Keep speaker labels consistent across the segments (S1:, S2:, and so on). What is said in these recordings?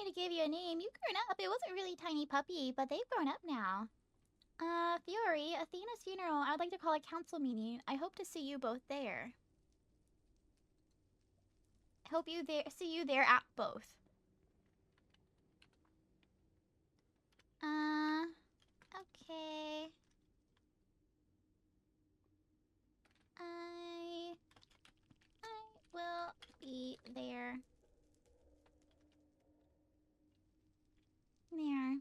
S1: need to give you a name. You've grown up. It wasn't really tiny puppy, but they've grown up now. Fiori, Athena's funeral. I'd like to call a council meeting. I hope to see you both there. See you there at both. Okay. I will be there. There.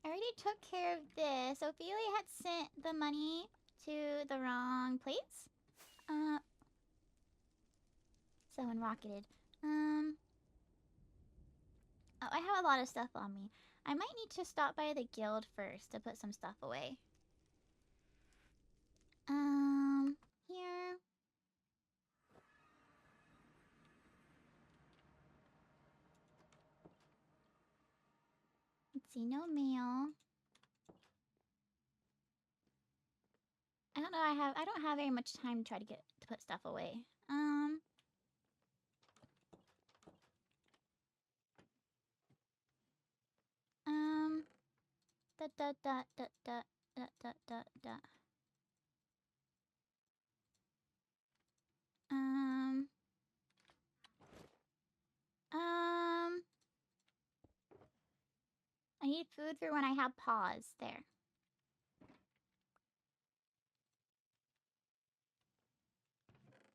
S1: I already took care of this. Ophelia had sent the money to the wrong place. Someone rocketed. Oh, I have a lot of stuff on me. I might need to stop by the guild first to put some stuff away. Here. Let's see, no mail. I don't know, I don't have very much time to try to put stuff away. Da da da da da da da da da. I need food for when I have paws. There.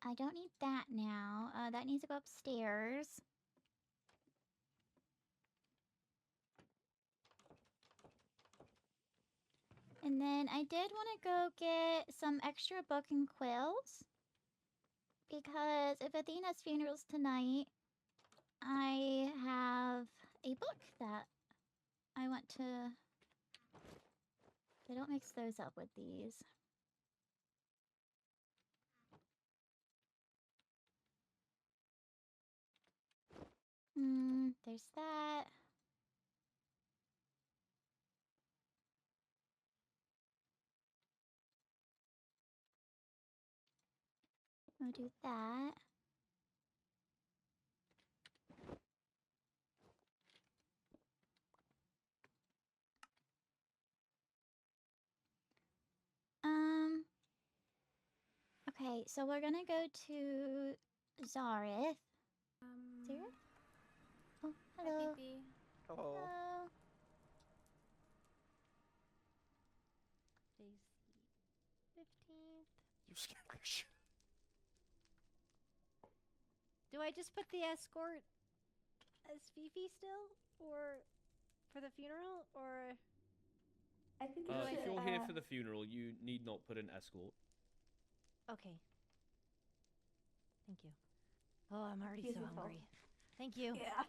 S1: I don't need that now. That needs to go upstairs. And then I did want to go get some extra book and quills. Because if Athena's funeral's tonight, I have a book that I want to... They don't mix those up with these. There's that. We'll do that. Okay, so we're gonna go to Zareth. Zareth? Oh, hello.
S2: Hi,
S1: hello. Hello.
S2: Today's the 15th.
S3: You scared the shit.
S2: Do I just put the escort as Fifi still? Or for the funeral? Or...
S4: I think
S3: if you're here for the funeral, you need not put an escort.
S2: Okay. Thank you. Oh, I'm already so hungry. Thank you.
S4: Yeah.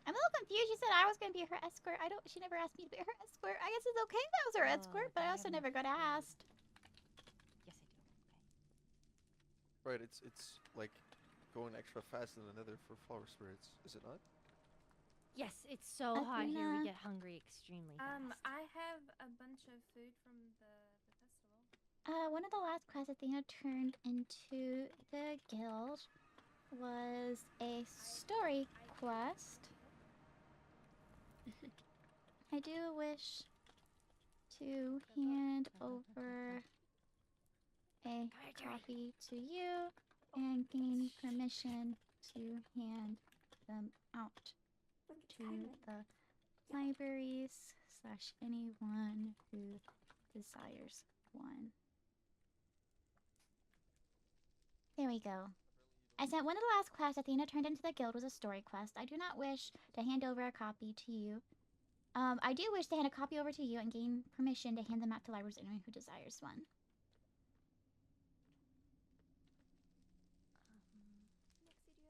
S1: I'm a little confused. She said I was gonna be her escort. She never asked me to be her escort. I guess it's okay if I was her escort, but I also never got asked.
S2: Yes, I do. Okay.
S3: Right, it's like going extra fast in the Nether for flower spirits, is it not?
S2: Yes, it's so hot here. We get hungry extremely fast.
S5: I have a bunch of food from the festival.
S1: One of the last quests Athena turned into the guild was a story quest. I do wish to hand over a copy to you and gain permission to hand them out to the libraries / anyone who desires one. There we go. I sent one of the last quests Athena turned into the guild was a story quest. I do not wish to hand over a copy to you. I do wish to hand a copy over to you and gain permission to hand them out to libraries anyone who desires one.
S5: Nixie, do you have fire protection?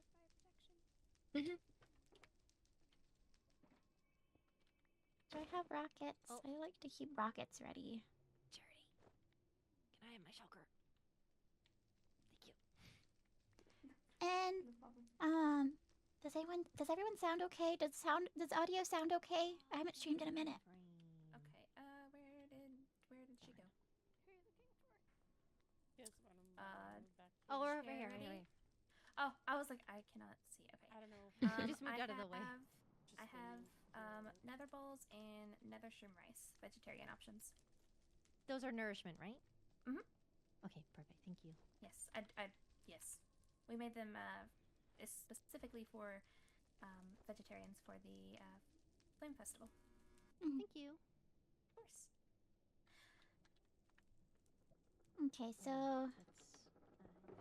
S1: Do I have rockets?
S2: Oh.
S1: I like to keep rockets ready.
S2: Charity. Can I have my shulker? Thank you.
S1: And does everyone sound okay? Does audio sound okay? I haven't streamed in a minute.
S5: Okay, where
S2: Oh, we're over
S5: Chair
S2: here.
S5: ready?
S2: Right.
S6: Oh, I was like, I cannot see. Okay.
S2: I don't know.
S6: Um,
S2: Just moved
S6: I
S2: out of the way.
S6: have-
S5: Just
S6: I have
S5: waiting for-
S6: nether bowls and nether shroom rice, vegetarian options.
S2: Those are nourishment, right?
S6: Mhm.
S2: Okay, perfect. Thank you.
S6: Yes, yes, we made them specifically for vegetarians for the flame festival.
S2: Thank you.
S6: Of course.
S1: Okay, so
S2: Let's grab this.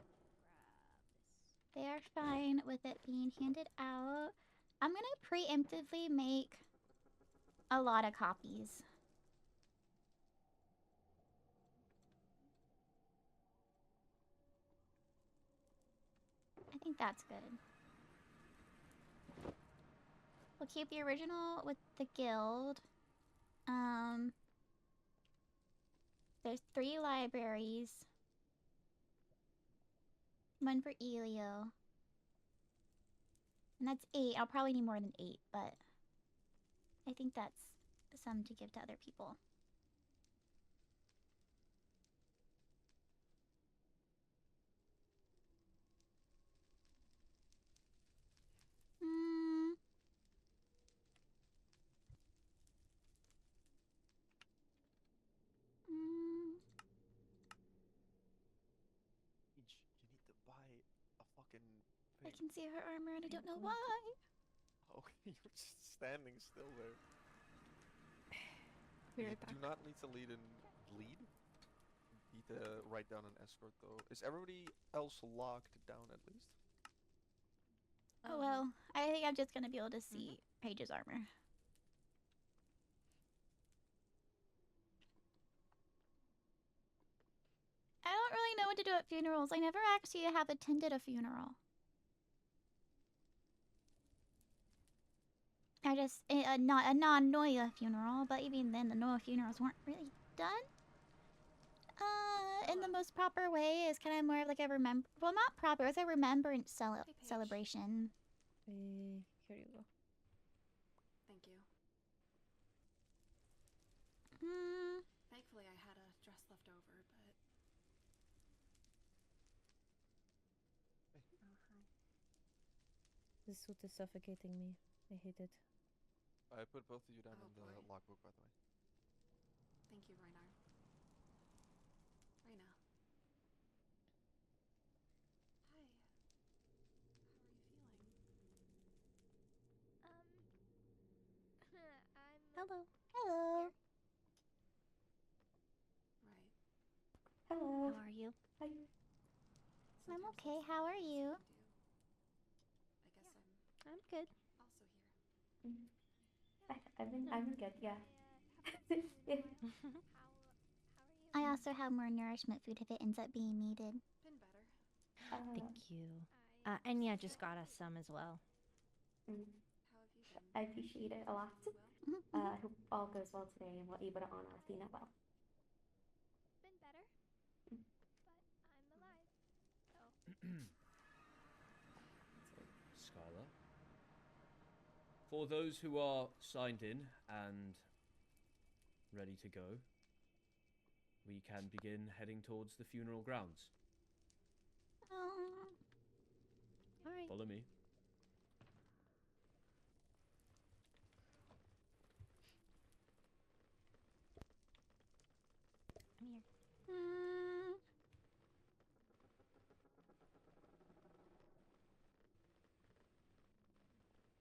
S1: they are fine with it being handed out. I'm gonna preemptively make a lot of copies. I think that's good. We'll keep the original with the guild. There's 3 libraries. One for Elio. And that's 8. I'll probably need more than 8, but I think that's some to give to other people. Hmm. Mm.
S3: You need to buy a fucking
S1: I
S3: thing.
S1: can see her armor and I don't know
S2: going to-
S1: why.
S3: Oh, you're just standing still there.
S5: Be
S3: You
S5: right back.
S3: do not need to lead. Need to write down an escort though. Is everybody else locked down at least?
S1: Oh well, I think I'm just gonna be able to see Paige's armor. I don't really know what to do at funerals. I never actually have attended a funeral. I just not a non-Noya funeral, but even then the Noya funerals weren't really done. In the most proper way is kind of more of like a well, not proper, it was a remembrance
S5: Paige.
S1: celebration.
S7: Here you go.
S5: Thank you.
S1: Hmm.
S5: Thankfully, I had a dress left over, but. Oh, hi.
S7: This suit is suffocating me. I hate it.
S3: I put both of you down
S5: Oh,
S3: in the
S5: boy.
S3: logbook, by the way.
S5: Thank you, Reinhard. Reina. Hi. How are you feeling?
S2: I'm.
S1: Hello. Hello.
S5: Right.
S4: Hello.
S2: How are you?
S4: Hi.
S1: I'm
S5: Sometimes
S1: okay.
S5: that's the
S1: How are
S5: best thing
S1: you?
S5: to do. I guess
S2: I'm good.
S5: I'm also here.
S4: I've been good, yeah.
S1: I also have more nourishment food if it ends up being needed.
S5: Been better.
S2: Thank you. And yeah, just got us some as well.
S4: Mm,
S5: How have you been?
S4: I appreciate it a lot.
S5: Well,
S4: I hope all goes well today and we're able to honor Athena well.
S2: Been better,
S4: Mm.
S2: but I'm alive.
S8: So, Skylar. For those who are signed in and ready to go, we can begin heading towards the funeral grounds.
S1: Oh.
S2: All right.
S8: Follow me.
S2: I'm here.
S1: Mm.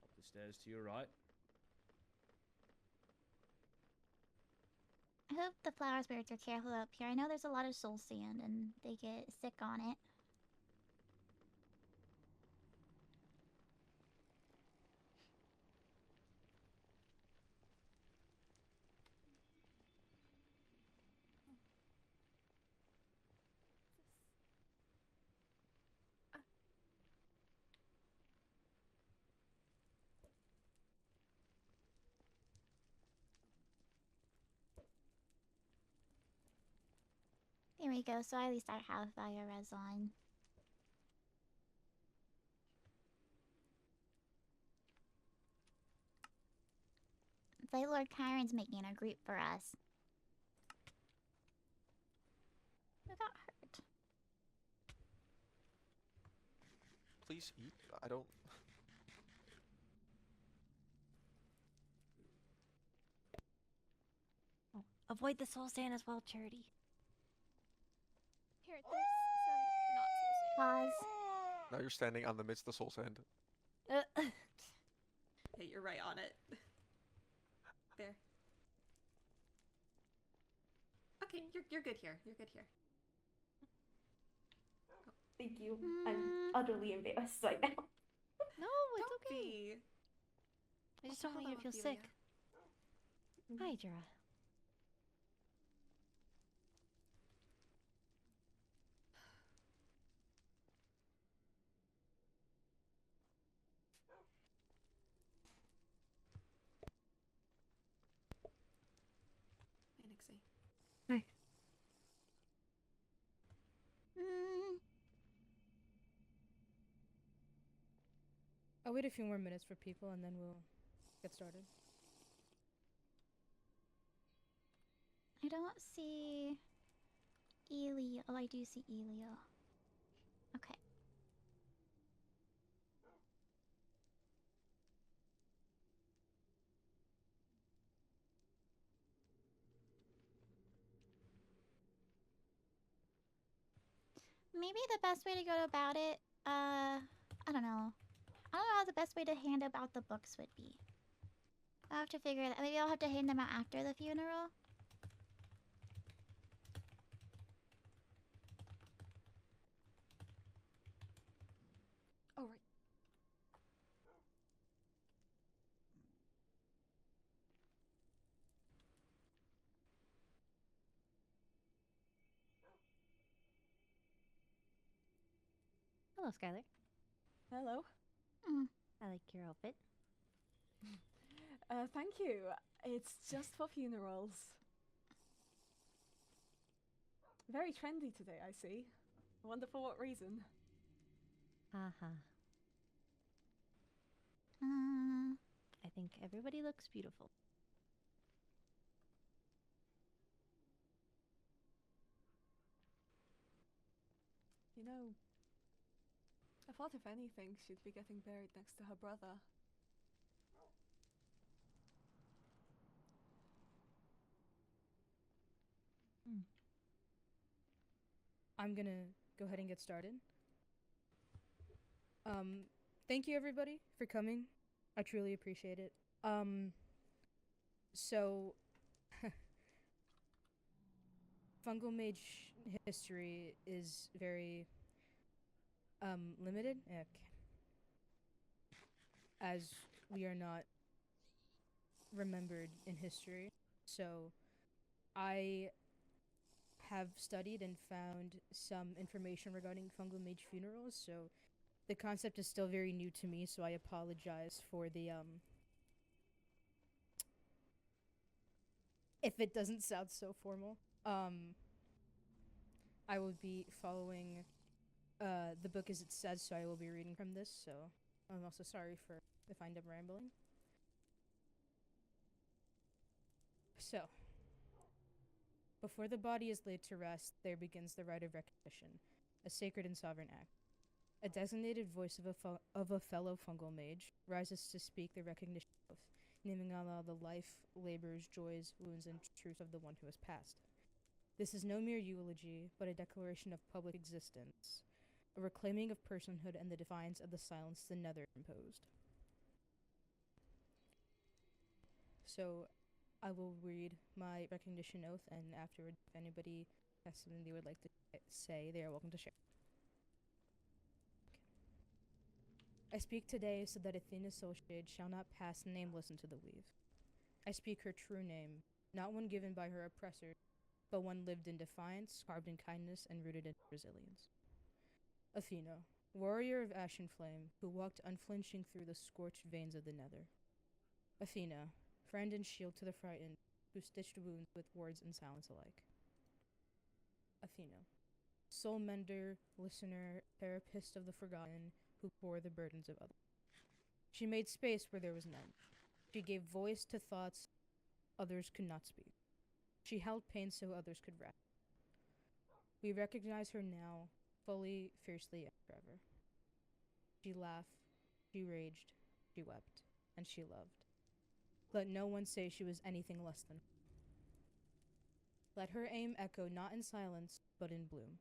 S8: Up the stairs to your right.
S1: I hope the flower spirits are careful up here. I know there's a lot of soul sand and they get sick on it. There we go, so at least I have fire res on. It's like Lord Chiron's making a group for us. Who got hurt?
S3: please eat? I don't.
S2: Avoid the soul sand as well, Charity.
S5: Here, there's some not soul sand.
S1: Pause.
S3: Now you're standing on the midst of soul sand.
S9: Hey, you're right on it. There. Okay, you're good here. You're good here.
S4: Thank you. I'm utterly embarrassed right now.
S2: No, it's
S9: Don't
S2: okay.
S9: be.
S2: I just don't want you to feel
S9: Ophelia.
S2: sick. Hi, Jura.
S9: Hey, Nixie.
S1: Mm,
S7: I'll wait a few more minutes for people and then we'll get started.
S1: I don't see Elio. Oh, I do see Elio. Okay. Maybe the best way to go about it, I don't know. I don't know how the best way to hand about the books would be. I'll have to figure it out. Maybe I'll have to hand them out after the funeral.
S9: Oh, right.
S2: Hello, Skylar.
S10: Hello.
S2: I like your outfit.
S10: Thank you. It's just for funerals. Very trendy today, I see. Wonder for what reason.
S2: Haha.
S1: Uh,
S2: I think everybody looks beautiful.
S10: You know, I thought if anything, she'd be getting buried next to her brother.
S7: I'm gonna go ahead and get started. Thank you everybody for coming. I truly appreciate it. So fungal mage history is very limited. As we are not remembered in history. So I have studied and found some information regarding fungal mage funerals, so the concept is still very new to me, so I apologize for the if it doesn't sound so formal. I will be following the book as it says, so I will be reading from this, so I'm also sorry for if I end up rambling. So, before the body is laid to rest, there begins the rite of recognition, a sacred and sovereign act. A designated voice of a fellow fungal mage rises to speak the recognition oath, naming all the life, labors, joys, wounds, and truths of the one who has passed. This is no mere eulogy, but a declaration of public existence, a reclaiming of personhood and the defiance of the silence the Nether imposed. So, I will read my recognition oath, and afterward, if anybody has something they would like to say, they are welcome to share. I speak today so that Athena's soul shade shall not pass nameless into the weave. I speak her true name, not one given by her oppressor, but one lived in defiance, carved in kindness, and rooted in resilience. Athena, warrior of ashen flame, who walked unflinching through the scorched veins of the Nether. Athena, friend and shield to the frightened, who stitched wounds with words and silence alike. Athena, soul mender, listener, therapist of the forgotten, who bore the burdens of others. She made space where there was none. She gave voice to thoughts others could not speak. She held pain so others could rest. We recognize her now, fully, fiercely, and forever. She laughed, she raged, she wept, and she loved. Let no one say she was anything less than. Let her aim echo not in silence, but in bloom.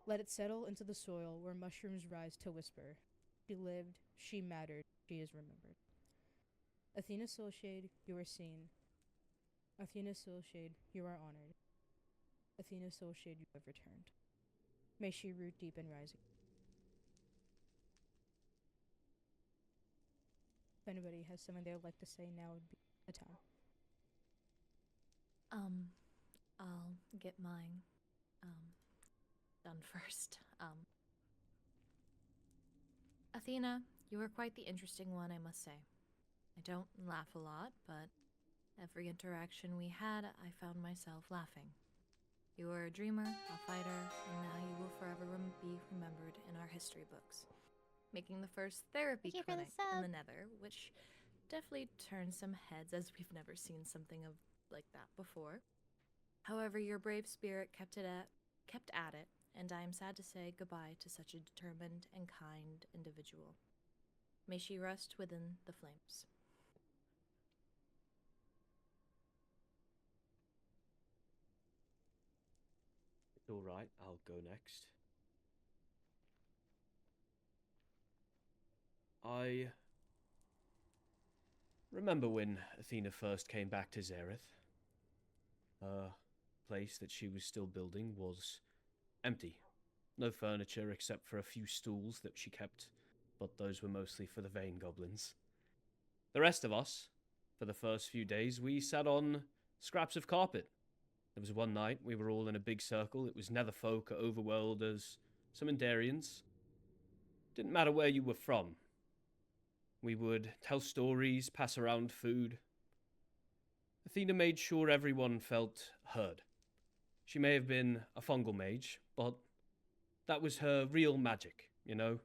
S7: Let it settle into the soil where mushrooms rise to whisper. She lived, she mattered, she is remembered. Athena Soulshade, you are seen. Athena Soulshade, you are honored. Athena Soulshade, you have returned. May she root deep and rise again. If anybody has something they would like to say, now would be a time.
S11: I'll get mine, done first. Athena, you were quite the interesting one, I must say. I don't laugh a lot, but every interaction we had, I found myself laughing. You were a dreamer, a fighter, and now you will forever be remembered in our history books. Making the first therapy
S1: Thank you for the
S11: clinic in the
S1: sub.
S11: Nether, which definitely turned some heads as we've never seen something of like that before. However, your brave spirit kept at it, and I am sad to say goodbye to such a determined and kind individual. May she rest within the flames.
S8: It's all right. I'll go next. I remember when Athena first came back to Zareth. Her place that she was still building was empty. No furniture except for a few stools that she kept, but those were mostly for the vain goblins. The rest of us, for the first few days, we sat on scraps of carpet. There was one night we were all in a big circle. It was Netherfolk, Overworlders, some Endarians. Didn't matter where you were from. We would tell stories, pass around food. Athena made sure everyone felt heard. She may have been a fungal mage, but that was her real magic, you know?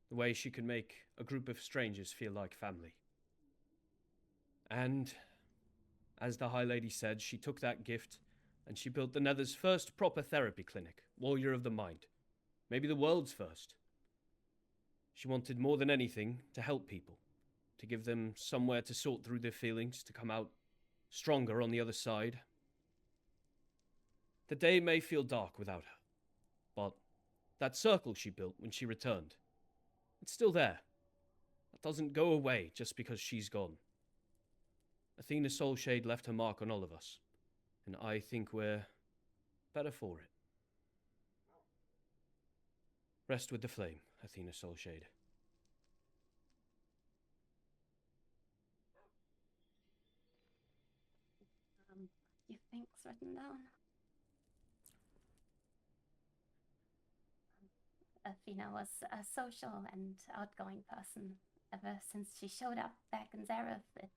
S8: The way she could make a group of strangers feel like family. And, as the High Lady said, she took that gift and she built the Nether's first proper therapy clinic, Warrior of the Mind. Maybe the world's first. She wanted more than anything to help people, to give them somewhere to sort through their feelings, to come out stronger on the other side. The day may feel dark without her, but that circle she built when she returned, it's still there. That doesn't go away just because she's gone. Athena Soulshade left her mark on all of us, and I think we're better for it. Rest with the flame, Athena Soulshade.
S4: Few things written down. Athena was a social and outgoing person ever since she showed up back in Zareth.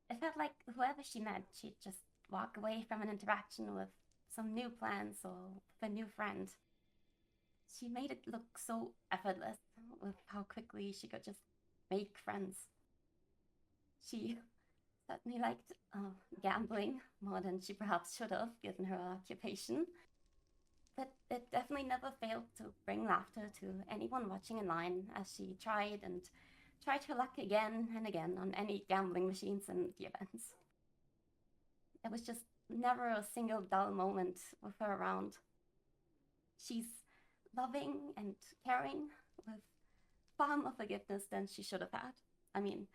S4: It felt like whoever she met, she'd just walk away from an interaction with some new plans or with a new friend. She made it look so effortless with how quickly she could just make friends. She certainly liked gambling more than she perhaps should have, given her occupation. But it definitely never failed to bring laughter to anyone watching in line as she tried her luck again and again on any gambling machines and the events. There was just never a single dull moment with her around. She's loving and caring with far more forgiveness than she should have had. I mean,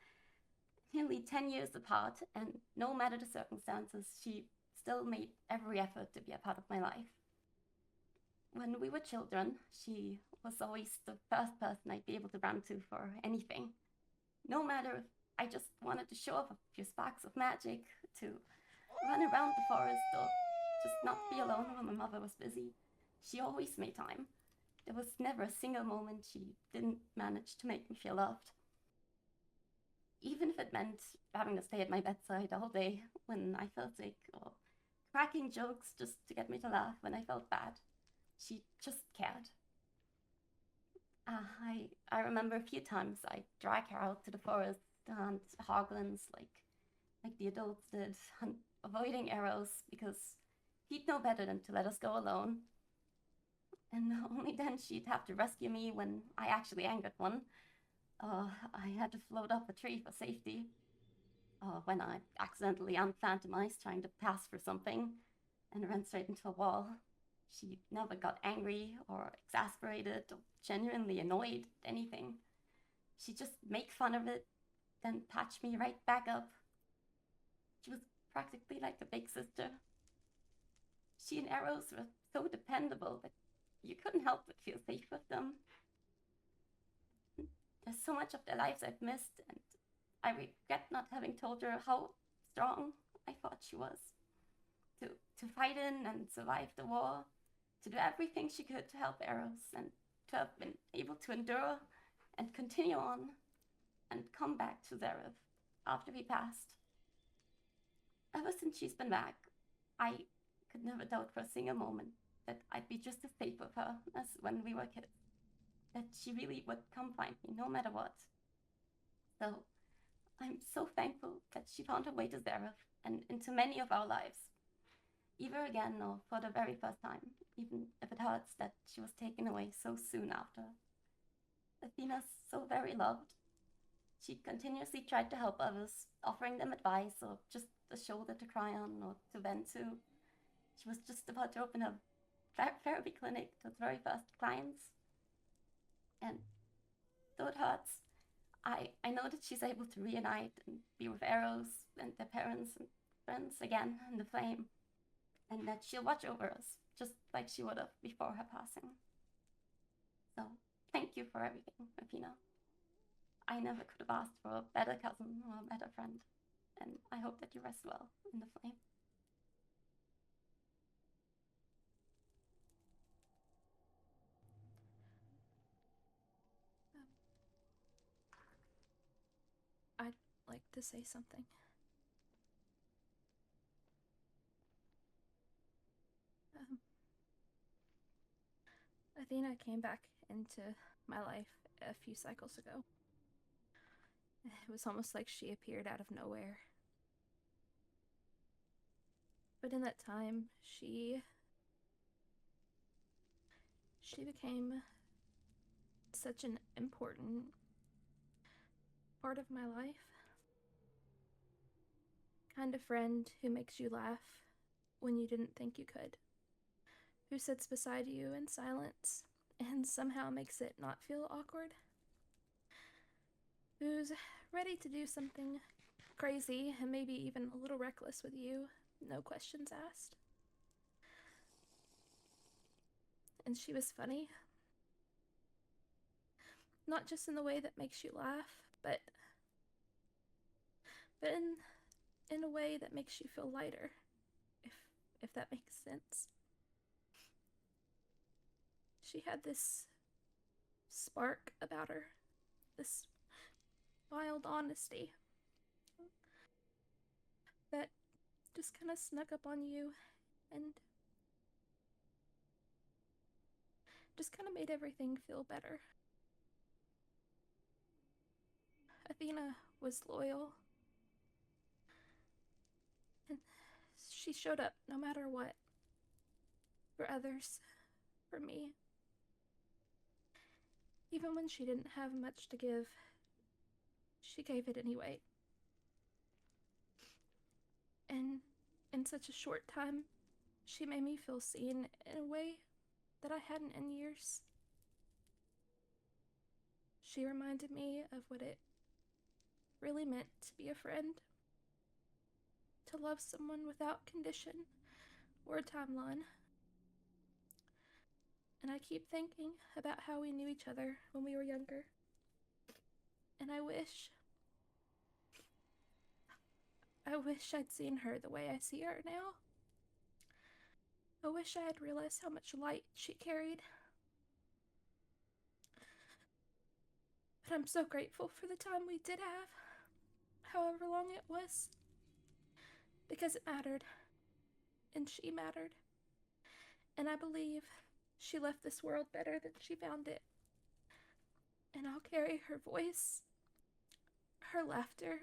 S4: nearly 10 years apart, and no matter the circumstances, she still made every effort to be a part of my life. When we were children, she was always the first person I'd be able to run to for anything. No matter if I just wanted to show off a few sparks of magic, to run around the forest, or just not be alone when my mother was busy, she always made time. There was never a single moment she didn't manage to make me feel loved. Even if it meant having to stay at my bedside all day when I felt sick, or cracking jokes just to get me to laugh when I felt bad. She just cared. I remember a few times I'd drag her out to the forest to hunt hoglins like the adults did, avoiding arrows because he'd know better than to let us go alone. and only then she'd have to rescue me when I actually angered one. I had to float up a tree for safety. When I accidentally unphantomized trying to pass for something and ran straight into a wall. She never got angry or exasperated or genuinely annoyed at anything. She'd just make fun of it, then patch me right back up. She was practically like a big sister. She and Arrows were so dependable that you couldn't help but feel safe with them. There's so much of their lives I've missed, and I regret not having told her how strong I thought she was. To fight in and survive the war, to do everything she could to help Arrows, and to have been able to endure and continue on and come back to Zareth after he passed. Ever since she's been back, I could never doubt for a single moment that I'd be just as safe with her as when we were kids. That she really would come find me no matter what. So I'm so thankful that she found her way to Zareth and into many of our lives. Either again or for the very first time, even if it hurts that she was taken away so soon after. Athena's so very loved. She continuously tried to help others, offering them advice or just a shoulder to cry on or to vent to. She was just about to open a therapy clinic to its very first clients. And though it hurts, I know that she's able to reunite and be with Arrows and their parents and friends again in the flame. And that she'll watch over us, just like she would have before her passing. So, thank you for everything, Athena. I never could have asked for a better cousin or a better friend, and I hope that you rest well in the flame.
S6: I'd like to say something. Athena came back into my life a few cycles ago. It was almost like she appeared out of nowhere. But in that time, she became such an important part of my life. Kind of friend who makes you laugh when you didn't think you could. Who sits beside you in silence and somehow makes it not feel awkward. Who's ready to do something crazy and maybe even a little reckless with you, no questions asked. And she was funny. Not just in the way that makes you laugh, but in a way that makes you feel lighter, if that makes sense. She had this spark about her, this wild honesty that just kind of snuck up on you and just kind of made everything feel better. Athena was loyal, and she showed up no matter what, for others, for me. Even when she didn't have much to give, she gave it anyway. And in such a short time, she made me feel seen in a way that I hadn't in years. She reminded me of what it really meant to be a friend, to love someone without condition or a timeline. And I keep thinking about how we knew each other when we were younger. And I wish I'd seen her the way I see her now. I wish I had realized how much light she carried. But I'm so grateful for the time we did have, however long it was, because it mattered, and she mattered. And I believe she left this world better than she found it. And I'll carry her voice, her laughter,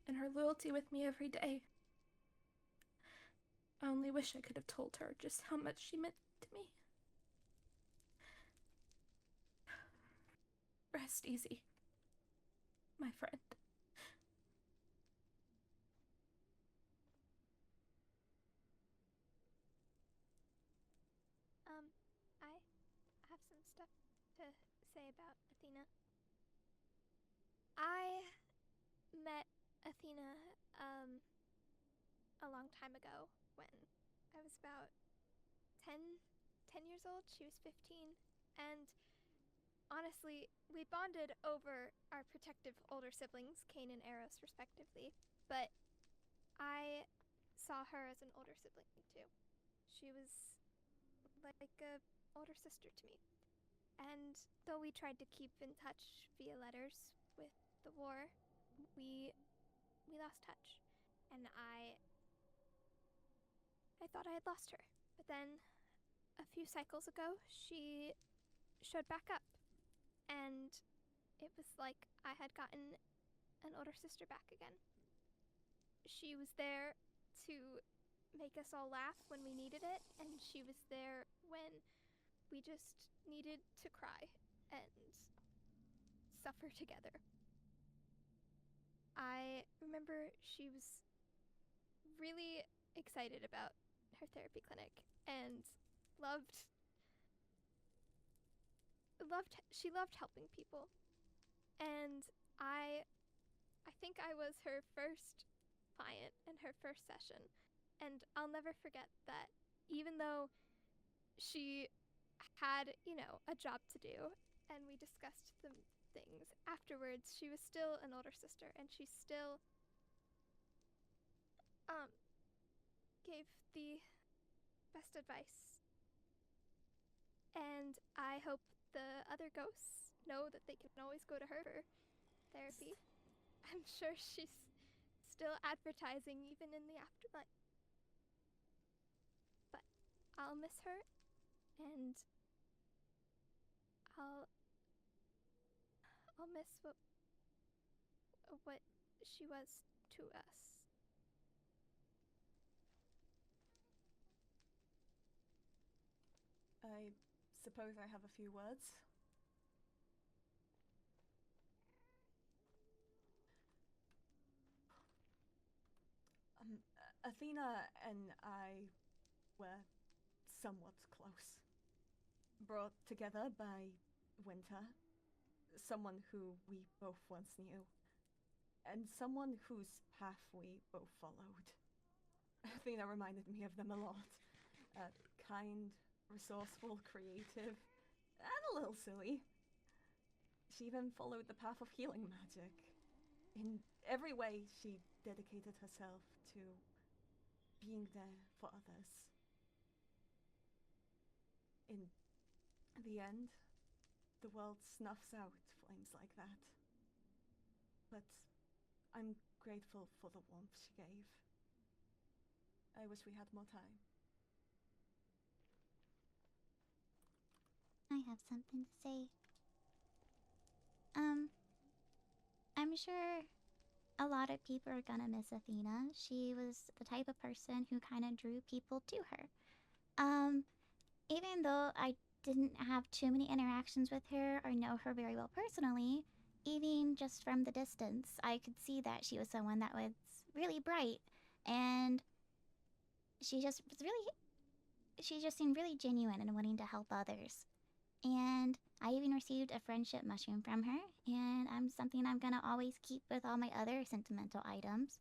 S6: and her loyalty with me every day. I only wish I could have told her just how much she meant to me. Rest easy, my friend.
S5: I have some stuff to say about Athena. I met Athena, a long time ago when I was about 10 years old. She was 15, and honestly, we bonded over our protective older siblings, Cain and Eros, respectively, but I saw her as an older sibling, too. She was like a older sister to me. And though we tried to keep in touch via letters with the war, we lost touch. And I thought I had lost her. But then a few cycles ago, she showed back up. And it was like I had gotten an older sister back again. She was there to make us all laugh when we needed it, and she was there when we just needed to cry and suffer together. I remember she was really excited about her therapy clinic and she loved helping people. And I think I was her first client in her first session. And I'll never forget that even though she had, a job to do and we discussed the things afterwards, she was still an older sister, and she still gave the best advice. And I hope the other ghosts know that they can always go to her for therapy. I'm sure she's still advertising even in the afterlife. But I'll miss her, and I'll miss what she was to us.
S10: I suppose I have a few words. Athena and I were somewhat close. Brought together by Winter, someone who we both once knew, and someone whose path we both followed. Athena reminded me of them a lot. Kind, resourceful, creative, and a little silly. She even followed the path of healing magic. In every way, she dedicated herself to being there for others. In the end, the world snuffs out flames like that. But I'm grateful for the warmth she gave. I wish we had more time.
S1: I have something to say. I'm sure a lot of people are gonna miss Athena. She was the type of person who kind of drew people to her. Even though I didn't have too many interactions with her or know her very well personally, even just from the distance, I could see that she was someone that was really bright, and she just seemed really genuine and wanting to help others. And I even received a friendship mushroom from her, and something I'm gonna always keep with all my other sentimental items.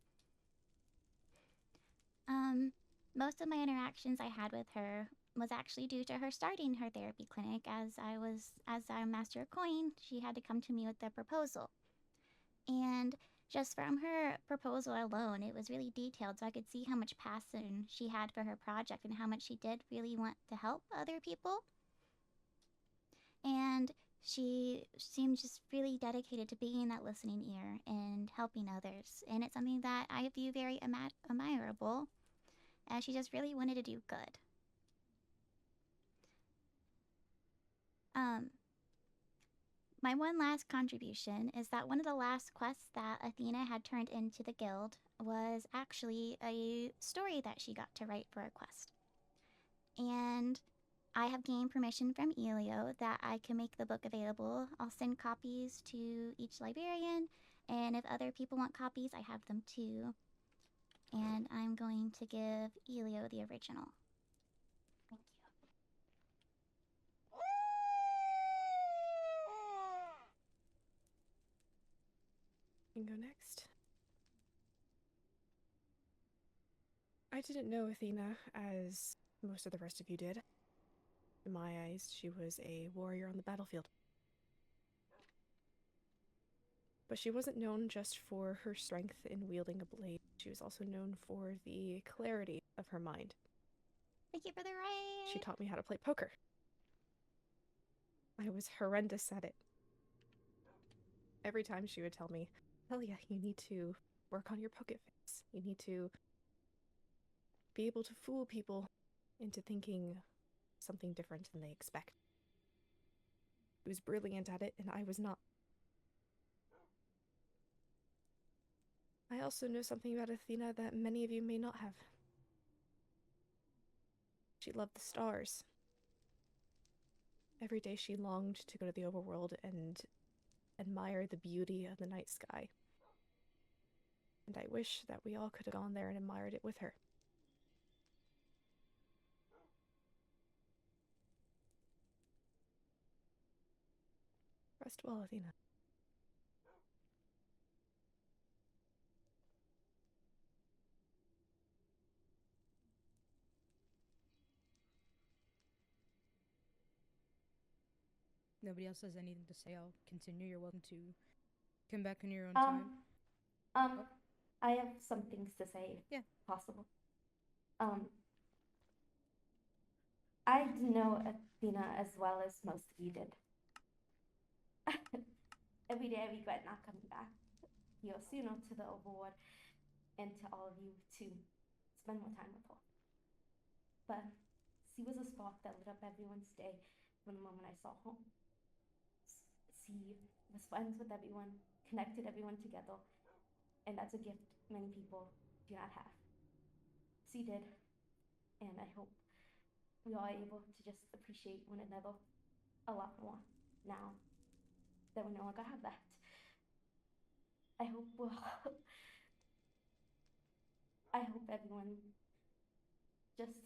S1: Most of my interactions I had with her was actually due to her starting her therapy clinic. As I Master of Coin, she had to come to me with a proposal. And just from her proposal alone, it was really detailed, so I could see how much passion she had for her project and how much she did really want to help other people. And she seemed just really dedicated to being that listening ear and helping others. And it's something that I view very admirable, as she just really wanted to do good. My one last contribution is that one of the last quests that Athena had turned into the guild was actually a story that she got to write for a quest. And I have gained permission from Elio that I can make the book available. I'll send copies to each librarian, and if other people want copies, I have them too. And I'm going to give Elio the original.
S4: Thank
S12: You can go next. I didn't know Athena as most of the rest of you did. In my eyes, she was a warrior on the battlefield. But she wasn't known just for her strength in wielding a blade. She was also known for the clarity of her mind.
S1: Thank you for the right.
S12: She taught me how to play poker. I was horrendous at it. Every time she would tell me, Lizzaylia, you need to work on your poker face. You need to be able to fool people into thinking something different than they expect. She was brilliant at it, and I was not. I also know something about Athena that many of you may not have. She loved the stars. Every day she longed to go to the overworld and admire the beauty of the night sky. And I wish that we all could have gone there and admired it with her. Rest well, Athena.
S7: Nobody else has anything to say. I'll continue. You're welcome to come back in your own time.
S4: I have some things to say, if
S7: Yeah.
S4: possible. I didn't know Athena as well as most of you did. Every day I regret not coming back. Yosuno to the overworld, and to all of you to spend more time with her. But she was a spark that lit up everyone's day from the moment I saw her. She was friends with everyone, connected everyone together, and that's a gift many people do not have. She did, and I hope we are able to just appreciate one another a lot more now that we no longer have that. I hope I hope everyone just,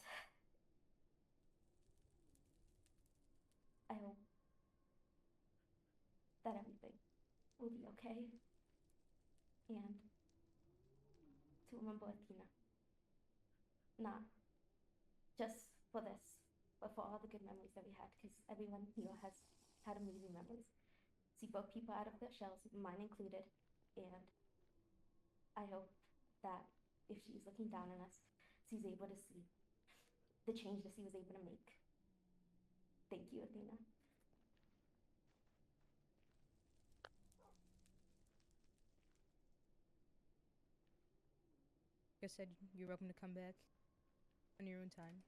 S4: I hope that everything will be okay, and to remember Athena, not just for this, but for all the good memories that we had, because everyone here has had amazing memories. She broke people out of their shells, mine included, and I hope that if she's looking down on us, she's able to see the change that she was able to make. Thank you, Athena.
S7: Like I said, you're welcome to come back on your own time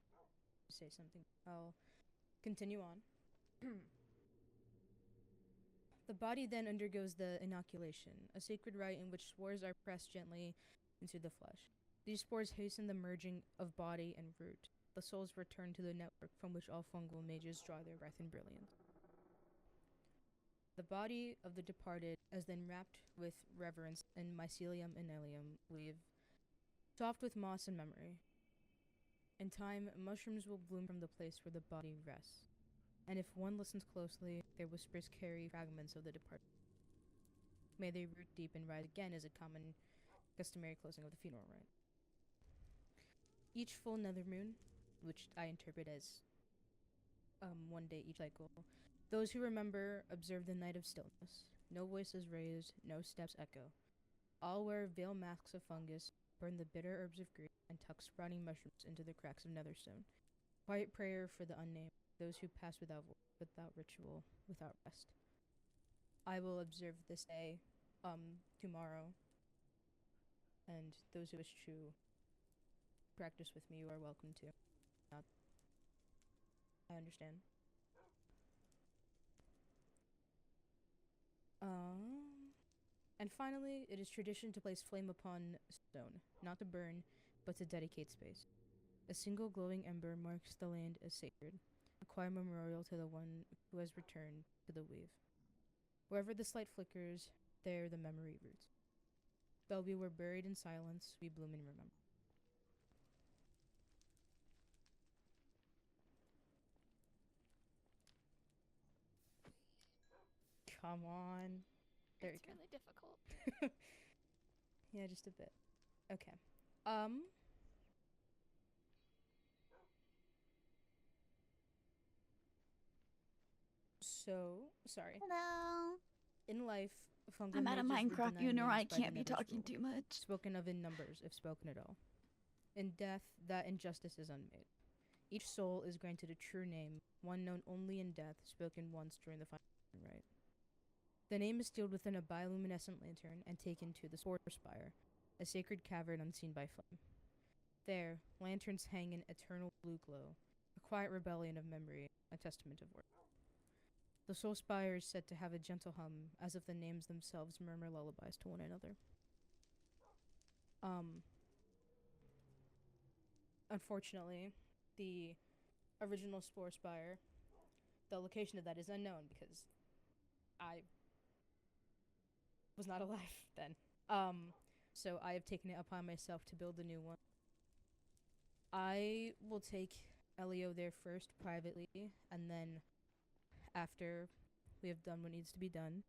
S7: to say something. I'll continue on. The body then undergoes the inoculation, a sacred rite in which spores are pressed gently into the flesh. These spores hasten the merging of body and root. The souls return to the network from which all fungal mages draw their breath and brilliance. The body of the departed is then wrapped with reverence in mycelium and ilium leaf, soft with moss and memory. In time, mushrooms will bloom from the place where the body rests, and if one listens closely, their whispers carry fragments of the departed. May they root deep and rise again is a common, customary closing of the funeral rite. Each full nether moon, which I interpret as 1 day each cycle, those who remember observe the night of stillness. No voices raised, no steps echo. All wear veil masks of fungus, burn the bitter herbs of grief, and tuck sprouting mushrooms into the cracks of netherstone. Quiet prayer for the unnamed, those who pass without ritual, without rest. I will observe this day tomorrow, and those who wish to practice with me, you are welcome to. Not, I understand. And finally, it is tradition to place flame upon stone, not to burn, but to dedicate space. A single glowing ember marks the land as sacred. A quiet memorial to the one who has returned to the weave. Wherever the light flickers, there the memory roots. Bellevue, were buried in silence, we bloom in remembrance. Come on. There
S5: It's
S7: you
S5: really difficult.
S7: go. Yeah, just a bit. Okay. So, sorry.
S1: Hello.
S7: In life, fungal
S1: I'm at a
S7: mages were
S1: Minecraft
S7: denied
S1: funeral. I
S7: names by the
S1: can't be
S7: Nether's
S1: talking
S7: rule,
S1: too much.
S7: spoken of in numbers, if spoken at all. In death, that injustice is unmade. Each soul is granted a true name, one known only in death, spoken once during the final rite. The name is sealed within a bioluminescent lantern and taken to the Spore Spire, a sacred cavern unseen by flame. There, lanterns hang in eternal blue glow, a quiet rebellion of memory, a testament of work. The Soul Spire is said to have a gentle hum, as if the names themselves murmur lullabies to one another. Unfortunately, the original Spore Spire, the location of that is unknown because I was not alive then. So I have taken it upon myself to build a new one. I will take Elio there first privately, and then after we have done what needs to be done,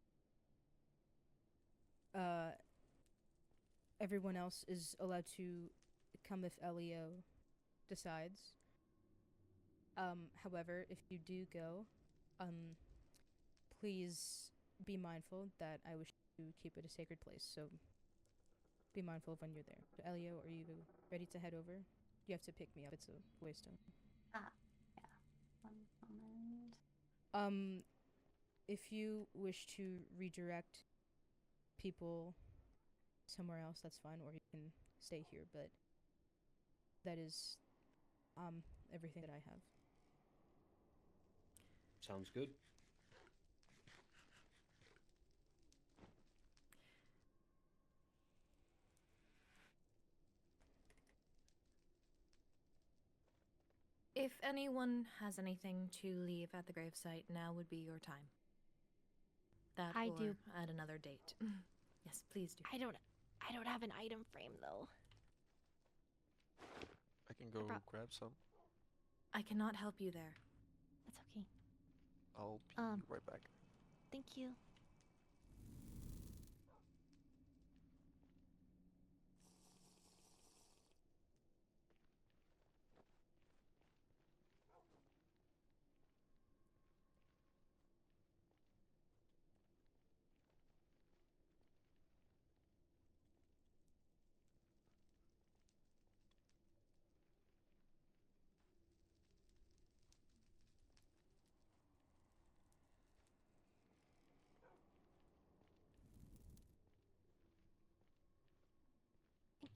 S7: everyone else is allowed to come if Elio decides. However, if you do go, please be mindful that I wish to keep it a sacred place, so be mindful of when you're there. So Elio, are you ready to head over? You have to pick me up. It's a waystone.
S4: Yeah. One moment.
S7: If you wish to redirect people somewhere else, that's fine, or you can stay here, but that is everything that I have.
S8: Sounds good.
S11: If anyone has anything to leave at the gravesite, now would be your time. That
S2: I
S11: or
S2: do.
S11: at another date. Yes, please do.
S2: I don't have an item frame though.
S3: I can go grab some.
S11: I cannot help you there.
S2: That's okay.
S3: I'll be right back.
S2: Thank you.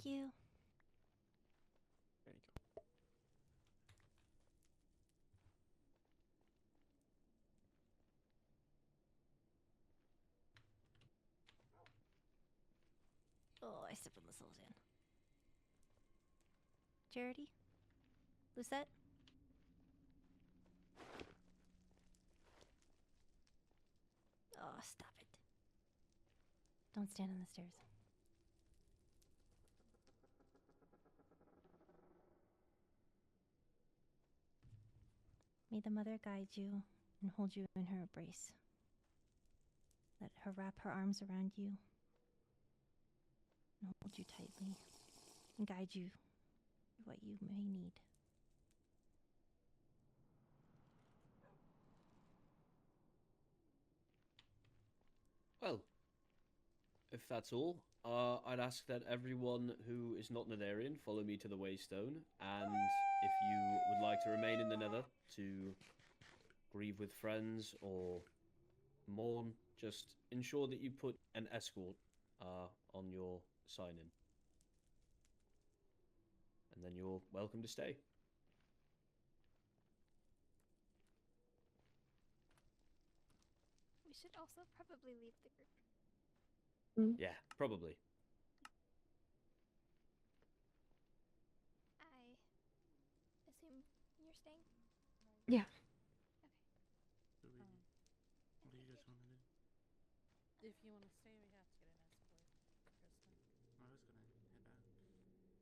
S2: Thank you.
S3: There you go.
S2: Oh, I stepped on the soul sand. Charity? Lucette? Oh, stop it. Don't stand on the stairs. May the mother guide you and hold you in her embrace. Let her wrap her arms around you and hold you tightly and guide you through what you may need.
S8: Well, if that's all, I'd ask that everyone who is not Netherian follow me to the Waystone, and if you would like to remain in the Nether to grieve with friends or mourn, just ensure that you put an escort on your sign-in. And then you're welcome to stay.
S5: We should also probably leave the group.
S8: Yeah, probably.
S5: I assume you're staying?
S2: Yeah.
S13: If you want to stay, we have to get an escort, Kristen.
S14: I was gonna head out.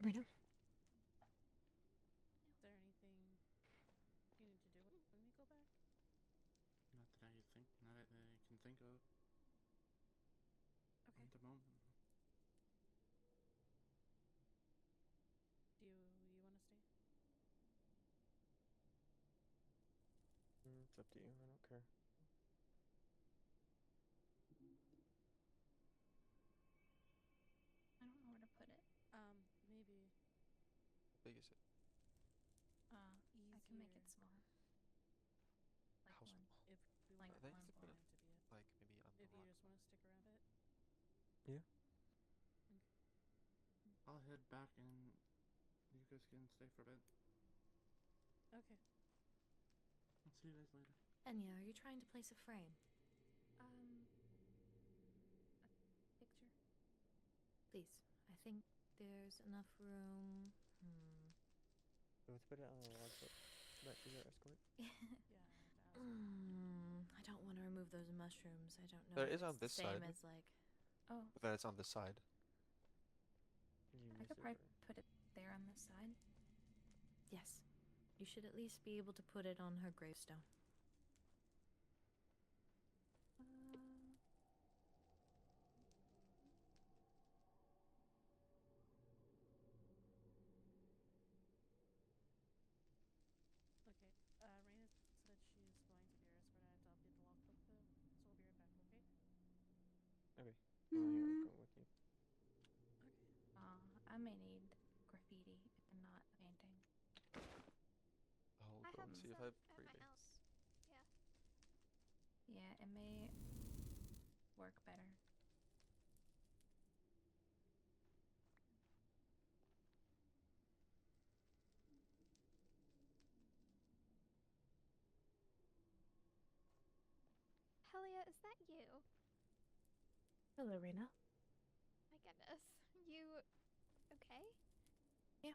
S12: Rena?
S13: Is there anything you need to do when we go back?
S14: Not that I can think of.
S13: Okay.
S14: At the moment.
S13: Do you want to stay?
S3: It's up to you. I don't care.
S6: I don't know where to put it.
S13: Maybe.
S3: How big is it?
S13: Easier.
S6: I can make it small. Like
S3: How
S6: one.
S3: small?
S13: If we
S6: Like
S13: want
S3: I
S6: one.
S3: think to put it
S13: to be it.
S3: like maybe on the
S13: If you
S3: rock.
S13: just want to stick around it.
S3: Yeah.
S14: I'll head back and you guys can stay for a bit.
S13: Okay.
S14: I'll see you guys later.
S11: Enya, are you trying to place a frame?
S6: A picture.
S11: Please. I think there's enough room.
S3: Let's put it on the log so that is our escort.
S11: I don't want to remove those mushrooms. I don't know.
S3: But it
S11: if
S3: is on
S11: it's
S3: this
S11: the same
S3: side.
S11: as like.
S6: Oh,
S3: But then it's on this side.
S6: I could probably put it there on this side.
S11: Yes. You should at least be able to put it on her gravestone.
S13: Okay. Raina said she's going to be our escort. I have to update the logbook though, so we'll be right back. Okay.
S3: Okay. Here, I'll go with you.
S13: Okay.
S6: I may need graffiti and not painting.
S3: I'll
S5: I
S3: go
S5: have
S3: and see if
S5: some
S3: I have
S5: at
S3: free
S5: my
S3: bits.
S5: house. Yeah.
S6: Yeah, it may work better.
S5: Helia, is that you?
S12: Hello, Rena.
S5: My goodness. You okay?
S12: Yeah.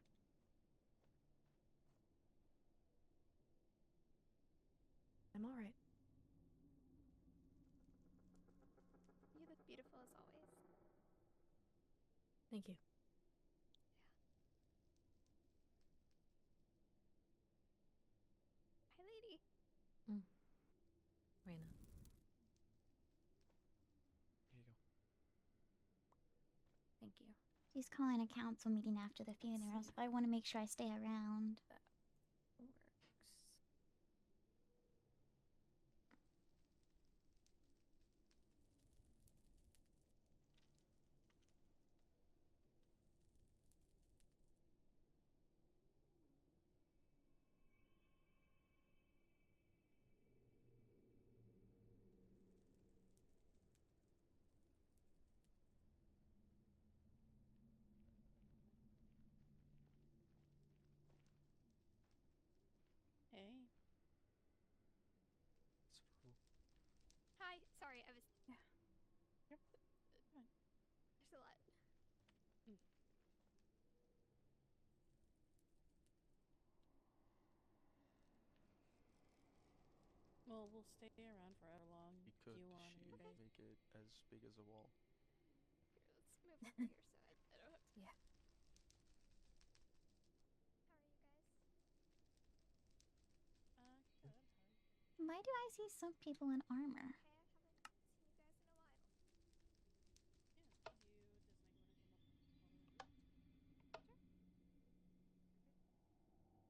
S12: I'm alright.
S5: You look beautiful as always.
S12: Thank you.
S5: Hi, lady.
S11: Raina.
S3: Here you go.
S6: Thank you.
S1: She's calling a council meeting after the funeral, so I want to make sure I stay around.
S6: Works.
S13: Hey.
S3: It's cool.
S5: Hi. Sorry, I was.
S6: Yeah.
S13: Yep. Fine.
S5: There's a lot.
S13: Well, we'll stay around for however long
S3: You could.
S13: you want.
S3: She
S13: Okay.
S3: make it as big as a wall.
S5: Here, let's move over here so I don't have to.
S6: Yeah.
S5: How are you guys?
S13: Good. I'm tired.
S1: Why do I see some people in armor?
S5: Okay, I haven't seen you guys in a while.
S13: Yeah.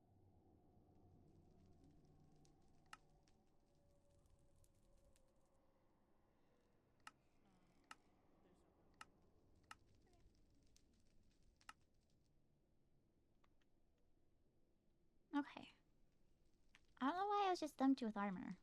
S13: You just like want to come up over with me?
S5: Sure.
S13: There's no problem.
S1: Okay. I don't know why I was just dumped with armor.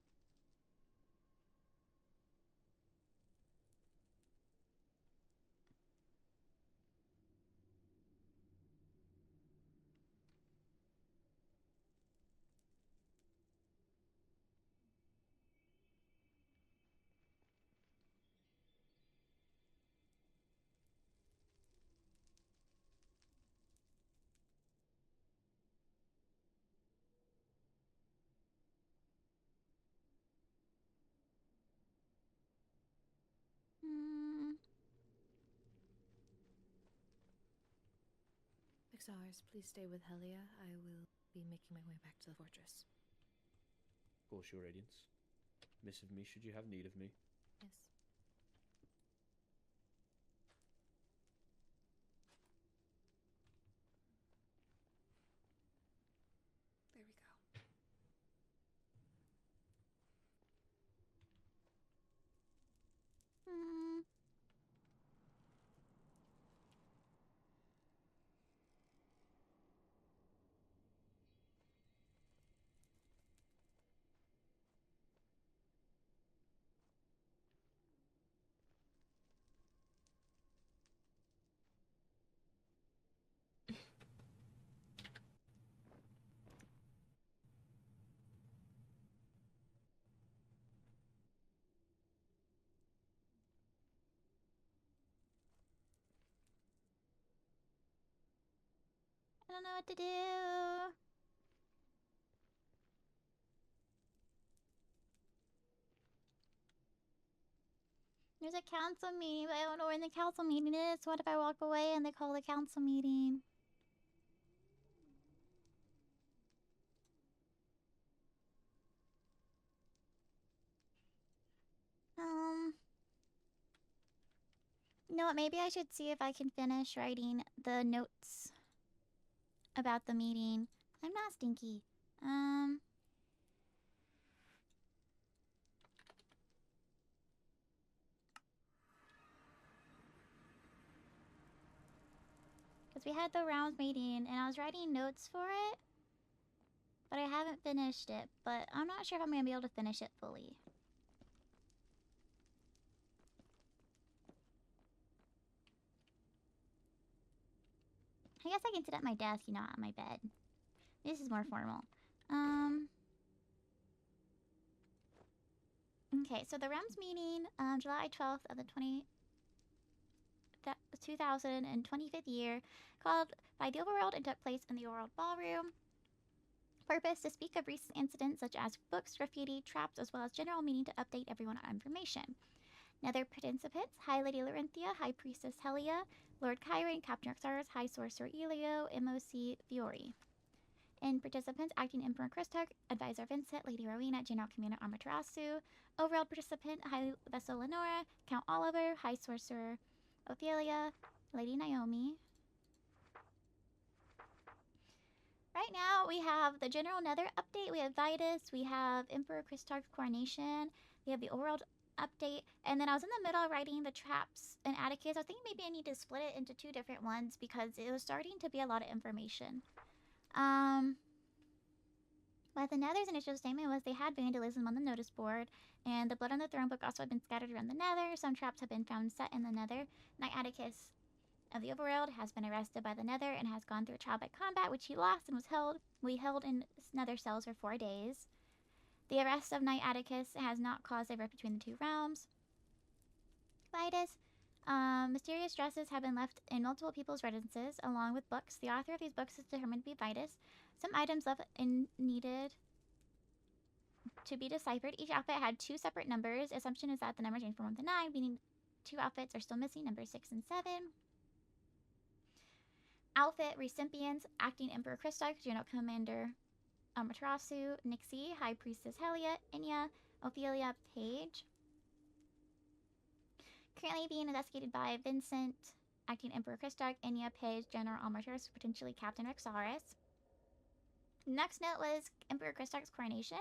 S11: Exars, please stay with Helia. I will be making my way back to the fortress.
S8: Of course, Your Radiance. Miss of me should you have need of me.
S11: Yes.
S9: There we go.
S1: Hmm. I don't know what to do. There's a council meeting, but I don't know when the council meeting is. What if I walk away and they call the council meeting? You know what? Maybe I should see if I can finish writing the notes about the meeting. I'm not stinky. Because we had the rounds meeting and I was writing notes for it, but I haven't finished it. But I'm not sure if I'm going to be able to finish it fully. I guess I can sit at my desk, you know, on my bed. This is more formal. Okay, so the REMS meeting, July 12th of the 2025th year, called by the Overworld and took place in the Overworld Ballroom. Purpose to speak of recent incidents such as books, graffiti, traps, as well as general meeting to update everyone on information. Nether participants: High Lady Larenthia, High Priestess Helia, Lord Chiron, Captain Oxaris, High Sorcerer Elio, MOC Fiori. In participants: Acting Emperor Christark, Advisor Vincent, Lady Rowena, General Commander Amaterasu. Overall participant: High Vessel Lenora, Count Oliver, High Sorcerer Othelia, Lady Naomi. Right now we have the General Nether update, we have Vitus, we have Emperor Christark's coronation, we have the Overworld update, and then I was in the middle of writing the traps and Atticus. I was thinking maybe I need to split it into two different ones because it was starting to be a lot of information. But the Nether's initial statement was they had vandalism on the notice board, and the blood on the throne book also had been scattered around the Nether. Some traps have been found set in the Nether. Knight Atticus of the Overworld has been arrested by the Nether and has gone through a trial by combat, which he lost and was held in Nether cells for 4 days. The arrest of Knight Atticus has not caused a rift between the two realms. Vitus. Mysterious dresses have been left in multiple people's residences, along with books. The author of these books is determined to be Vitus. Some items left in needed to be deciphered. Each outfit had 2 separate numbers. Assumption is that the numbers range from 1 to 9, meaning 2 outfits are still missing, numbers 6 and 7. Outfit recipients: Acting Emperor Christark, General Commander Amaterasu, Nixie, High Priestess Helia, Inya, Ophelia, Page. Currently being investigated by Vincent, Acting Emperor Christark, Inya, Page, General Amaterasu, potentially Captain Rexaris. Next note was Emperor Christark's coronation.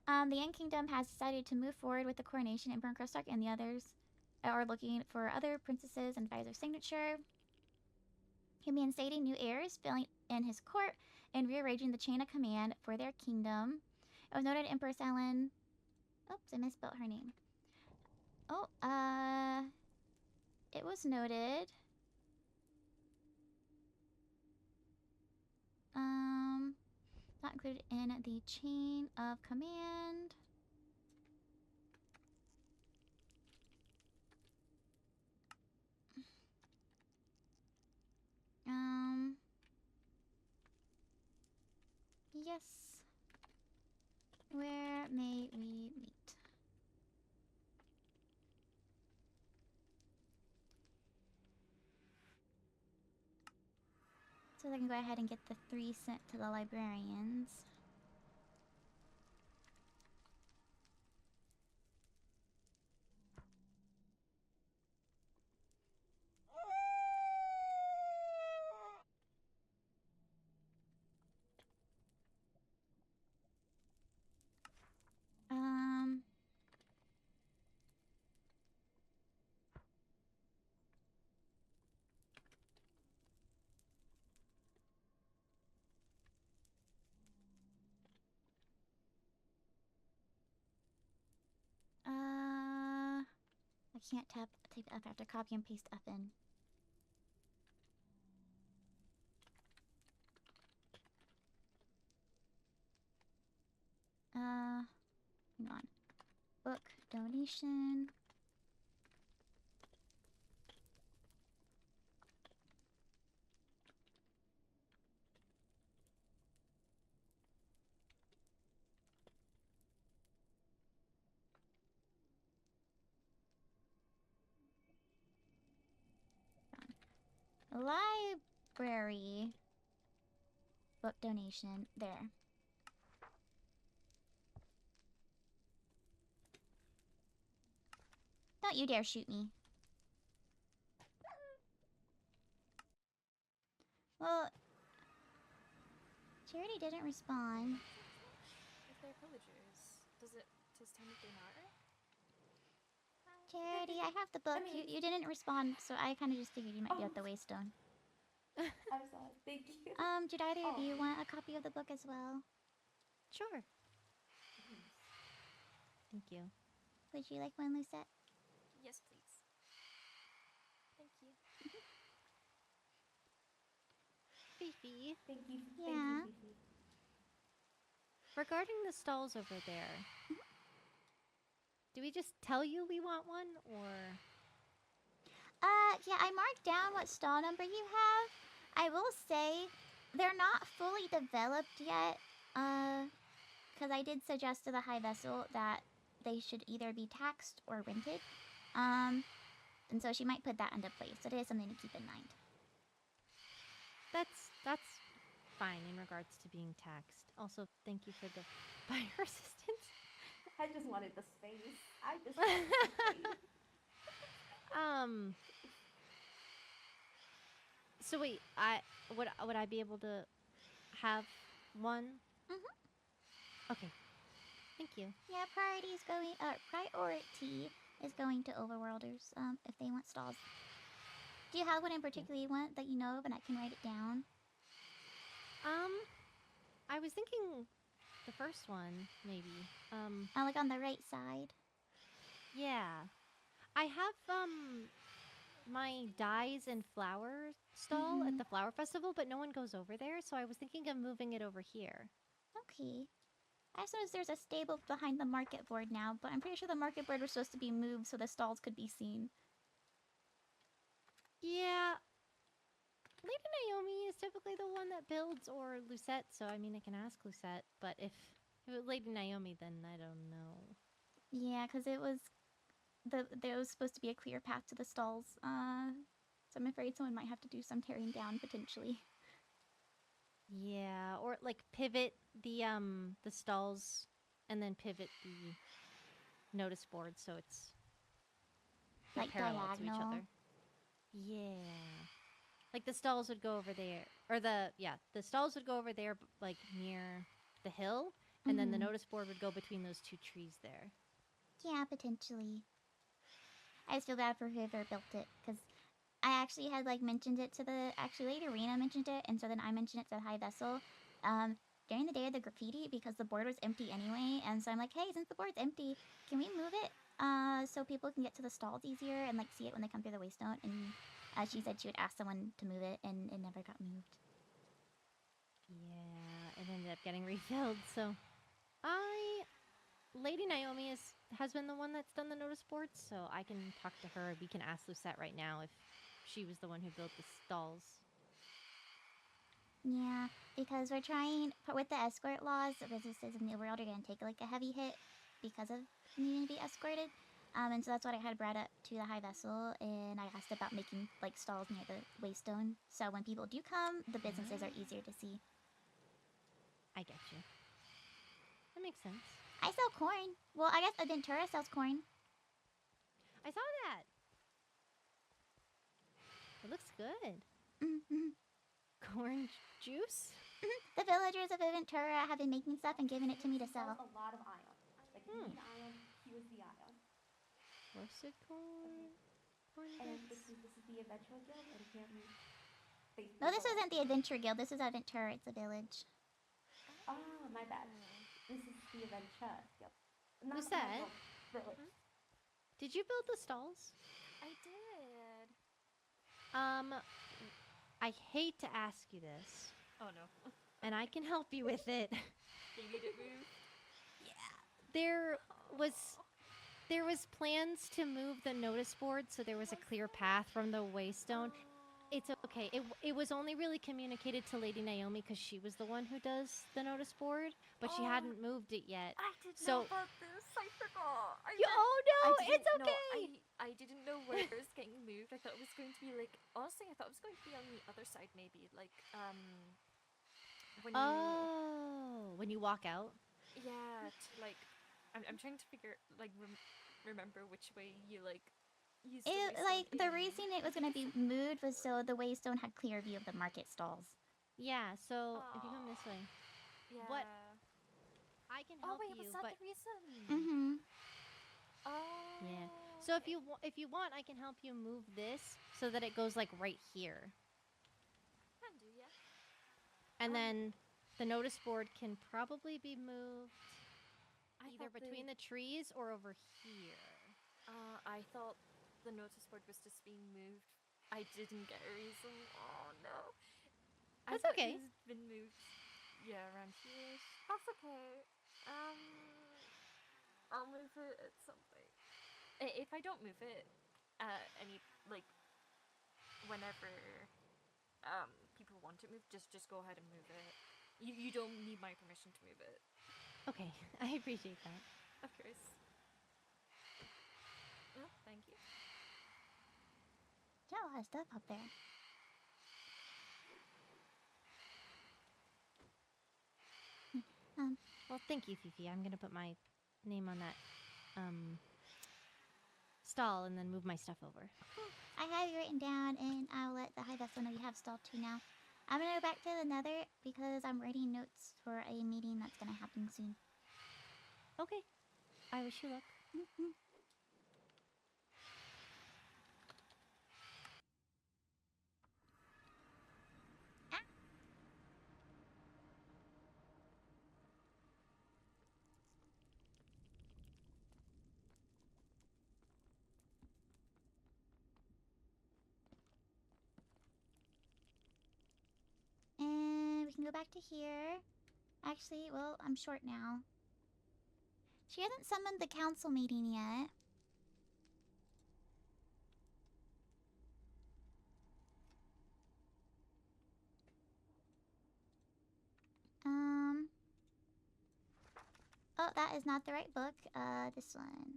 S1: The Yen Kingdom has decided to move forward with the coronation. Emperor Christark and the others are looking for other princesses and advisor signature. He'll be instating new heirs, filling in his court, and rearranging the chain of command for their kingdom. It was noted Empress Ellen... Oops, I misspelled her name. It was noted... not included in the chain of command. Yes. Where may we meet? So I can go ahead and get the 3 sent to the librarians. Um... I can't type F. I have to copy and paste F in. Hang on. Book donation. Library. Book donation. There. Don't you dare shoot me. Well, Charity didn't respond.
S11: If they're pillagers, does technically matter?
S1: Charity, I have the book. You didn't respond, so I kind of just figured you might be at the Waystone.
S4: I'm sorry. Thank you.
S1: Did either of you want a copy of the book as well?
S2: Sure. Thank you.
S1: Would you like one, Lucette?
S11: Yes, please. Thank you.
S2: Fifi.
S4: Thank you.
S1: Yeah.
S4: Thank you, Fifi.
S2: Regarding the stalls over there, do we just tell you we want one, or?
S1: Yeah, I marked down what stall number you have. I will say, they're not fully developed yet, because I did suggest to the High Vessel that they should either be taxed or rented. And so she might put that into place. So it is something to keep in mind.
S2: That's fine in regards to being taxed. Also, thank you for the fire assistance.
S4: I just wanted the space. I just wanted the space.
S2: So wait, would I be able to have one? Okay. Thank you.
S1: Yeah, priority is going to overworlders, if they want stalls. Do you have one in particular you want that you know of and I can write it down?
S2: I was thinking the first one, maybe.
S1: Like on the right side?
S2: Yeah. I have, my dyes and flower stall at the flower festival, but no one goes over there, so I was thinking of moving it over here.
S1: Okay. I suppose there's a stable behind the market board now, but I'm pretty sure the market board was supposed to be moved so the stalls could be seen.
S2: Yeah. Lady Naomi is typically the one that builds, or Lucette, so I mean I can ask Lucette, but if it was Lady Naomi, then I don't know.
S1: Yeah, because there was supposed to be a clear path to the stalls, so I'm afraid someone might have to do some tearing down, potentially.
S2: Yeah, or like pivot the stalls and then pivot the notice board so it's
S1: like
S2: parallel to each
S1: diagonal.
S2: other. Yeah. Like the stalls would go over there, or the stalls would go over there, like near the hill, and then the notice board would go between those two trees there.
S1: Yeah, potentially. I just feel bad for whoever built it, because I actually had like mentioned it to Lady Arena mentioned it, and so then I mentioned it to the High Vessel during the day of the graffiti because the board was empty anyway, and so I'm like, hey, since the board's empty, can we move it so people can get to the stalls easier and like see it when they come through the Waystone? And she said she would ask someone to move it, and it never got moved.
S2: Yeah, it ended up getting refilled, so Lady Naomi has been the one that's done the notice boards, so I can talk to her. We can ask Lucette right now if she was the one who built the stalls.
S1: Yeah, because we're trying, with the escort laws, the businesses in the world are going to take like a heavy hit because of needing to be escorted. And so that's what I had brought up to the High Vessel, and I asked about making like stalls near the Waystone, so when people do come, the businesses are easier to see.
S2: I get you. That makes sense.
S1: I sell corn. Well, I guess Aventura sells corn.
S2: I saw that. It looks good.
S1: Mm-hmm.
S2: Corn juice?
S1: The villagers of Aventura have been making stuff and giving it to me to sell.
S4: A lot of iron. Like if you need iron, here's the iron.
S2: Roasted corn.
S4: And this is the Adventure Guild, and apparently
S1: No, this isn't the Adventure Guild. This is Aventura. It's a village.
S4: Oh, my bad. This is the Adventure Guild.
S2: Who's that? Did you build the stalls?
S5: I did.
S2: I hate to ask you this.
S9: Oh no.
S2: And I can help you with it.
S9: You need it moved?
S2: There was plans to move the notice board so there was a clear path from the Waystone. It's okay. It was only really communicated to Lady Naomi because she was the one who does the notice board, but she hadn't moved it yet.
S9: I didn't
S2: So-
S9: know about this. I forgot.
S2: Oh no, it's
S9: didn't know-
S2: okay.
S9: I didn't know where it was getting moved. I thought it was going to be like, honestly, I thought it was going to be on the other side, maybe like when
S2: When you walk out.
S9: yeah, to, like I'm trying to figure like remember which way you like. Use the
S1: It,
S9: Waystone
S1: like, the
S9: in.
S1: reason it was going to be moved was so the Waystone had clear view of the market stalls.
S2: Yeah, so if you come this way.
S9: Yeah.
S2: What? I can
S9: Oh
S2: help
S9: wait,
S2: you,
S9: was that
S2: but
S9: the reason?
S1: Mm-hmm.
S9: Oh.
S2: yeah. So if you want, I can help you move this so that it goes like right here.
S9: Can do, yeah.
S2: And then the notice board can probably be moved either
S9: thought
S2: between the trees or over here.
S9: I thought the notice board was just being moved. I didn't get a reason. Oh no. I
S2: That's
S9: thought
S2: okay.
S9: It was been moved. Yeah, around here. That's okay. I'll move it at some point. If I don't move it, any like whenever people want it moved, just go ahead and move it. You don't need my permission to move it.
S2: Okay, I appreciate that.
S9: Of course. Oh, thank you.
S1: Got a lot of stuff up there.
S2: Well, thank you, Fifi. I'm gonna put my name on that stall and then move my stuff over.
S1: I have you written down, and I'll let the High Vessel know you have stall 2 now. I'm gonna go back to the Nether because I'm writing notes for a meeting that's gonna happen soon.
S2: Okay. I wish you luck.
S1: And we can go back to here. Actually, well, I'm short now. She hasn't summoned the council meeting yet. Oh, that is not the right book. This one.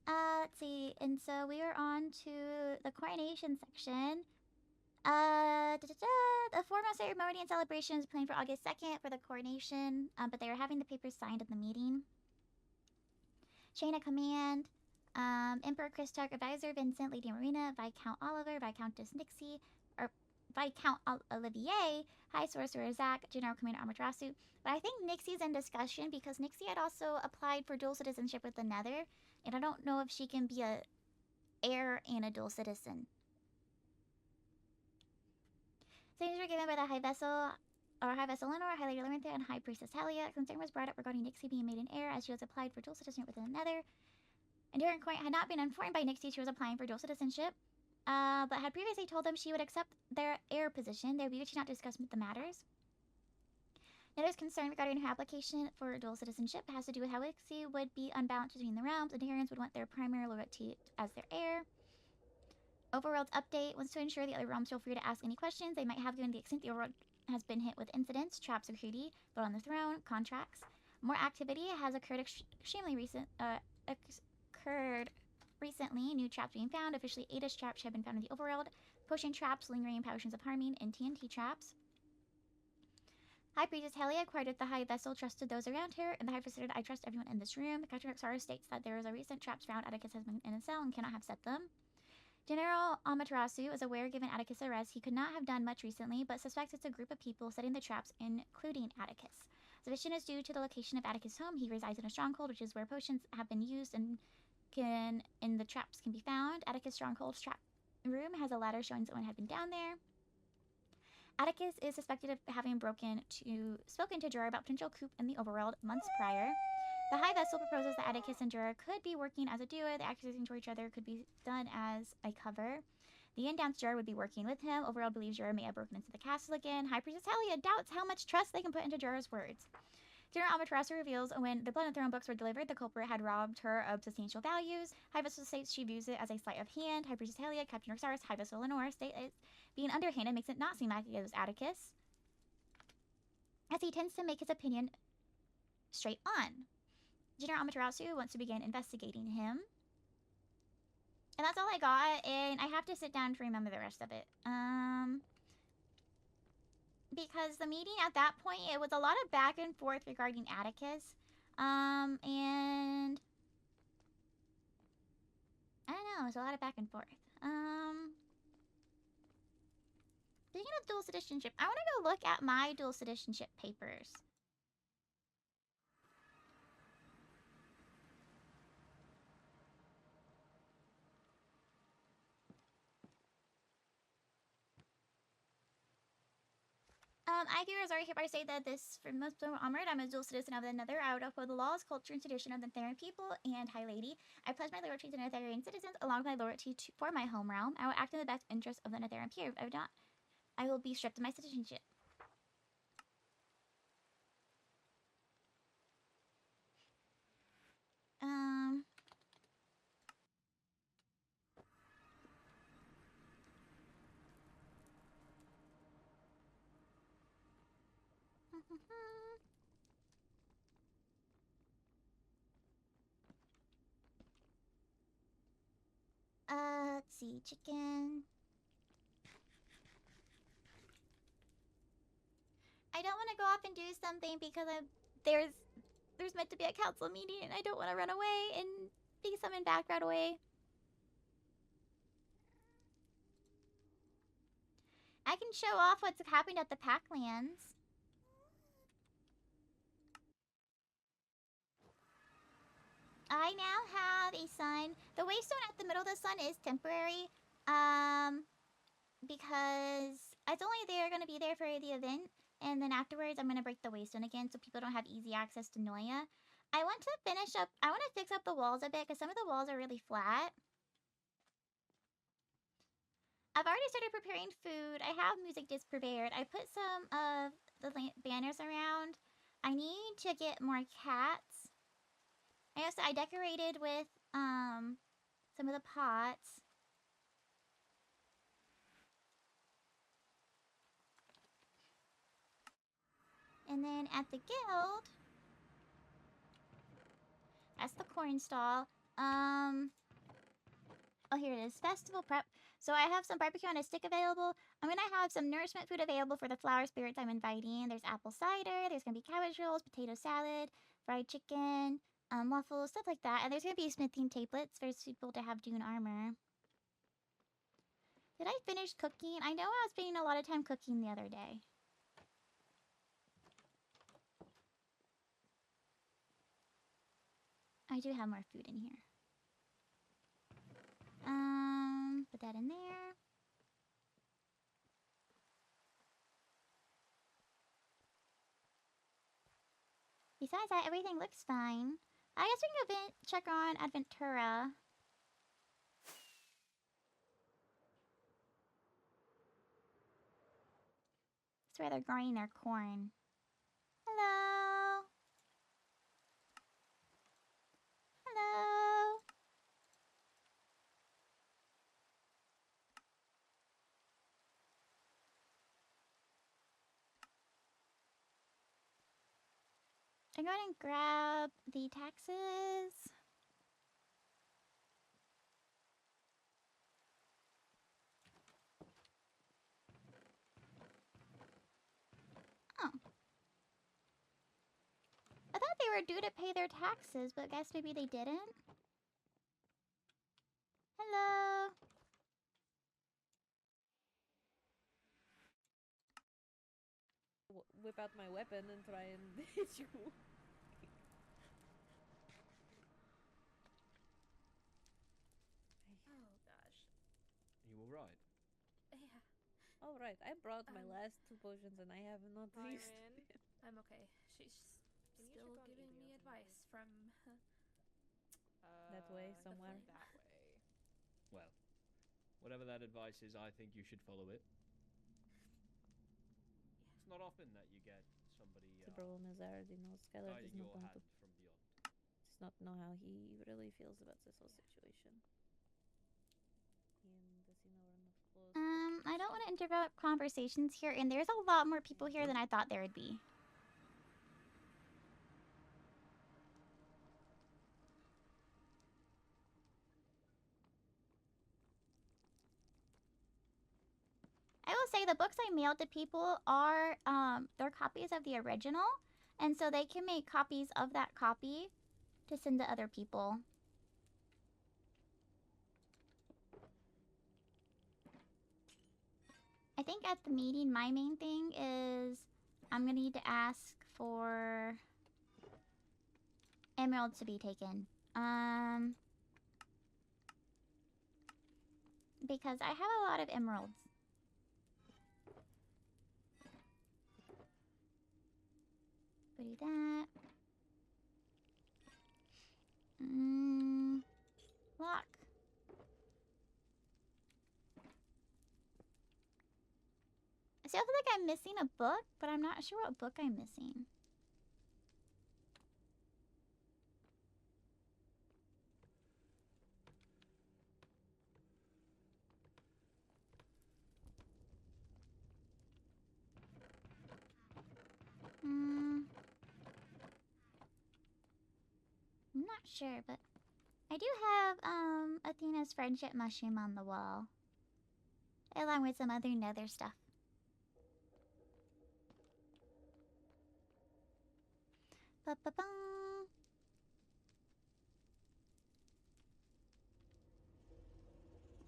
S1: Let's see. And so we are on to the coronation section. The formal ceremony and celebration is planned for August 2nd for the coronation, but they are having the papers signed at the meeting. Chain of command. Emperor Christark, Advisor Vincent, Lady Marina, Viscount Oliver, Viscountess Nixie, or Viscount Olivier, High Sorcerer Zach, General Commander Amaterasu. But I think Nixie's in discussion because Nixie had also applied for dual citizenship with the Nether, and I don't know if she can be a heir and a dual citizen. Signatures were given by the High Vessel, or High Vessel Lenore, High Lady Labyrinth, and High Priestess Talia. Concern was brought up regarding Nixie being made an heir as she was applied for dual citizenship within the Nether. And during court had not been informed by Nixie she was applying for dual citizenship, but had previously told them she would accept their heir position. Their view she not discuss the matters. Nether's concern regarding her application for dual citizenship has to do with how Nixie would be unbalanced between the realms, and Terrans would want their primary loyalty as their heir. Overworld's update wants to ensure the other realms feel free to ask any questions they might have given the extent the overworld has been hit with incidents, traps, or treaty, but on the throne, contracts. More activity has occurred occurred recently. New traps being found. Officially, 8ish traps have been found in the overworld. Potion traps, lingering potions of harming, and TNT traps. High Priestess Helia acquired with the High Vessel trusted those around her, and the High Priestess said, I trust everyone in this room. Captain Roxara states that there is a recent traps found. Atticus has been in a cell and cannot have set them. General Amaterasu is aware given Atticus' arrest he could not have done much recently, but suspects it's a group of people setting the traps, including Atticus. Suspicion is due to the location of Atticus' home. He resides in a stronghold, which is where potions have been used and the traps can be found. Atticus' stronghold's trap room has a ladder showing someone had been down there. Atticus is suspected of having spoken to Jura about potential coup in the overworld months prior. The High Vessel proposes that Atticus and Jura could be working as a duo. The accusation toward each other could be done as a cover. The in-dance Jura would be working with him. Overworld believes Jura may have broken into the castle again. High Priestess Helia doubts how much trust they can put into Jura's words. General Amaterasu reveals when the Blood and Throne books were delivered, the culprit had robbed her of substantial values. High Vessel states she views it as a sleight of hand. High Priestess Helia, Captain Roxaris, High Vessel Lenore state it being underhanded makes it not seem like it was Atticus, as he tends to make his opinion straight on. General Amaterasu wants to begin investigating him. And that's all I got, and I have to sit down to remember the rest of it. Because the meeting at that point, it was a lot of back and forth regarding Atticus. And I don't know, it was a lot of back and forth. Speaking of dual citizenship, I want to go look at my dual citizenship papers. I, Fiori Zara, hereby say that this, for the most honored, I'm a dual citizen of the Nether. I would uphold the laws, culture, and tradition of the Theran people and High Lady. I pledge my loyalty to the Netherian citizens, along with my loyalty for my home realm. I will act in the best interest of the Netherian peer. If I would not, I will be stripped of my citizenship. Let's see, chicken. I don't want to go off and do something because there's meant to be a council meeting and I don't want to run away and be summoned back right away. I can show off what's happened at the Packlands. I now have a sun. The waystone at the middle of the sun is temporary. Because it's only going to be there for the event. And then afterwards, I'm going to break the waystone again so people don't have easy access to Noya. I want to fix up the walls a bit because some of the walls are really flat. I've already started preparing food. I have music disc prepared. I put some of the banners around. I need to get more cats. I decorated with some of the pots. And then at the guild, that's the corn stall. Oh, here it is. Festival prep. So I have some barbecue on a stick available. I'm gonna have some nourishment food available for the flower spirits I'm inviting. There's apple cider. There's gonna be cabbage rolls, potato salad, fried chicken, waffles, stuff like that. And there's gonna be smithing tablets for people to have Dune armor. Did I finish cooking? I know I was spending a lot of time cooking the other day. I do have more food in here. Put that in there. Besides that, everything looks fine. I guess we can go check on Adventura. That's where they're growing their corn. Hello. Hello. I'm going to grab the taxes. Oh. I thought they were due to pay their taxes, but I guess maybe they didn't. Hello.
S15: Whip out my weapon and try and hit you.
S6: Oh gosh.
S8: You alright?
S6: Yeah.
S15: Alright, I brought my last 2 potions and I have not used
S6: Byron.
S15: them.
S6: I'm okay. She's still giving me advice from
S15: That way, somewhere.
S13: That way.
S8: Well, whatever that advice is, I think you should follow it. It's not often that you get somebody
S15: The problem is I already know Skylar does
S8: guiding
S15: not
S8: your
S15: want
S8: hand
S15: to
S8: from beyond.
S15: does not know how he really feels about this whole situation. And does he know we're not close?
S1: I don't want to interrupt conversations here, and there's a lot more people here than I thought there would be. I will say the books I mailed to people are they're copies of the original, and so they can make copies of that copy to send to other people. I think at the meeting my main thing is I'm gonna need to ask for emeralds to be taken. Because I have a lot of emeralds. Do that. Lock. I still feel like I'm missing a book, but I'm not sure what book I'm missing. I'm not sure, but I do have Athena's friendship mushroom on the wall, along with some other nether stuff. Ba-ba-bum.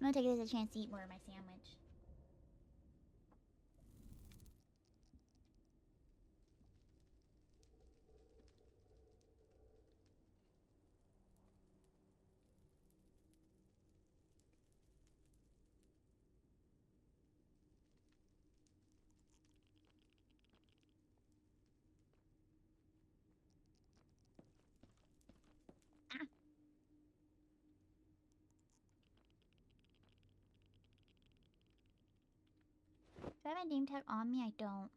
S1: I'm gonna take it as a chance to eat more of my sandwich. Do I have a name tag on me? I don't.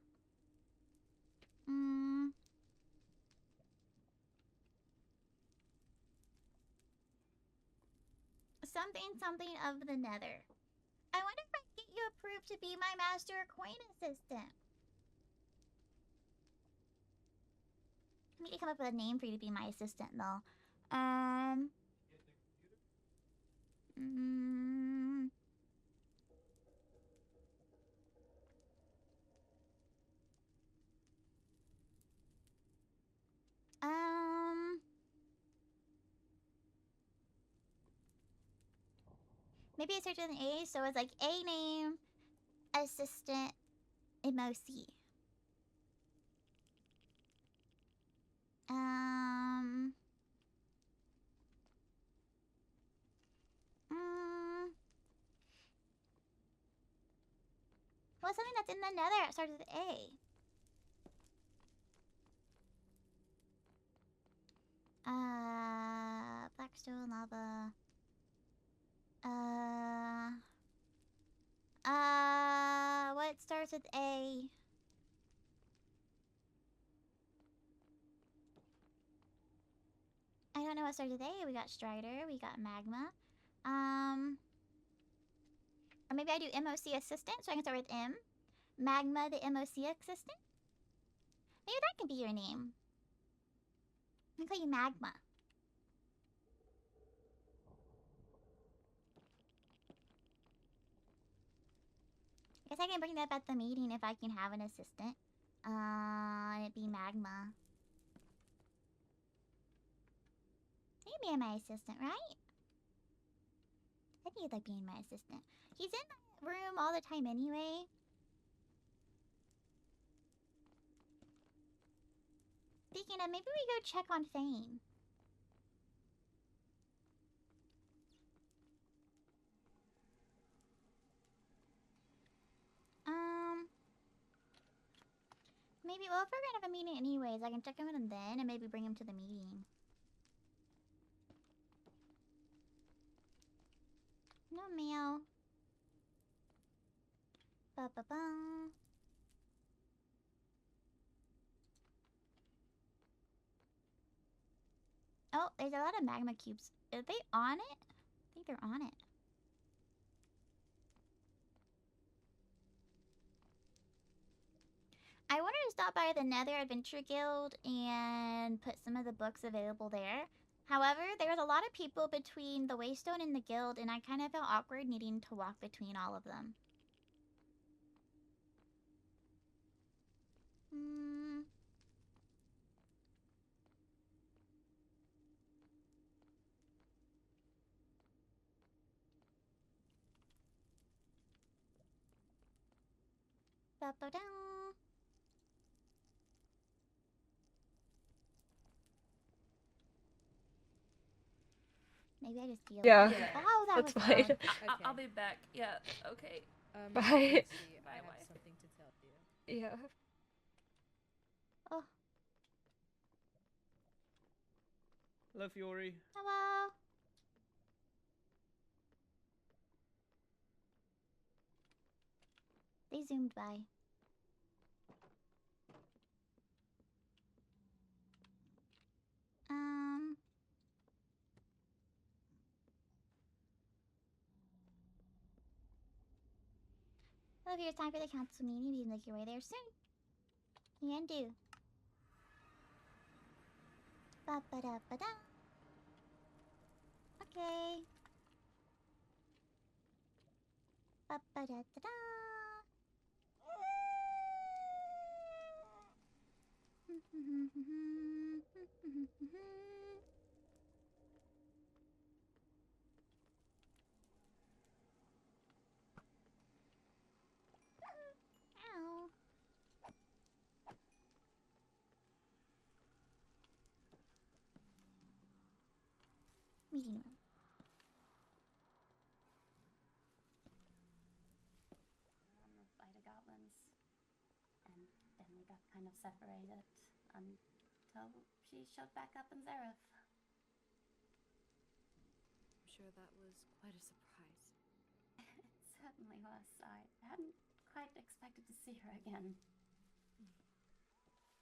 S1: Something of the nether. I wonder if I can get you approved to be my master coin assistant. I need to come up with a name for you to be my assistant, though. Maybe it starts with an A, so it's like A name, assistant, MOC. What's something that's in the nether that starts with A? Blackstone lava. What starts with A? I don't know what starts with A. We got Strider, we got Magma. Or maybe I do MOC assistant, so I can start with M. Magma, the MOC assistant? Maybe that can be your name. I call you Magma. I guess I can bring that up at the meeting if I can have an assistant. It'd be Magma. He'd be my assistant, right? I think he'd like being my assistant. He's in my room all the time anyway. Thinking of maybe we go check on Fane. Maybe, well, if we're gonna have a meeting anyways, I can check him in then and maybe bring him to the meeting. No mail. Ba-ba-ba. Oh, there's a lot of magma cubes. Are they on it? I think they're on it. I wanted to stop by the Nether Adventure Guild and put some of the books available there. However, there was a lot of people between the Waystone and the guild, and I kind of felt awkward needing to walk between all of them. Ba-ba-da. Maybe I just deal with
S6: Yeah.
S1: it. Oh, that
S6: That's
S1: was
S6: fine.
S1: loud.
S6: I'll be back. Yeah. Okay.
S7: Bye.
S6: Bye.
S7: I have something to tell you.
S6: Yeah.
S1: Oh.
S8: Hello, Fiori.
S1: Hello. They zoomed by. Well, if it's time for the council meeting, you can make your way there soon. And do. Ba-ba-da-ba-da. Okay. Ba-ba-da-da-da. Ow. Meeting room.
S4: By the goblins, and then we got kind of separated until she showed back up in Zareth.
S11: I'm sure that was quite a surprise.
S4: It certainly was. I hadn't quite expected to see her again.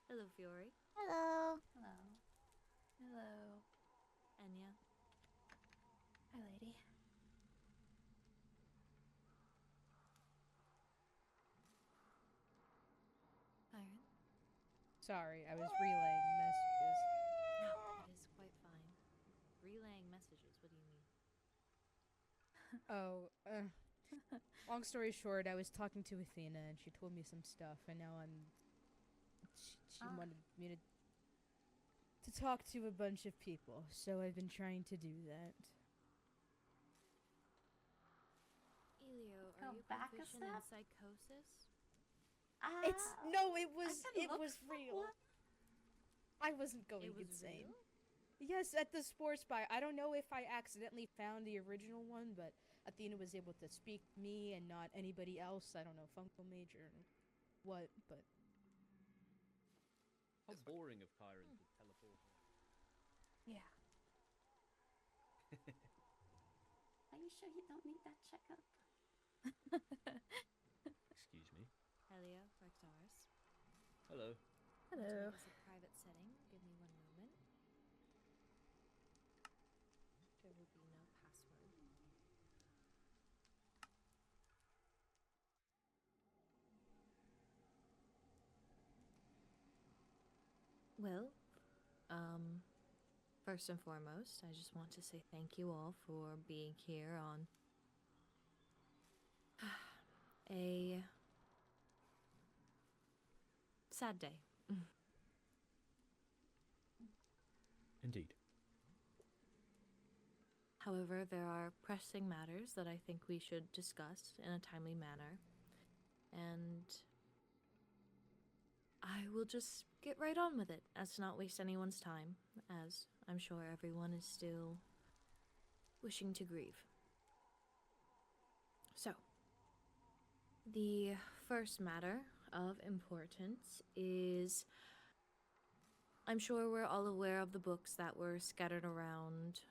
S11: Hello, Fiori.
S1: Hello.
S4: Hello.
S11: Hello. Enya.
S6: Hi, lady.
S11: Iron?
S7: Sorry, I was relaying messages.
S11: No, it is quite fine. Relaying messages, what do you mean?
S7: Oh, long story short, I was talking to Athena and she told me some stuff, and now she wanted me to talk to a bunch of people, so I've been trying to do that.
S11: Elio,
S4: Go
S11: are you
S4: back a
S11: proficient in
S4: step?
S11: psychosis?
S7: It was real. I wasn't going
S11: It was
S7: insane.
S11: real?
S7: Yes, at the sports bar. I don't know if I accidentally found the original one, but Athena was able to speak me and not anybody else. I don't know, Funko Major or what, but...
S8: How boring of Kyron to teleport.
S6: Yeah.
S4: Are you sure you don't need that checkup?
S8: Excuse me.
S11: Helia, Rectars.
S8: Hello.
S6: Hello.
S11: This is a private setting. Give me one moment. There will be no password. Well, first and foremost, I just want to say thank you all for being here on a sad day.
S8: Indeed.
S11: However, there are pressing matters that I think we should discuss in a timely manner, and I will just get right on with it as to not waste anyone's time, as I'm sure everyone is still wishing to grieve. So, the first matter of importance is, I'm sure we're all aware of the books that were scattered around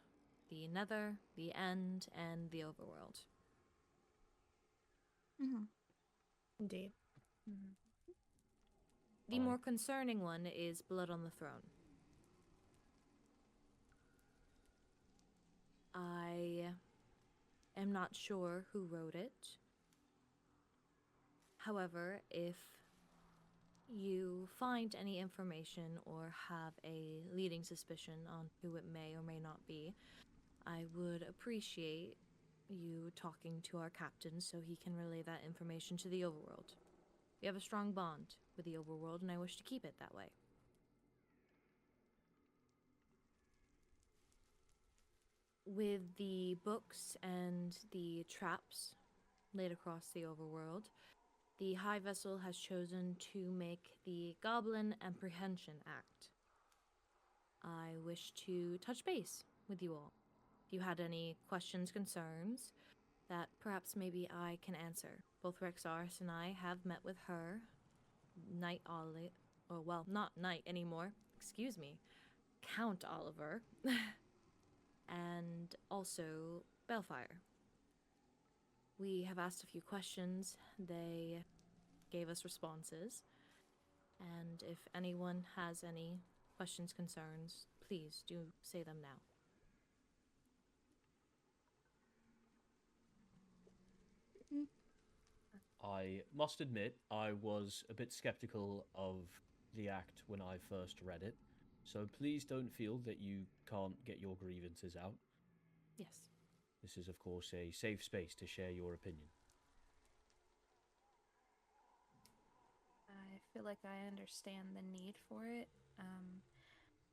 S11: the Nether, the End, and the Overworld.
S1: Mm-hmm.
S12: Indeed.
S11: The more concerning one is Blood on the Throne. I am not sure who wrote it. However, if you find any information or have a leading suspicion on who it may or may not be, I would appreciate you talking to our captain so he can relay that information to the Overworld. We have a strong bond with the Overworld, and I wish to keep it that way. With the books and the traps laid across the Overworld, the High Vessel has chosen to make the Goblin Apprehension Act. I wish to touch base with you all. If you had any questions, concerns, that perhaps maybe I can answer. Both Rexaris and I have met with her, Knight Oliver, or well, not Knight anymore, excuse me, Count Oliver, and also Balefire. We have asked a few questions, they gave us responses, and if anyone has any questions, concerns, please do say them now.
S8: I must admit, I was a bit skeptical of the act when I first read it, so please don't feel that you can't get your grievances out.
S11: Yes.
S8: This is, of course, a safe space to share your opinion.
S6: I feel like I understand the need for it.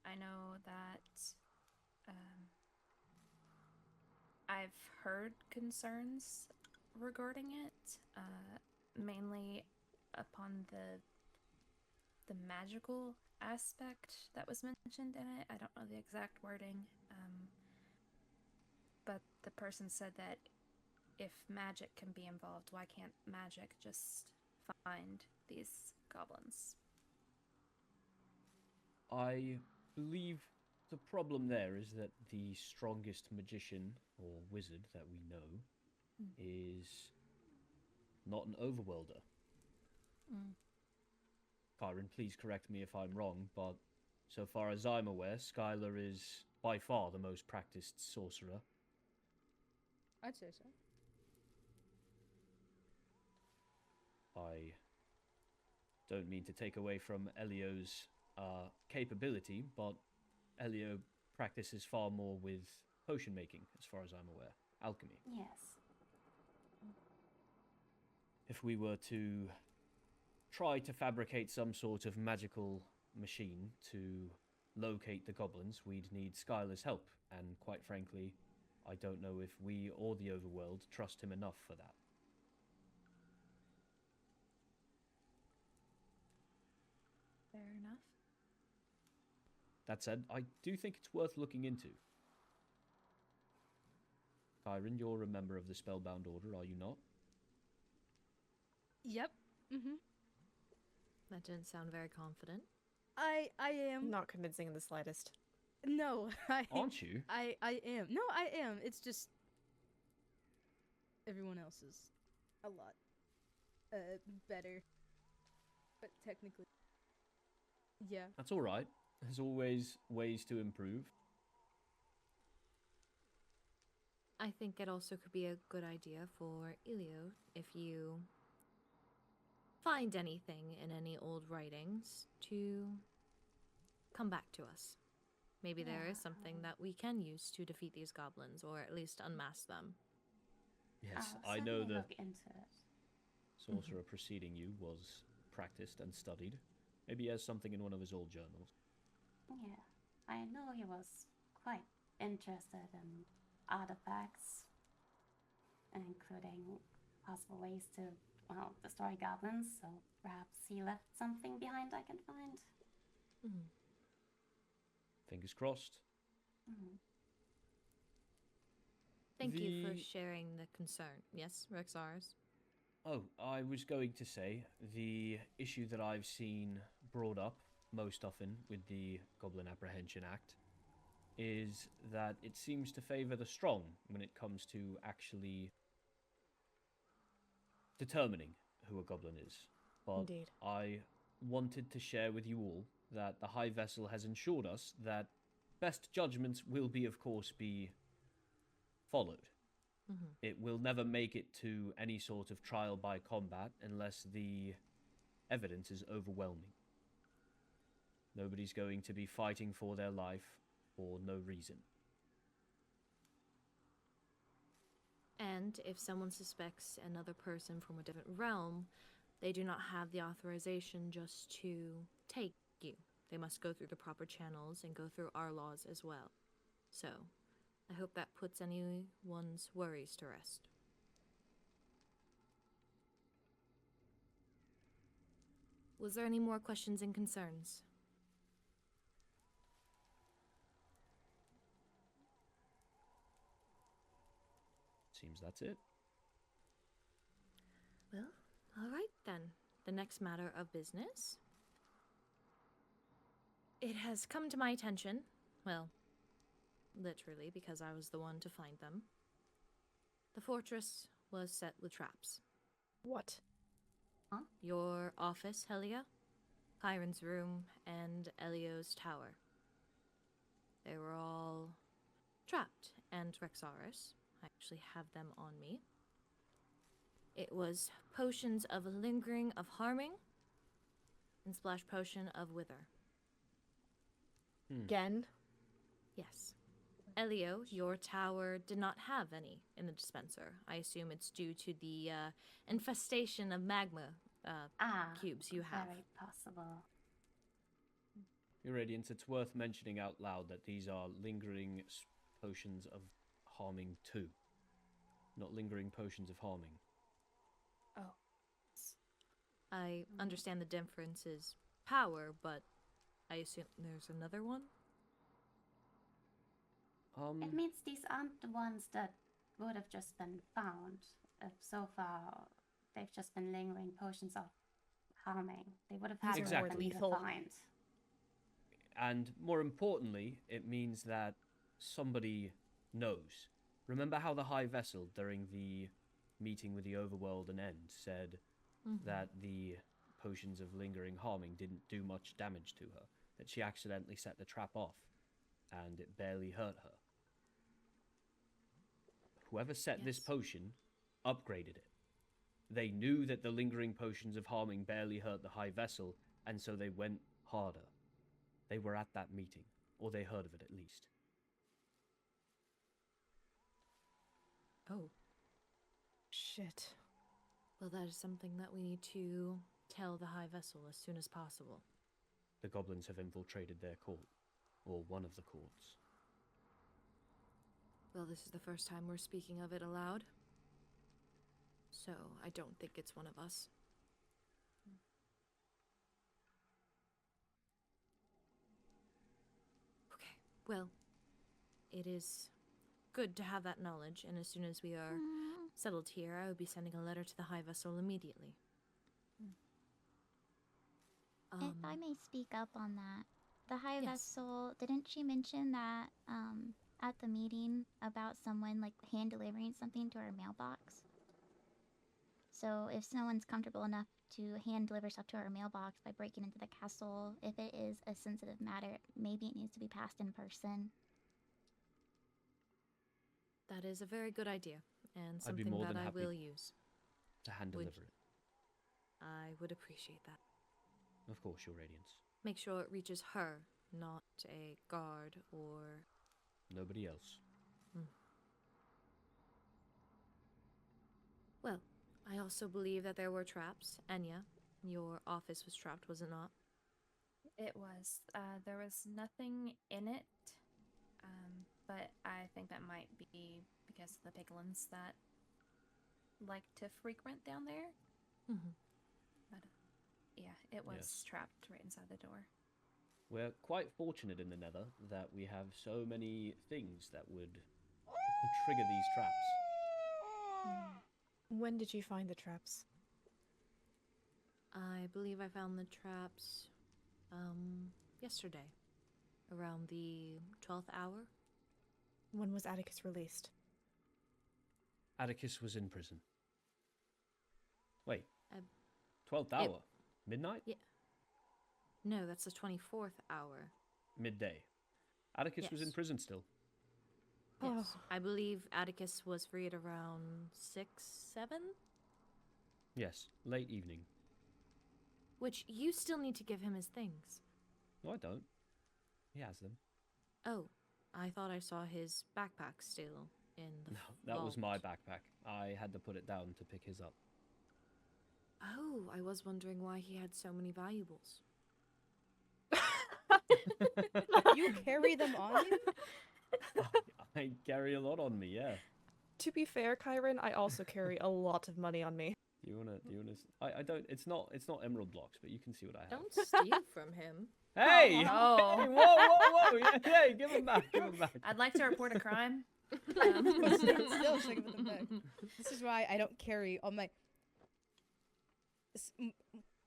S6: I know that I've heard concerns regarding it, mainly upon the magical aspect that was mentioned in it. I don't know the exact wording, but the person said that if magic can be involved, why can't magic just find these goblins?
S8: I believe the problem there is that the strongest magician or wizard that we know is not an overworlder. Kyron, please correct me if I'm wrong, but so far as I'm aware, Skylar is by far the most practiced sorcerer.
S7: I'd say so.
S8: I don't mean to take away from Elio's capability, but Elio practices far more with potion making, as far as I'm aware. Alchemy.
S4: Yes.
S8: If we were to try to fabricate some sort of magical machine to locate the goblins, we'd need Skylar's help, and quite frankly, I don't know if we or the Overworld trust him enough for that.
S6: Fair enough.
S8: That said, I do think it's worth looking into. Kyron, you're a member of the Spellbound Order, are you not?
S11: Yep. Mm-hmm. That didn't sound very confident.
S7: I am.
S12: Not convincing in the slightest.
S7: No,
S8: Aren't you?
S7: I am. No, I am. It's just everyone else is a lot better. But technically, yeah.
S8: That's all right. There's always ways to improve.
S11: I think it also could be a good idea for Elio if you find anything in any old writings to come back to us. Maybe there
S4: Yeah,
S11: is something that we can use to defeat these goblins, or at least unmask them.
S8: Yes,
S4: I'll
S8: I know
S4: certainly
S8: the
S4: look into it.
S8: sorcerer preceding you was practiced and studied. Maybe he has something in one of his old journals.
S4: Yeah, I know he was quite interested in artifacts, including possible ways to, well, destroy goblins, so perhaps he left something behind I can find.
S8: Fingers crossed.
S11: Thank you for
S8: The-
S11: sharing the concern. Yes, Rexars?
S8: Oh, I was going to say the issue that I've seen brought up most often with the Goblin Apprehension Act is that it seems to favor the strong when it comes to actually determining who a goblin is. But
S12: Indeed.
S8: I wanted to share with you all that the High Vessel has ensured us that best judgments will be, of course, be followed. It will never make it to any sort of trial by combat unless the evidence is overwhelming. Nobody's going to be fighting for their life for no reason.
S11: And if someone suspects another person from a different realm, they do not have the authorization just to take you. They must go through the proper channels and go through our laws as well. So, I hope that puts anyone's worries to rest. Was there any more questions and concerns?
S8: Seems that's it.
S11: Well, all right then. The next matter of business. It has come to my attention, well, literally, because I was the one to find them. The fortress was set with traps.
S12: What?
S4: Huh?
S11: Your office, Helia, Chiron's room, and Elio's tower. They were all trapped, and Rexaris, I actually have them on me. It was potions of lingering of harming, and splash potion of wither.
S12: Again?
S11: Yes. Elio, your tower did not have any in the dispenser. I assume it's due to the infestation of magma cubes you have.
S4: Very possible.
S8: Your Radiance, it's worth mentioning out loud that these are lingering potions of harming 2, not lingering potions of harming.
S12: Oh.
S11: I understand the difference is power, but I assume there's another one?
S4: It means these aren't the ones that would have just been found. So far, they've just been lingering potions of harming. They would have had
S12: These
S4: to
S12: are
S4: have
S12: more
S4: been
S12: lethal.
S4: defined.
S8: And more importantly, it means that somebody knows. Remember how the High Vessel, during the meeting with the Overworld and End, said that the potions of lingering harming didn't do much damage to her, that she accidentally set the trap off, and it barely hurt her. Whoever set this potion upgraded it. They knew that the lingering potions of harming barely hurt the High Vessel, and so they went harder. They were at that meeting, or they heard of it at least.
S11: Oh.
S12: Shit.
S11: Well, that is something that we need to tell the High Vessel as soon as possible.
S8: The goblins have infiltrated their court, or one of the courts.
S11: Well, this is the first time we're speaking of it aloud. So, I don't think it's one of us. Okay, well, it is good to have that knowledge, and as soon as we are settled here, I will be sending a letter to the High Vessel immediately.
S1: If I may speak up on that, the High Vessel, didn't she mention that at the meeting about someone like hand delivering something to our mailbox? So if someone's comfortable enough to hand deliver stuff to our mailbox by breaking into the castle, if it is a sensitive matter, maybe it needs to be passed in person.
S11: That is a very good idea, and
S8: I'd be
S11: something
S8: more
S11: that
S8: than
S11: I
S8: happy
S11: will use.
S8: to hand
S11: Would-
S8: deliver it.
S11: I would appreciate that.
S8: Of course, Your Radiance.
S11: Make sure it reaches her not a guard or...
S8: Nobody else.
S11: Well, I also believe that there were traps. Enya, your office was trapped, was it not?
S6: It was. There was nothing in it, but I think that might be because of the piglins that like to frequent down there.
S11: Mm-hmm.
S6: But yeah, it was
S8: Yes.
S6: trapped right inside the door.
S8: We're quite fortunate in the Nether that we have so many things that would trigger these traps.
S12: When did you find the traps?
S11: I believe I found the traps yesterday, around the 12th hour.
S12: When was Atticus released?
S8: Atticus was in prison. Wait,
S11: Uh,
S8: 12th hour? Midnight?
S11: Yeah. No, that's the 24th hour.
S8: Midday. Atticus was in
S11: Yes.
S8: prison still.
S11: Yes. I believe Atticus was freed around 6, 7?
S8: Yes, late evening.
S11: Which you still need to give him his things.
S8: No, I don't. He has them.
S11: Oh, I thought I saw his backpack still in the
S8: No, that was my
S11: vault.
S8: backpack. I had to put it down to pick his up.
S11: Oh, I was wondering why he had so many valuables.
S7: You carry them on you?
S8: I carry a lot on me, yeah.
S12: To be fair, Kyron, I also carry a lot of money on me.
S8: Do you wanna I don't it's not emerald blocks, but you can see what I have.
S11: Don't steal from him.
S8: Hey!
S6: Oh.
S8: Hey, whoa! Yeah, hey, give him back, give him back.
S6: I'd like to report a crime.
S7: Still sticking with them back. This is why I don't carry all my...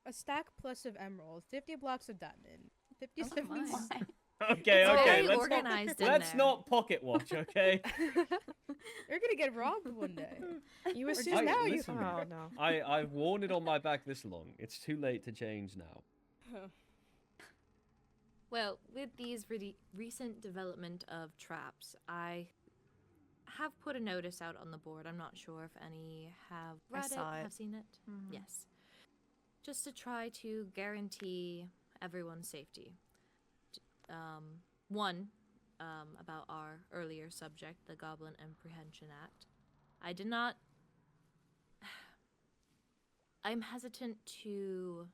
S7: A stack plus of emerald, 50 blocks of diamond, 50
S6: Oh my.
S8: Okay,
S11: It's
S8: okay,
S11: very
S8: let's
S11: organized
S8: not,
S11: in
S8: let's
S11: there.
S8: not pocket watch, okay?
S7: You're gonna get robbed one day.
S12: You
S7: Or
S12: assume
S7: just
S12: now you...
S8: listen.
S12: Oh, no.
S8: I've worn it on my back this long. It's too late to change now.
S11: Well, with these recent development of traps, I have put a notice out on the board. I'm not sure if any have
S12: I
S11: read
S12: saw it.
S11: have seen it.
S6: Mhm.
S11: Yes. Just to try to guarantee everyone's safety. One, about our earlier subject, the Goblin Apprehension Act. I did not... I'm hesitant to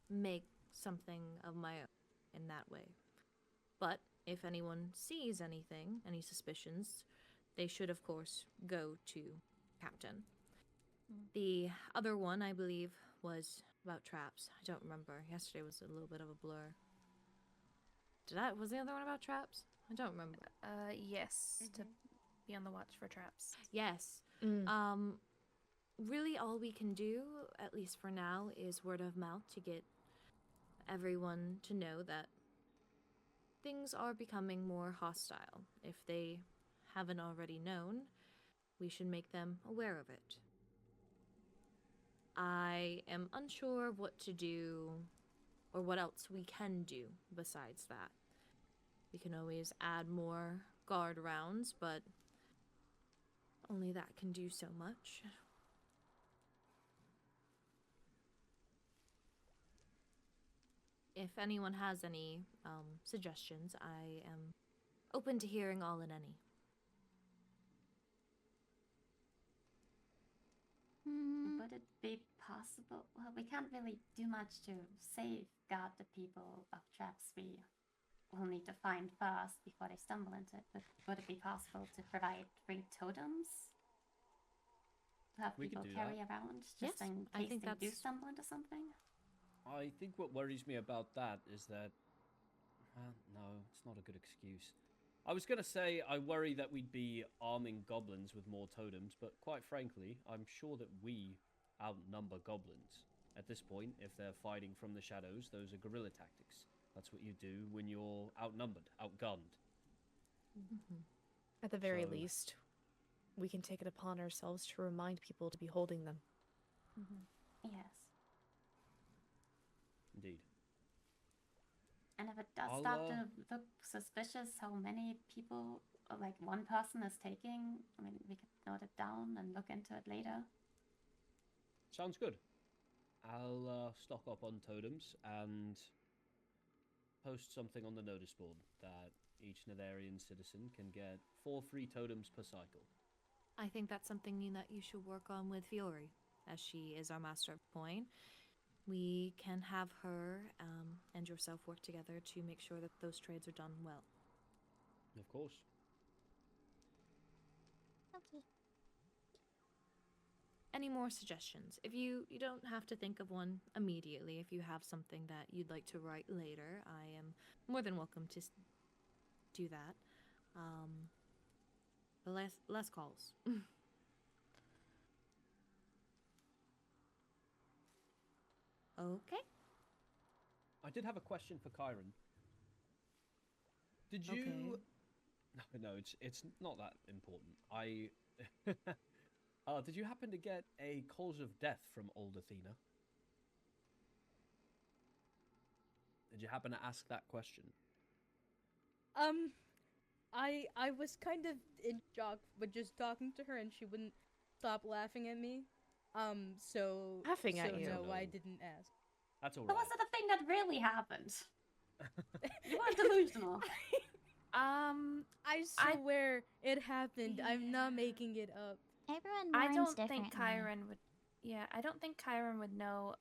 S11: make something of my own in that way. But if anyone sees anything, any suspicions, they should, of course, go to Captain. The other one, I believe, was about traps. I don't remember. Yesterday was a little bit of a blur. Was the other one about traps? I don't remember.
S6: Yes, to be on the watch for traps.
S11: Yes. Really all we can do, at least for now, is word of mouth to get everyone to know that things are becoming more hostile. If they haven't already known, we should make them aware of it. I am unsure of what to do or what else we can do besides that. We can always add more guard rounds, but only that can do so much. If anyone has any suggestions, I am open to hearing all and any.
S4: Would it be possible? Well, we can't really do much to safeguard the people of traps we will need to find first before they stumble into it. But would it be possible to provide free totems? To have
S8: We could
S4: people
S8: do
S4: carry
S8: that.
S4: around just
S11: Yes,
S4: in
S11: I
S4: case
S11: think
S4: they do
S11: that's-
S4: stumble into something?
S8: I think what worries me about that is that... no, it's not a good excuse. I was going to say I worry that we'd be arming goblins with more totems, but quite frankly, I'm sure that we outnumber goblins. At this point, if they're fighting from the shadows, those are guerrilla tactics. That's what you do when you're outnumbered, outgunned.
S12: At the very
S8: So-
S12: least, we can take it upon ourselves to remind people to be holding them.
S4: Yes.
S8: Indeed.
S4: And if it does
S8: I'll,
S4: start to look suspicious how many people, or like one person is taking, I mean, we could note it down and look into it later.
S8: Sounds good. I'll stock up on totems, and post something on the notice board that each Netherian citizen can get 4 free totems per cycle.
S11: I think that's something that you should work on with Fiori, as she is our master of coin. We can have her and yourself work together to make sure that those trades are done well.
S8: Of course.
S1: Okay.
S11: Any more suggestions? If you don't have to think of one immediately. If you have something that you'd like to write later, I am more than welcome to do that. But less calls. Okay.
S8: I did have a question for Kyron. Did you?
S11: Okay.
S8: No, it's not that important. Did you happen to get a cause of death from old Athena? Did you happen to ask that question?
S7: I was kind of in shock, but just talking to her, and she wouldn't stop laughing at me. So
S12: Laughing at you?
S7: No, I didn't ask.
S8: That's all
S4: But
S8: right.
S4: was it a thing that really happened? You are delusional.
S7: I swear it happened.
S15: Yeah.
S7: I'm not making it up.
S1: Everyone
S15: I
S1: mourns
S15: don't
S1: differently.
S15: think Kyron would. Yeah, I don't think Kyron would know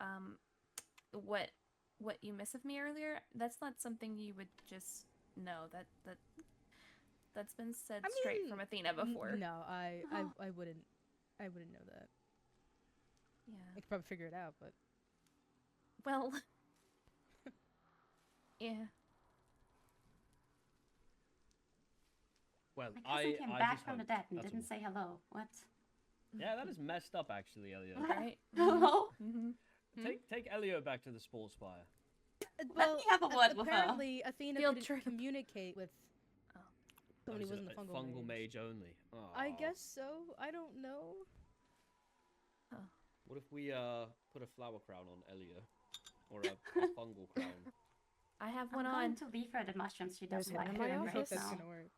S15: what you miss of me earlier. That's not something you would just know. That's been said straight from Athena before.
S7: No, I wouldn't know that.
S15: Yeah.
S7: I could probably figure it out, but
S15: Well. Yeah.
S8: Well,
S4: My cousin came
S8: I
S4: back
S8: just
S4: from the
S8: hope
S4: dead and
S8: that's
S4: didn't
S8: all.
S4: say hello. What?
S8: Yeah, that is messed up, actually, Elio.
S15: Right.
S4: Hello?
S8: Take Elio back to the Spore Spire.
S7: well,
S4: me have a word with her.
S7: apparently Athena
S15: Field
S7: couldn't
S15: trip.
S7: communicate with somebody
S8: Is
S7: who
S8: it
S7: wasn't a
S8: a
S7: fungal
S8: mage only.
S7: I
S8: Aw.
S7: guess so. I don't know.
S8: What if we put a flower crown on Elio, or a fungal crown?
S15: I have
S4: I'm
S15: one
S4: going
S15: on.
S4: to leave her the mushrooms she
S12: There's
S4: doesn't
S12: him
S4: like
S12: in my
S4: right
S7: I hope
S12: office.
S7: that's
S4: now.
S7: gonna work.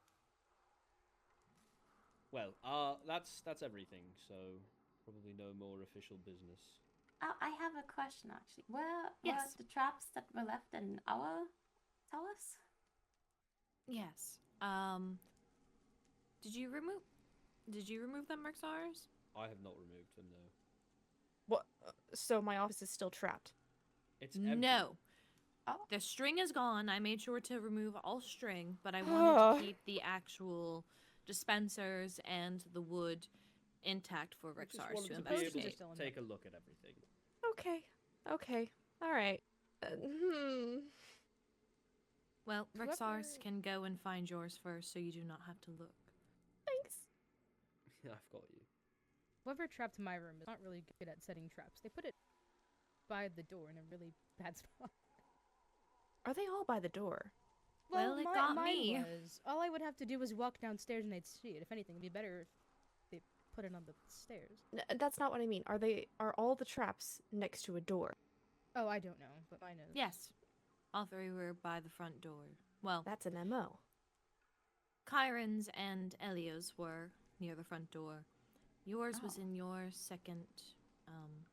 S8: Well, that's everything. So probably no more official business.
S4: Oh, I have a question actually. Were
S11: Yes.
S4: the traps that were left in our towers?
S11: Yes. Did you remove them, Merxars?
S8: I have not removed them, no.
S12: What? So my office is still trapped.
S8: It's empty.
S11: No.
S4: Oh.
S11: The string is gone. I made sure to remove all string, but I wanted to keep the actual dispensers and the wood intact for
S8: I just
S11: Rexars
S8: wanted
S11: to
S8: to be able
S11: investigate.
S8: to take a look at everything.
S12: Okay. All right.
S11: Well,
S7: Whoever-
S11: Rexars can go and find yours first, so you do not have to look.
S12: Thanks.
S8: Yeah, I've got you.
S7: Whoever trapped my room is not really good at setting traps. They put it by the door in a really bad spot.
S12: Are they all by the door?
S11: Well, it got
S7: mine
S11: me.
S7: was. All I would have to do was walk downstairs and they'd see it. If anything, it'd be better if they put it on the stairs.
S12: That's not what I mean. Are all the traps next to a door?
S7: Oh, I don't know, but mine is.
S11: Yes. All 3 were by the front door. Well,
S12: That's an MO.
S11: Kyron's and Elio's were near the front door. Yours was in your second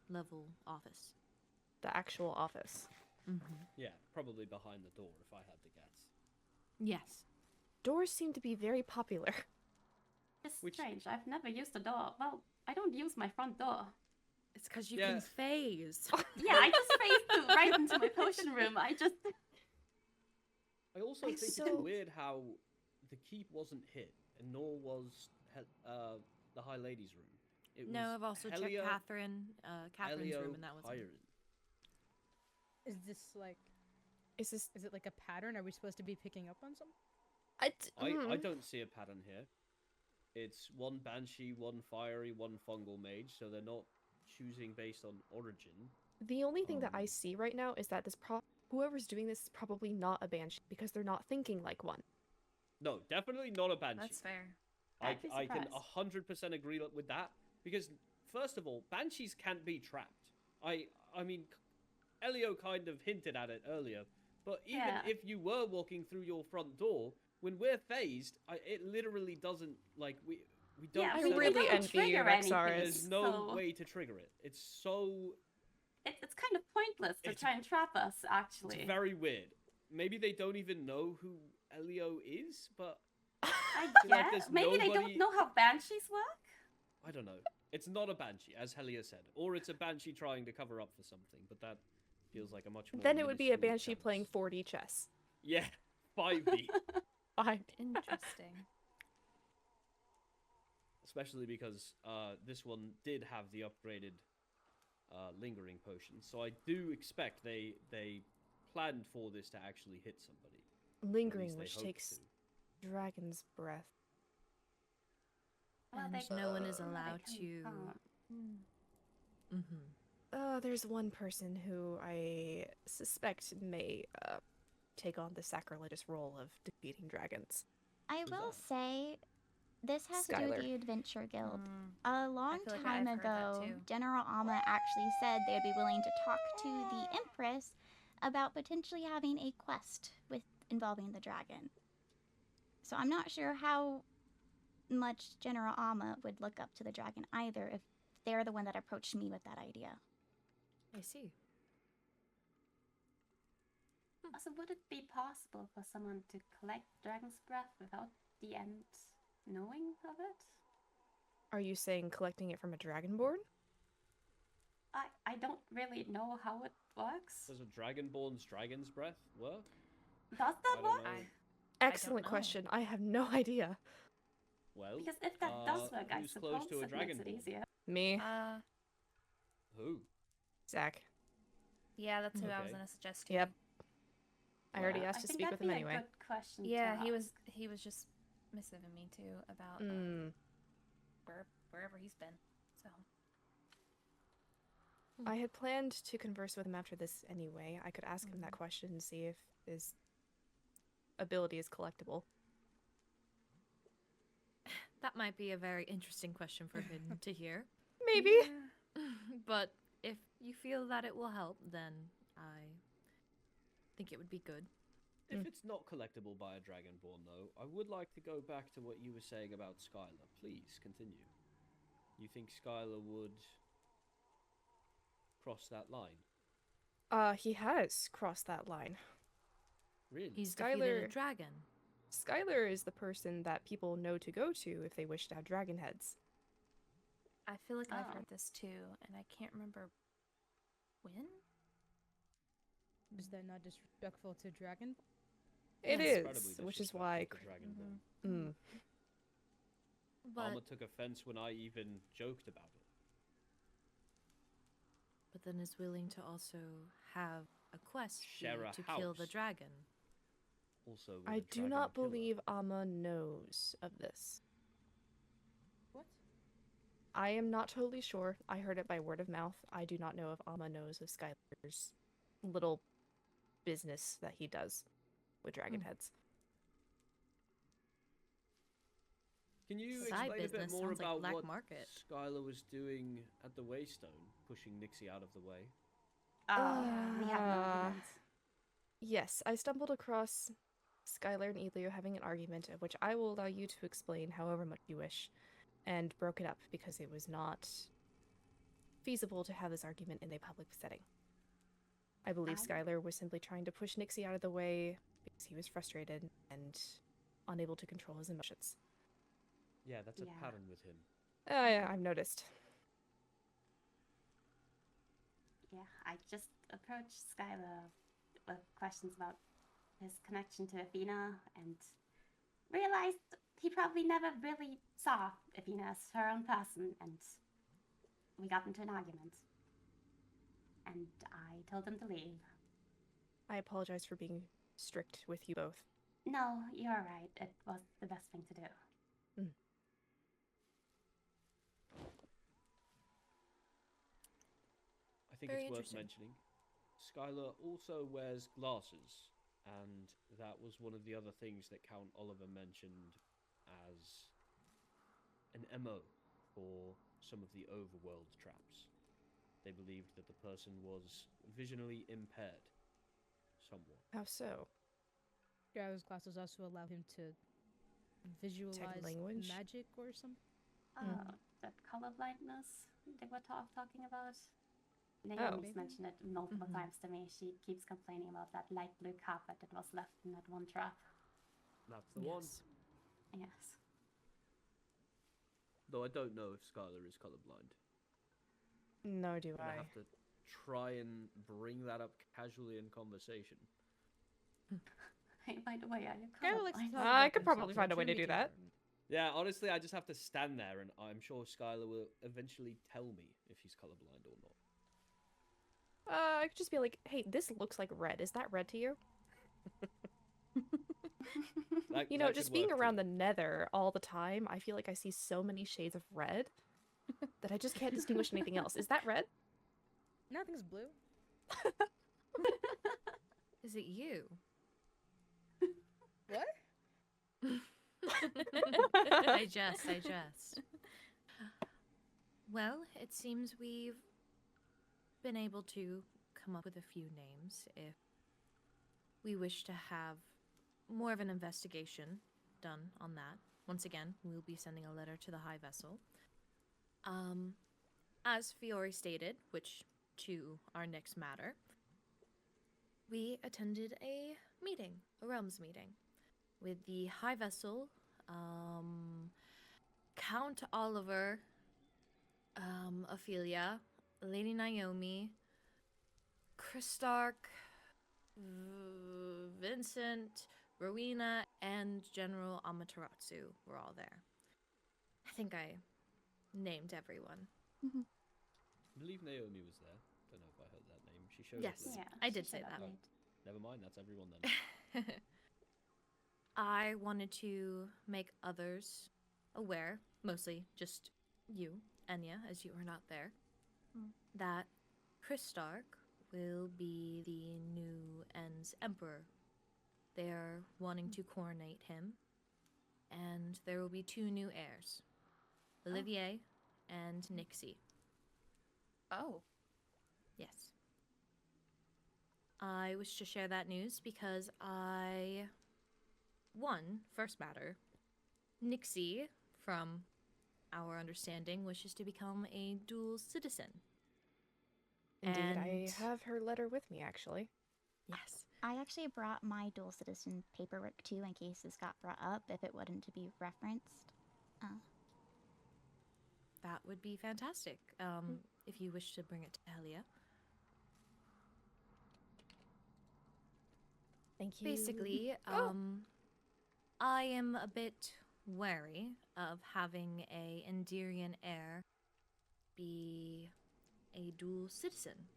S11: level office.
S12: The actual office.
S11: Mm-hmm.
S8: Yeah, probably behind the door if I had to guess.
S11: Yes.
S12: Doors seem to be very popular.
S4: It's
S8: Which-
S4: strange. I've never used a door. Well, I don't use my front door.
S11: It's because you
S8: Yeah.
S11: can phase.
S4: Yeah, I just phased right into my potion room. I just.
S8: I also think it's weird how the keep wasn't hit, and nor was the High Lady's room. It
S11: No,
S8: was
S11: I've also
S8: Helia,
S11: checked Catherine's
S8: Elio,
S11: room, and that was
S8: Kyron.
S7: Is this like?
S12: Is
S7: it like a pattern? Are we supposed to be picking up on something?
S8: I don't see a pattern here. It's one Banshee, one Fiery, one Fungal Mage, so they're not choosing based on origin.
S12: The only thing that I see right now is that whoever's doing this is probably not a banshee because they're not thinking like one.
S8: No, definitely not a Banshee.
S15: That's fair.
S8: I can 100% agree with that, because first of all, Banshees can't be trapped. I mean, Elio kind of hinted at it earlier, but even if you were walking through your front door, when we're phased, it literally doesn't, like, we don't...
S4: Yeah,
S12: I
S4: we
S12: really
S4: don't
S12: envy you,
S4: trigger
S12: Rexars.
S4: anything,
S8: There's no
S4: so
S8: way to trigger it. It's so...
S4: it's kind of pointless to try and trap us, actually.
S8: It's very weird. maybe they don't even know who Elio is, but
S4: I
S8: feel like
S4: guess.
S8: there's
S4: Maybe they don't
S8: nobody-
S4: know how banshees work?
S8: I don't know. It's not a banshee, as Helia said, or it's a banshee trying to cover up for something. But that feels like a much more.
S12: Then it would be a
S8: minuscule
S12: banshee
S8: chance.
S12: playing 4D chess.
S8: Yeah, 5D.
S12: 5D.
S2: Interesting.
S8: Especially because this one did have the upgraded lingering potion, so I do expect they planned for this to actually hit somebody.
S12: Lingering,
S8: they
S12: which
S8: hope
S12: takes dragon's breath.
S4: Well,
S11: And
S4: they-
S11: no one is
S4: they
S11: allowed
S4: can-
S11: to.
S12: There's one person who I suspect may take on the sacrilegious role of defeating dragons.
S1: I will say, this has to do with
S12: Skylar.
S1: the Adventure Guild.
S15: Mm.
S1: A long
S15: feel like
S1: time
S15: I've heard that
S1: ago,
S15: too.
S1: General Alma actually said they'd be willing to talk to the Empress about potentially having a quest with involving the dragon. So I'm not sure how much General Alma would look up to the dragon either if they're the one that approached me with that idea.
S11: I see.
S4: Also, would it be possible for someone to collect dragon's breath without the end knowing of it?
S12: Are you saying collecting it from a dragonborn?
S4: I don't really know how it works.
S8: Does a dragonborn's dragon's breath work?
S4: Does
S8: I
S4: that
S8: don't
S4: work?
S8: know.
S12: Excellent
S15: know.
S12: question. I have no idea.
S8: Well,
S4: Because if that does work, I
S8: who's close
S4: suppose
S8: to a
S4: it makes it
S8: dragonborn?
S4: easier.
S12: Me,
S8: Who?
S12: Zach.
S15: Yeah, that's who I was
S8: Okay.
S15: gonna suggest to.
S12: Yep. I already
S4: Yeah,
S12: asked
S4: I
S12: to
S4: think
S12: speak with
S4: that'd
S12: him
S4: be a
S12: anyway.
S4: good question to
S15: Yeah, he
S4: ask.
S15: was just messaging me too about
S12: Mm.
S15: wherever he's been. So
S12: I had planned to converse with him after this anyway. I could ask him that question and see if his ability is collectible.
S11: That might be a very interesting question for him to hear.
S12: Maybe.
S11: But if you feel that it will help, then I think it would be good.
S8: If it's not collectible by a dragonborn, though, I would like to go back to what you were saying about Skylar. Please continue. You think Skylar would cross that line?
S12: He has crossed that line.
S8: Really?
S11: He's defeated a
S12: Skylar-
S11: dragon.
S12: Skylar is the person that people know to go to if they wish to have dragon heads.
S15: I feel like I've
S4: Oh.
S15: heard this too, and I can't remember when.
S7: Is that not disrespectful to dragon?
S12: It
S8: It's incredibly
S12: is, which is why.
S8: disrespectful to Dragonborn.
S12: Mm.
S11: But
S8: Alma took offense when I even joked about it.
S11: but then is willing to also have a quest
S8: Share a
S11: to kill the
S8: house.
S11: dragon.
S8: Also, with
S12: I
S8: a
S12: do
S8: dragon
S12: not
S8: killer.
S12: believe Amma knows of this.
S7: What?
S12: I am not totally sure. I heard it by word of mouth. I do not know if Amma knows of Skylar's little business that he does with dragon heads.
S8: Can you
S11: Side
S8: explain a bit
S11: business
S8: more
S11: sounds like
S8: about
S11: black
S8: what
S11: market.
S8: Skylar was doing at the Waystone, pushing Nixie out of the way?
S4: We have an argument.
S12: Yes, I stumbled across Skylar and Elio having an argument, of which I will allow you to explain however much you wish, and broke it up because it was not feasible to have this argument in a public setting. I believe Skylar was simply trying to push Nixie out of the way because he was frustrated and unable to control his emotions.
S8: Yeah, that's a
S4: Yeah.
S8: pattern with him.
S12: Yeah, I've noticed.
S4: Yeah, I just approached Skylar with questions about his connection to Athena and realized he probably never really saw Athena as her own person, and we got into an argument. And I told him to leave.
S12: I apologize for being strict with you both.
S4: No, you're right. It was the best thing to do.
S8: I think
S11: Very
S8: it's worth
S11: interesting.
S8: mentioning. Skylar also wears glasses, and that was one of the other things that Count Oliver mentioned as an MO for some of the overworld traps. They believed that the person was visionally impaired somewhat.
S12: How so?
S7: Yeah, those classes also allow him to visualize
S12: language?
S7: magic or something.
S4: That color blindness they were talking about. Naomi's mentioned it multiple times to me. She keeps complaining about that light blue carpet that was left in that one trap.
S8: That's the one.
S4: Yes.
S8: Though I don't know if Skylar is colorblind.
S12: No, do
S8: I
S12: I.
S8: have to try and bring that up casually in conversation.
S4: Hey, by the way, are you
S12: Skylar likes to
S4: colorblind?
S12: talk I could probably find a way to do that.
S8: Yeah, honestly, I just have to stand there, and I'm sure Skylar will eventually tell me if he's colorblind or not.
S12: I could just be like, hey, this looks like red. Is that red to you?
S8: That,
S12: You know,
S8: that
S12: just
S8: could
S12: being
S8: work
S12: around
S8: too.
S12: the Nether all the time, I feel like I see so many shades of red that I just can't distinguish anything else. Is that red?
S7: Nothing's blue.
S11: Is it you?
S7: What?
S11: I jest. Well, it seems we've been able to come up with a few names if we wish to have more of an investigation done on that. Once again, we'll be sending a letter to the High Vessel. As Fiori stated, which to our next matter, we attended a meeting, a realms meeting, with the High Vessel, Count Oliver, Ophelia, Lady Naomi, Christark, Vincent, Rowena, and General Amaterasu were all there. I think I named everyone.
S8: I believe Naomi was there. Don't know if I heard that name. She showed
S11: Yes,
S8: up late.
S11: I did say that.
S8: Oh, never mind, that's everyone then.
S11: I wanted to make others aware, mostly just you, Enya, as you were not there, that Christark will be the new En's emperor. They're wanting to coronate him, and there will be 2 new heirs, Olivier and Nixie.
S15: Oh.
S11: Yes. I wish to share that news because first matter, Nixie, from our understanding, wishes to become a dual citizen.
S12: Indeed, I
S11: And-
S12: have her letter with me, actually.
S11: Yes.
S1: I actually brought my dual citizen paperwork too in case this got brought up if it wasn't to be referenced.
S11: That would be fantastic, if you wish to bring it to Helia.
S12: Thank you.
S11: Basically, I am a bit wary of having a Endirian heir be a dual citizen.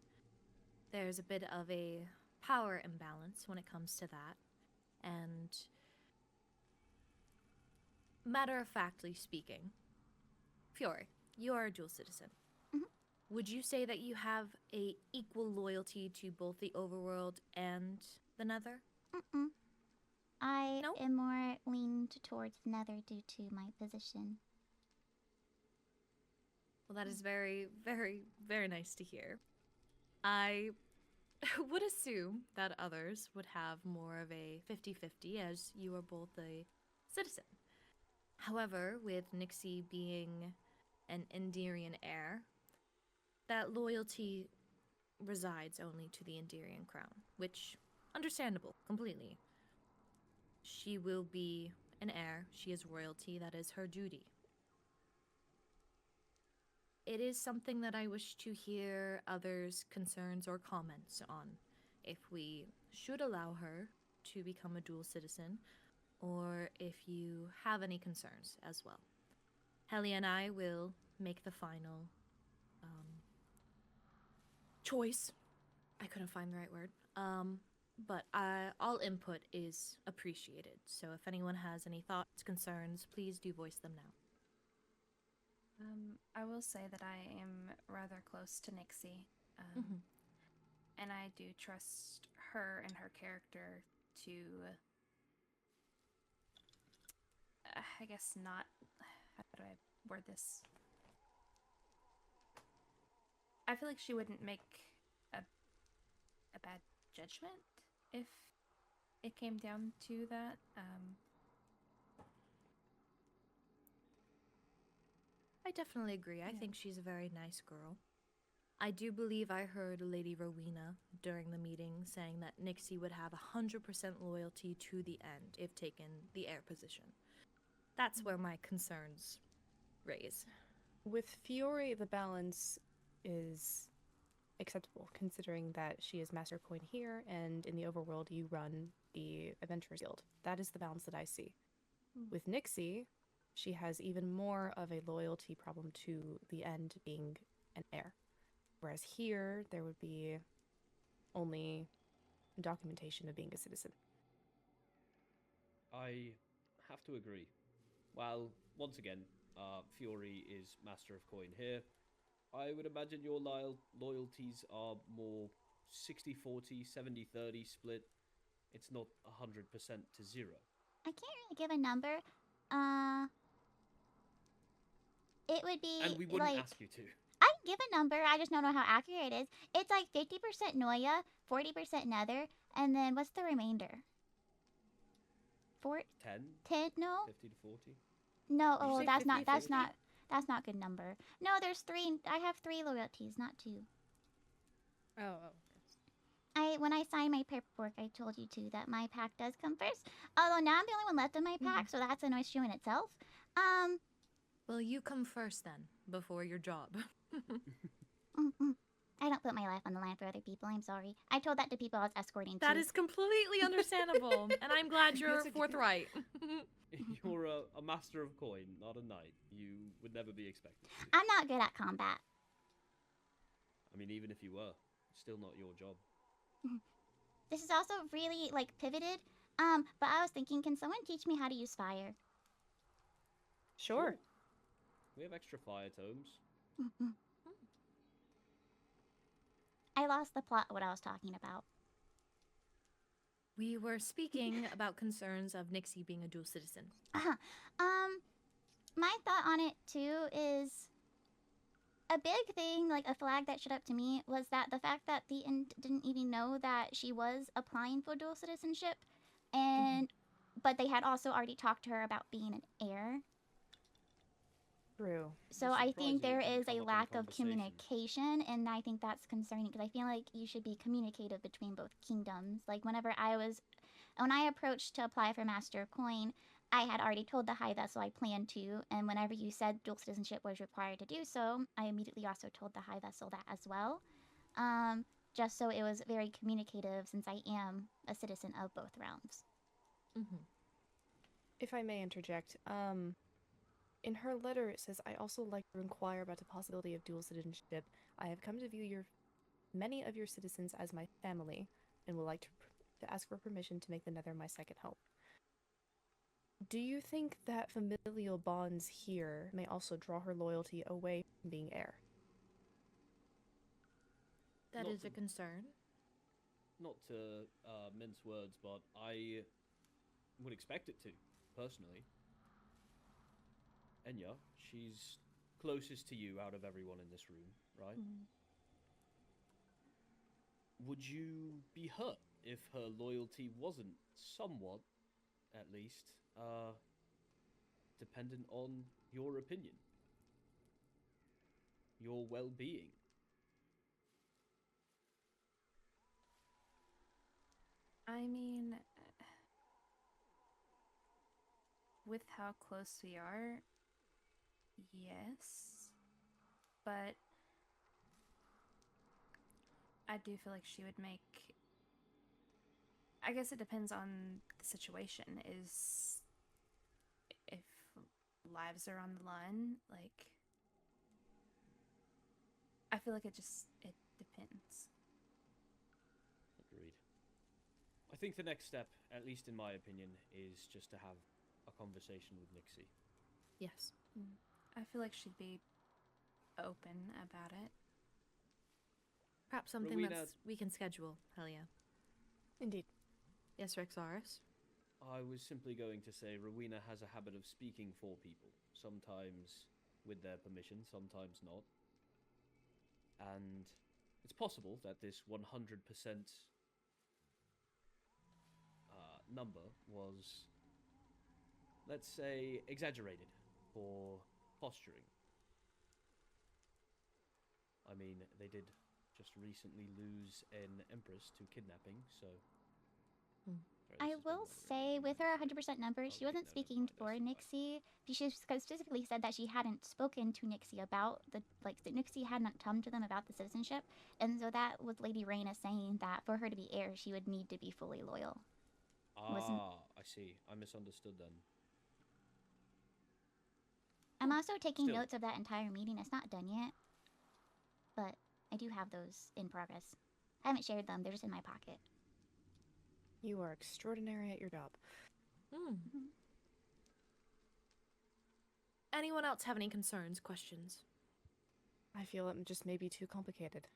S11: There's a bit of a power imbalance when it comes to that, and matter-of-factly speaking, Fiori, you are a dual citizen. Would you say that you have a equal loyalty to both the overworld and the Nether?
S1: I am more leaned towards Nether due to my position.
S11: Well, that is very, very, very nice to hear. I would assume that others would have more of a 50-50 as you are both a citizen. However, with Nixie being an Endirian heir, that loyalty resides only to the Endirian crown, which, understandable, completely. She will be an heir, she is royalty, that is her duty. It is something that I wish to hear others' concerns or comments on, if we should allow her to become a dual citizen, or if you have any concerns as well. Helia and I will make the final choice. I couldn't find the right word. But all input is appreciated. So if anyone has any thoughts, concerns, please do voice them now.
S15: I will say that I am rather close to Nixie, and I do trust her and her character to, I guess not, how do I word this? I feel like she wouldn't make a bad judgment if it came down to that.
S11: I definitely agree. I think she's a very nice girl. I do believe I heard Lady Rowena during the meeting saying that Nixie would have 100% loyalty to the end if taken the heir position. That's where my concerns raise.
S12: With Fiori, the balance is acceptable, considering that she is Master Coin here, and in the overworld you run the Adventurers Guild. That is the balance that I see. With Nixie, she has even more of a loyalty problem to the end being an heir. Whereas here, there would be only documentation of being a citizen.
S8: I have to agree. While, once again, Fiori is Master of Coin here, I would imagine your loyalties are more 60-40, 70-30 split. It's not 100% to 0.
S1: I can't really give a number. It would be
S8: And we wouldn't
S1: like,
S8: ask you to.
S1: I can give a number, I just don't know how accurate it is. It's like 50% Noya, 40% Nether, and then what's the remainder? 10? No?
S8: 50 to 40?
S1: No,
S12: Did you
S1: oh,
S12: say
S1: that's
S12: 50, 50?
S1: not good number. No, there's 3. I have 3 loyalties, not 2. When I signed my paperwork, I told you too that my pack does come first. Although now I'm the only one left in my pack, so that's an issue in itself.
S11: Well, you come first then, before your job.
S1: I don't put my life on the line for other people. I'm sorry. I told that to people I was escorting.
S11: That
S1: too.
S11: is completely understandable, and I'm glad you're forthright.
S8: You're a Master of Coin, not a knight. You would never be expected to.
S1: I'm not good at combat.
S8: I mean, even if you were, still not your job.
S1: This is also really like pivoted. But I was thinking, can someone teach me how to use fire?
S12: Sure.
S8: We have extra fire tomes.
S1: I lost the plot of what I was talking about.
S11: We were speaking about concerns of Nixie being a dual citizen.
S1: My thought on it too is a big thing, like a flag that stood up to me, was that the fact that the End didn't even know that she was applying for dual citizenship, and but they had also already talked to her about being an heir.
S12: True.
S1: So I think there is a lack of communication, and I think that's concerning because I feel like you should be communicative between both kingdoms. Like when I approached to apply for Master of Coin, I had already told the High Vessel I planned to, and whenever you said dual citizenship was required to do so, I immediately also told the High Vessel that as well. Just so it was very communicative since I am a citizen of both realms.
S12: If I may interject, in her letter it says, I also like to inquire about the possibility of dual citizenship. I have come to view many of your citizens as my family, and would like to ask for permission to make the Nether my second home. Do you think that familial bonds here may also draw her loyalty away from being heir?
S11: That is a concern.
S8: Not to mince words, but I would expect it to, personally. Enya, she's closest to you out of everyone in this room, right? Would you be hurt if her loyalty wasn't somewhat, at least, dependent on your opinion? Your well-being?
S15: I mean, with how close we are, yes. But I do feel like she would make... I guess it depends on the situation. If lives are on the line, like... I feel like it depends.
S8: Agreed. I think the next step, at least in my opinion, is just to have a conversation with Nixie.
S11: Yes.
S15: I feel like she'd be open about it.
S11: Perhaps something
S8: Rowena,
S11: we can schedule, Helia.
S12: Indeed.
S11: Yes, Rexaris?
S8: I was simply going to say Rowena has a habit of speaking for people, sometimes with their permission, sometimes not. And it's possible that this 100% number was, let's say, exaggerated for posturing. I mean, they did just recently lose an empress to kidnapping, so.
S11: Hmm.
S8: Sorry,
S1: I
S8: this has been
S1: will
S8: rather
S1: say, with her 100% number, she
S8: wait,
S1: wasn't
S8: no,
S1: speaking
S8: never mind,
S1: for
S8: I see why.
S1: Nixie. She specifically said that she hadn't spoken to Nixie about that Nixie hadn't come to them about the citizenship, and so that was Lady Raina saying that for her to be heir, she would need to be fully loyal. Wasn't.
S8: I see. I misunderstood then.
S1: I'm also taking
S8: Still.
S1: notes of that entire meeting. It's not done yet, but I do have those in progress. I haven't shared them. They're just in my pocket.
S12: You are extraordinary at your job.
S11: Anyone else have any concerns, questions?
S12: I feel it just may be too complicated.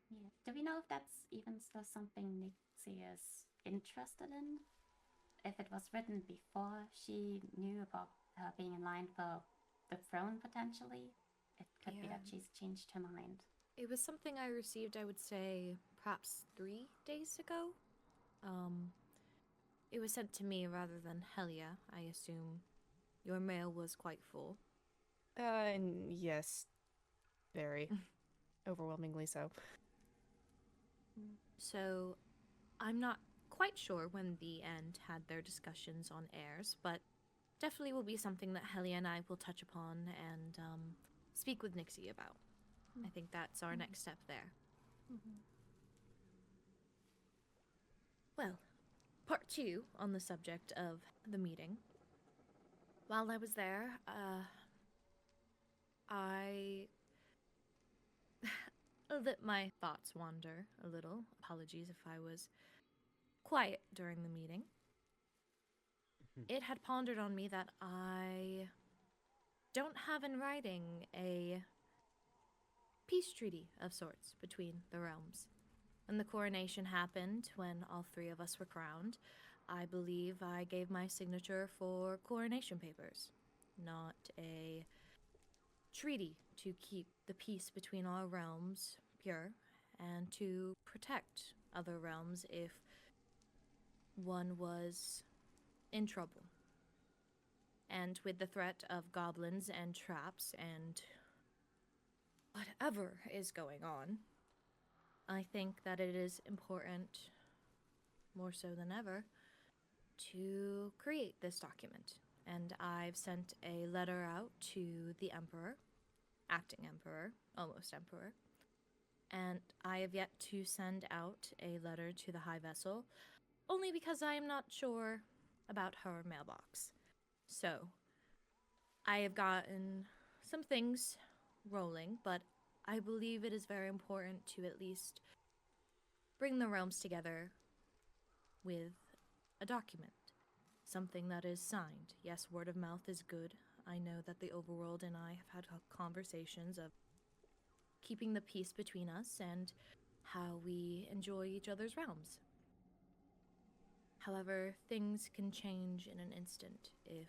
S4: Yeah. Do we know if that's even still something Nixie is interested in? If it was written before she knew about her being in line for the throne potentially, it could be that
S11: Yeah.
S4: she's changed her mind.
S11: It was something I received, I would say, perhaps 3 days ago. It was sent to me rather than Helia. I assume your mail was quite full.
S12: Yes. Very. Overwhelmingly so.
S11: So, I'm not quite sure when the End had their discussions on heirs, but definitely will be something that Helia and I will touch upon and speak with Nixie about. I think that's our next step there. Well, part 2 on the subject of the meeting. While I was there, I let my thoughts wander a little. Apologies if I was quiet during the meeting. It had pondered on me that I don't have in writing a peace treaty of sorts between the realms. When the coronation happened, when all 3 of us were crowned, I believe I gave my signature for coronation papers, not a treaty to keep the peace between our realms pure and to protect other realms if one was in trouble. And with the threat of goblins and traps and whatever is going on, I think that it is important, more so than ever, to create this document. And I've sent a letter out to the Emperor, acting Emperor, almost Emperor, and I have yet to send out a letter to the High Vessel, only because I am not sure about her mailbox. So, I have gotten some things rolling, but I believe it is very important to at least bring the realms together with a document. Something that is signed. Yes, word of mouth is good. I know that the overworld and I have had conversations of keeping the peace between us and how we enjoy each other's realms. However, things can change in an instant if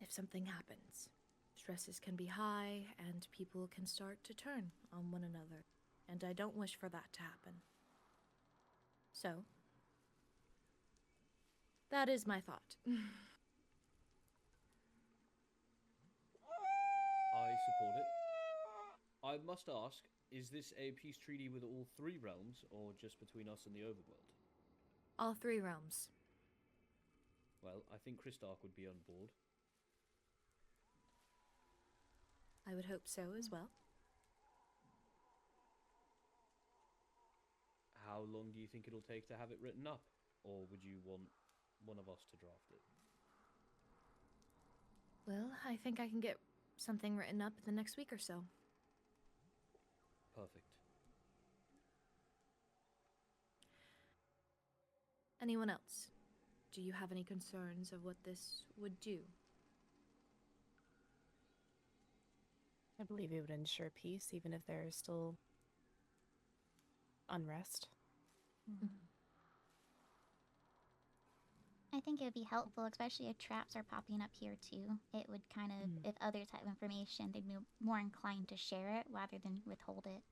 S11: something happens. Stresses can be high and people can start to turn on one another, and I don't wish for that to happen. So, that is my thought.
S8: I support it. I must ask, is this a peace treaty with all 3 realms, or just between us and the overworld?
S11: All 3 realms.
S8: Well, I think Kristark would be on board.
S11: I would hope so as well.
S8: How long do you think it'll take to have it written up? Or would you want one of us to draft it?
S11: Well, I think I can get something written up in the next week or so.
S8: Perfect.
S11: Anyone else? Do you have any concerns of what this would do?
S12: I believe it would ensure peace, even if there is still unrest.
S1: I think it would be helpful, especially if traps are popping up here too. It would kind of, if others have information, they'd be more inclined to share it rather than withhold it.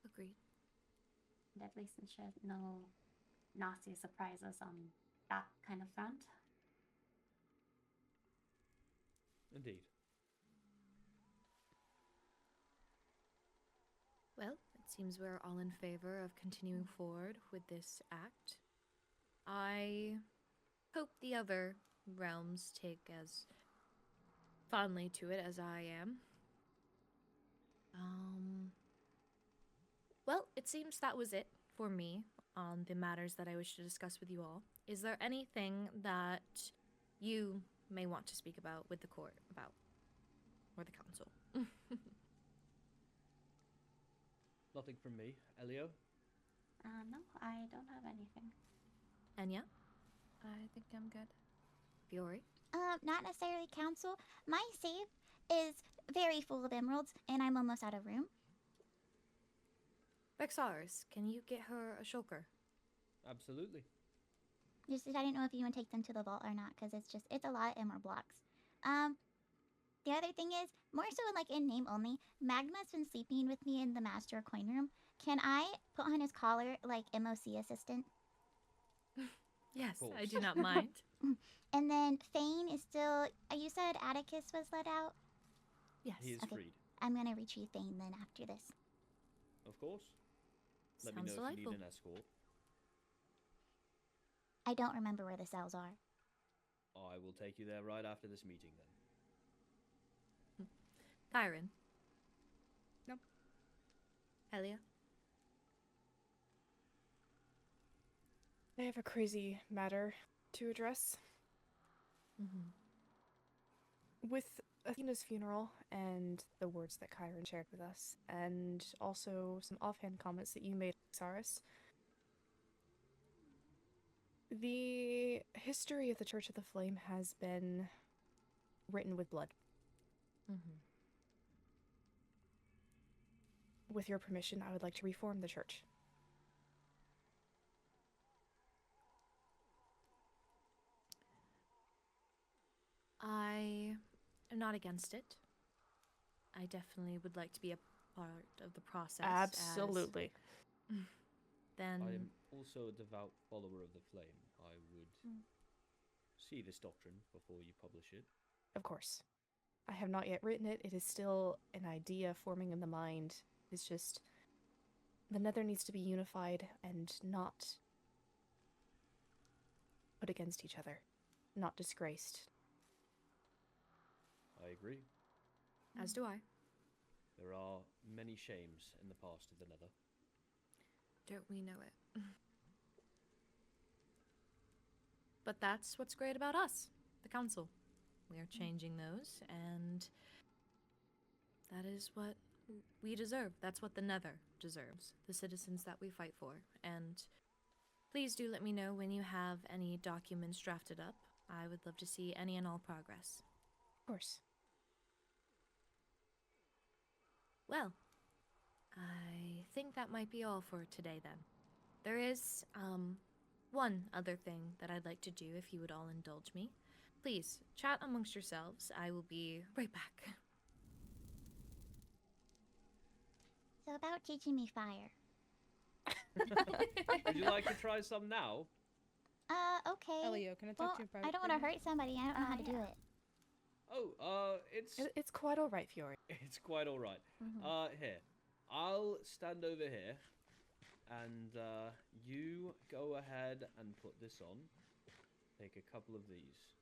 S11: Agreed.
S4: And at least ensure no nasty surprises on that kind of front.
S8: Indeed.
S11: seems we're all in favor of continuing forward with this act. I hope the other realms take as fondly to it as I am. Well, it seems that was it for me on the matters that I wish to discuss with you all. Is there anything that you may want to speak about with the court about? Or the council?
S8: Nothing from me. Elio?
S4: No, I don't have anything.
S11: Enya?
S15: I think I'm good.
S11: Fiori?
S1: Not necessarily council. My safe is very full of emeralds, and I'm almost out of room.
S11: Vexars, can you get her a shulker?
S8: Absolutely.
S1: Just I didn't know if you want to take them to the vault or not, because it's a lot of emerald blocks. The other thing is, more so like in name only, Magma's been sleeping with me in the master coin room. Can I put on his collar like MOC assistant?
S11: Yes, I do not mind.
S1: And then Thane is still. You said Atticus was let out?
S11: Yes.
S8: He is
S1: Okay.
S8: freed.
S1: I'm gonna retrieve Thane then after this.
S8: Of course. Let me
S11: Sounds
S8: know if
S11: delightful.
S8: you need an escort.
S1: I don't remember where the cells are.
S8: I will take you there right after this meeting then.
S11: Kyron?
S7: No.
S11: Elia?
S12: I have a crazy matter to address. With Athena's funeral and the words that Chiron shared with us, and also some offhand comments that you made, Saris. The history of the Church of the Flame has been written with blood. With your permission, I would like to reform the church.
S11: I am not against it. I definitely would like to be a part of the process.
S12: Absolutely.
S11: Then
S8: I am also a devout follower of the flame. I would see this doctrine before you publish it.
S12: Of course. I have not yet written it. It is still an idea forming in the mind. It's just the Nether needs to be unified and not put against each other, not disgraced.
S8: I agree.
S11: As do I.
S8: There are many shames in the past of the Nether.
S11: Don't we know it? But that's what's great about us, the council. We are changing those, and that is what we deserve. That's what the Nether deserves, the citizens that we fight for. And please do let me know when you have any documents drafted up. I would love to see any and all progress.
S12: Of course.
S11: Well, I think that might be all for today then. There is, one other thing that I'd like to do if you would all indulge me. Please, chat amongst yourselves. I will be right back.
S1: So about teaching me fire.
S8: Would you like to try some now?
S1: Okay.
S7: Elio, can I talk to you in private?
S1: I don't want to hurt somebody. I don't know how to do it.
S8: Oh,
S12: It's quite all right, Fiori.
S8: It's quite all right. Here, I'll stand over here, and you go ahead and put this on. Take a couple of these.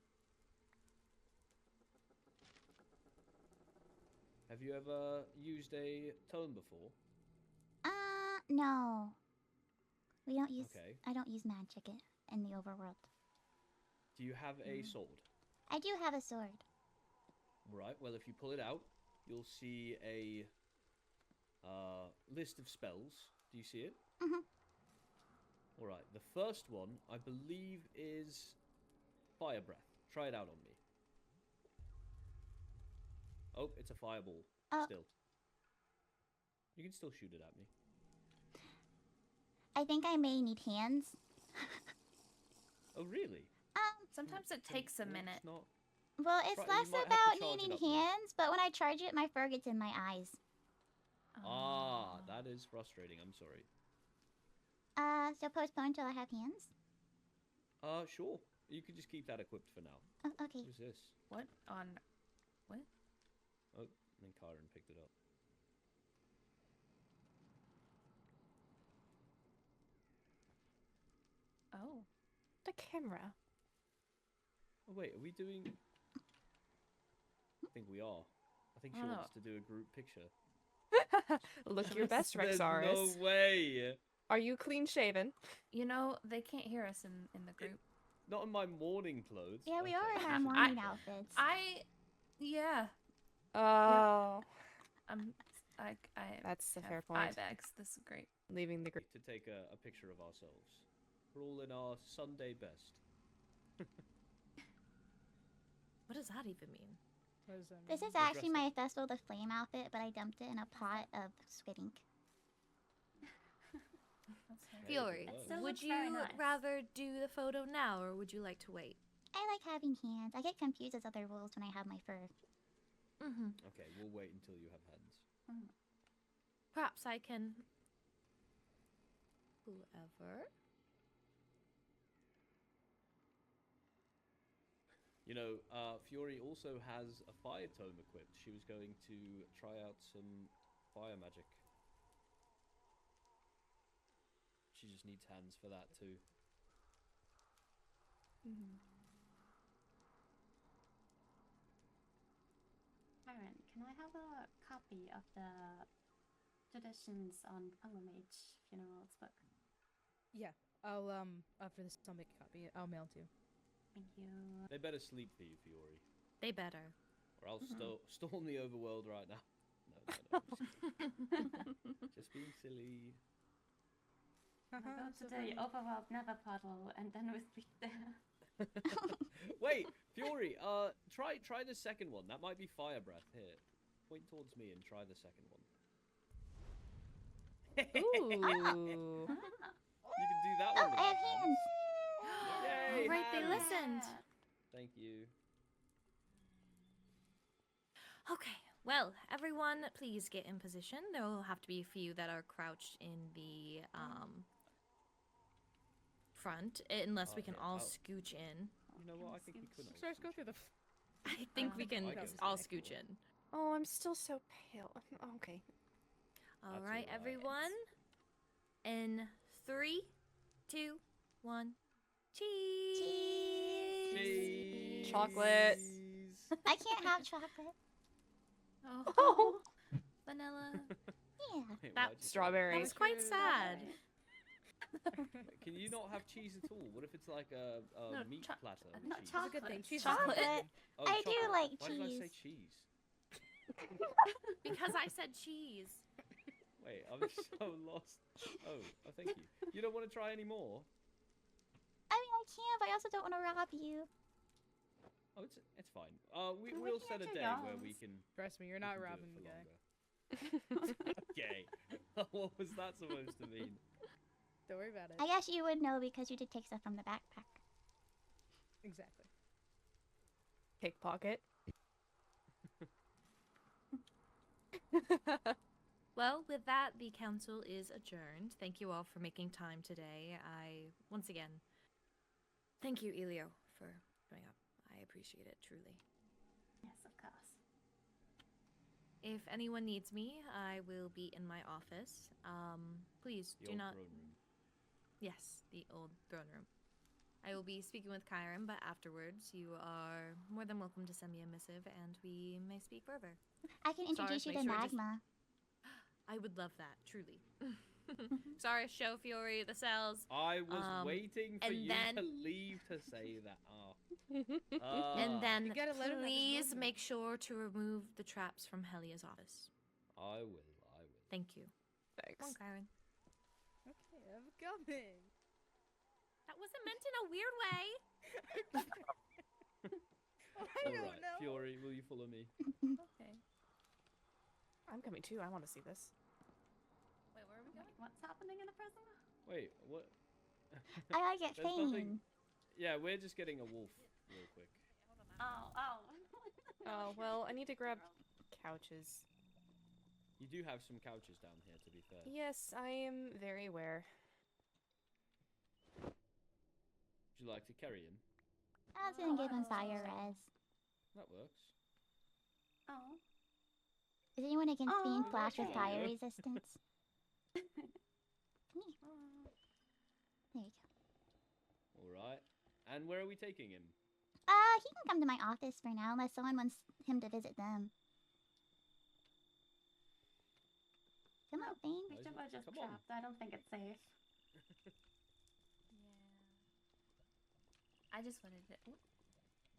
S8: Have you ever used a tome before?
S1: No. We don't use.
S8: Okay.
S1: I don't use magic in the overworld.
S8: Do you have a sword?
S1: I do have a sword.
S8: Right. Well, if you pull it out, you'll see a list of spells. Do you see it? All right. The first one, I believe, is Fire Breath. Try it out on me. Oh, it's a fireball. Still. You can still shoot it at me.
S1: I think I may need hands.
S8: Oh, really?
S15: Sometimes it takes a minute.
S8: Not...
S1: Well, it's
S8: Right, you
S1: less
S8: might have to
S1: about
S8: charge it
S1: needing
S8: up then.
S1: hands, but when I charge it, my fur gets in my eyes.
S8: Ah, that is frustrating. I'm sorry.
S1: So postpone till I have hands?
S8: Sure. You could just keep that equipped for now.
S1: Oh, okay.
S8: What is this?
S15: What? On what?
S8: Oh, and then Kyron picked it up.
S12: The camera.
S8: Oh, wait, are we doing... I think we are. I think she
S15: Oh.
S8: wants to do a group picture.
S12: Look your best,
S8: There's
S12: Rexaris.
S8: no way.
S12: Are you clean shaven?
S15: You know, they can't hear us in the group.
S8: Not in my morning clothes.
S1: Yeah, we
S8: Okay.
S1: are in our morning outfits.
S15: Yeah.
S12: Oh.
S15: I
S12: That's a
S15: have
S12: fair point.
S15: eye bags. This is great.
S12: Leaving the group.
S8: To take a picture of ourselves. We're all in our Sunday best.
S11: What does that even mean?
S1: This is actually my Festival of the Flame outfit, but I dumped it in a pot of squid ink.
S11: Fiori,
S4: still
S11: would
S4: looks very
S11: you
S4: nice.
S11: rather do the photo now, or would you like to wait?
S1: I like having hands. I get confused as other wolves when I have my fur.
S11: Mm-hmm.
S8: Okay, we'll wait until you have hands.
S11: Perhaps I can... Whoever?
S8: You know, Fiori also has a fire tome equipped. She was going to try out some fire magic. She just needs hands for that too.
S4: Karen, can I have a copy of the Traditions on Fungal Mage Funerals book?
S7: Yeah, I'll after this I'll make a copy. I'll mail it to you.
S4: Thank you.
S8: They better sleep for you, Fiori.
S11: They better.
S8: Or I'll storm the overworld right now. No, just being silly.
S4: I'll go to the overworld nether portal and then we'll sleep there.
S8: Wait, Fiori, try the second one. That might be fire breath. Here, point towards me and try the second one.
S12: Ooh.
S8: You can do that one.
S1: I have hands.
S8: Yay,
S11: All right, they
S8: hands.
S11: listened.
S8: Thank you.
S11: Okay, well, everyone, please get in position. There will have to be a few that are crouched in the front, unless we can
S8: Okay,
S11: all
S8: I'll-
S11: scooch in.
S8: You know what? I think we could.
S7: Sorry, let's go through the.
S11: I think we can
S8: I go
S11: all
S8: for it.
S11: scooch in.
S12: Oh, I'm still so pale. Okay.
S11: All
S8: That's
S11: right,
S8: all right.
S11: everyone. In 3, 2, 1. Cheese.
S8: Cheese.
S12: Chocolate.
S1: I can't have chocolate.
S15: Oh. Vanilla.
S1: Yeah.
S8: Wait,
S11: That-
S8: why'd you say
S12: Strawberry.
S11: That was quite sad.
S8: Can you not have cheese at all? What if it's like a
S15: No,
S8: meat platter with
S15: no,
S8: cheese?
S7: That's a good thing. Cheese is
S15: Chocolate.
S7: good.
S8: Oh,
S1: I do
S8: chocolate.
S1: like
S8: Why did I say
S1: cheese.
S8: cheese?
S11: Because I said cheese.
S8: Wait, I'm so lost. Oh, thank you. You don't want to try any more?
S1: I mean, I can, but I also don't want to rob you.
S8: Oh, it's fine.
S4: I'm
S8: We'll
S4: looking
S8: set a
S4: at
S8: day
S4: your
S8: where we
S4: yarns.
S8: can.
S7: Trust me, you're
S8: we
S7: not
S8: can do it
S7: robbing
S8: for
S7: the guy.
S8: longer. Okay. What was that supposed to mean?
S7: Don't worry about it.
S1: I guess you would know because you did take stuff from the backpack.
S7: Exactly.
S12: Pickpocket.
S11: Well, with that, the council is adjourned. Thank you all for making time today. Once again, thank you, Elio, for coming up. I appreciate it, truly.
S4: Yes, of course.
S11: If anyone needs me, I will be in my office. Please
S8: The
S11: do
S8: old
S11: not...
S8: throne room.
S11: Yes, the old throne room. I will be speaking with Kyron, but afterwards, you are more than welcome to send me a missive, and we may speak further.
S1: I can introduce you
S11: make
S1: to
S11: sure just-
S1: Magma.
S11: I would love that, truly. Sorry, show Fiori the cells.
S8: I was waiting for
S11: and
S8: you
S11: then-
S8: to leave to say that.
S11: And then
S7: You gotta let him have his
S11: please
S7: moment.
S11: make sure to remove the traps from Helia's office.
S8: I will.
S11: Thank you.
S12: Thanks.
S11: Come on, Kyron.
S7: Okay, I'm coming.
S11: That wasn't meant in a weird way.
S7: I don't
S8: Alright,
S7: know.
S8: Fiori, will you follow me?
S15: Okay.
S12: I'm coming too. I want to see this.
S15: Wait, where are we going?
S4: What's happening in the prison?
S8: Wait, what?
S1: I gotta get
S8: There's nothing-
S1: fame.
S8: Yeah, we're just getting a wolf real quick.
S4: Oh.
S12: Oh, well, I need to grab couches.
S8: You do have some couches down here, to be fair.
S12: Yes, I am very aware.
S8: Would you like to carry him?
S1: I was gonna give him fire res.
S8: That works.
S4: Oh.
S1: Is anyone against being
S4: Oh,
S1: flashed with
S4: okay.
S1: fire resistance? Come here. There you go.
S8: All right. And where are we taking him?
S1: He can come to my office for now, unless someone wants him to visit them. Come on, Thane.
S4: We should have just
S8: Come on.
S4: trapped. I don't think it's safe.
S15: I just wanted to. Ooh,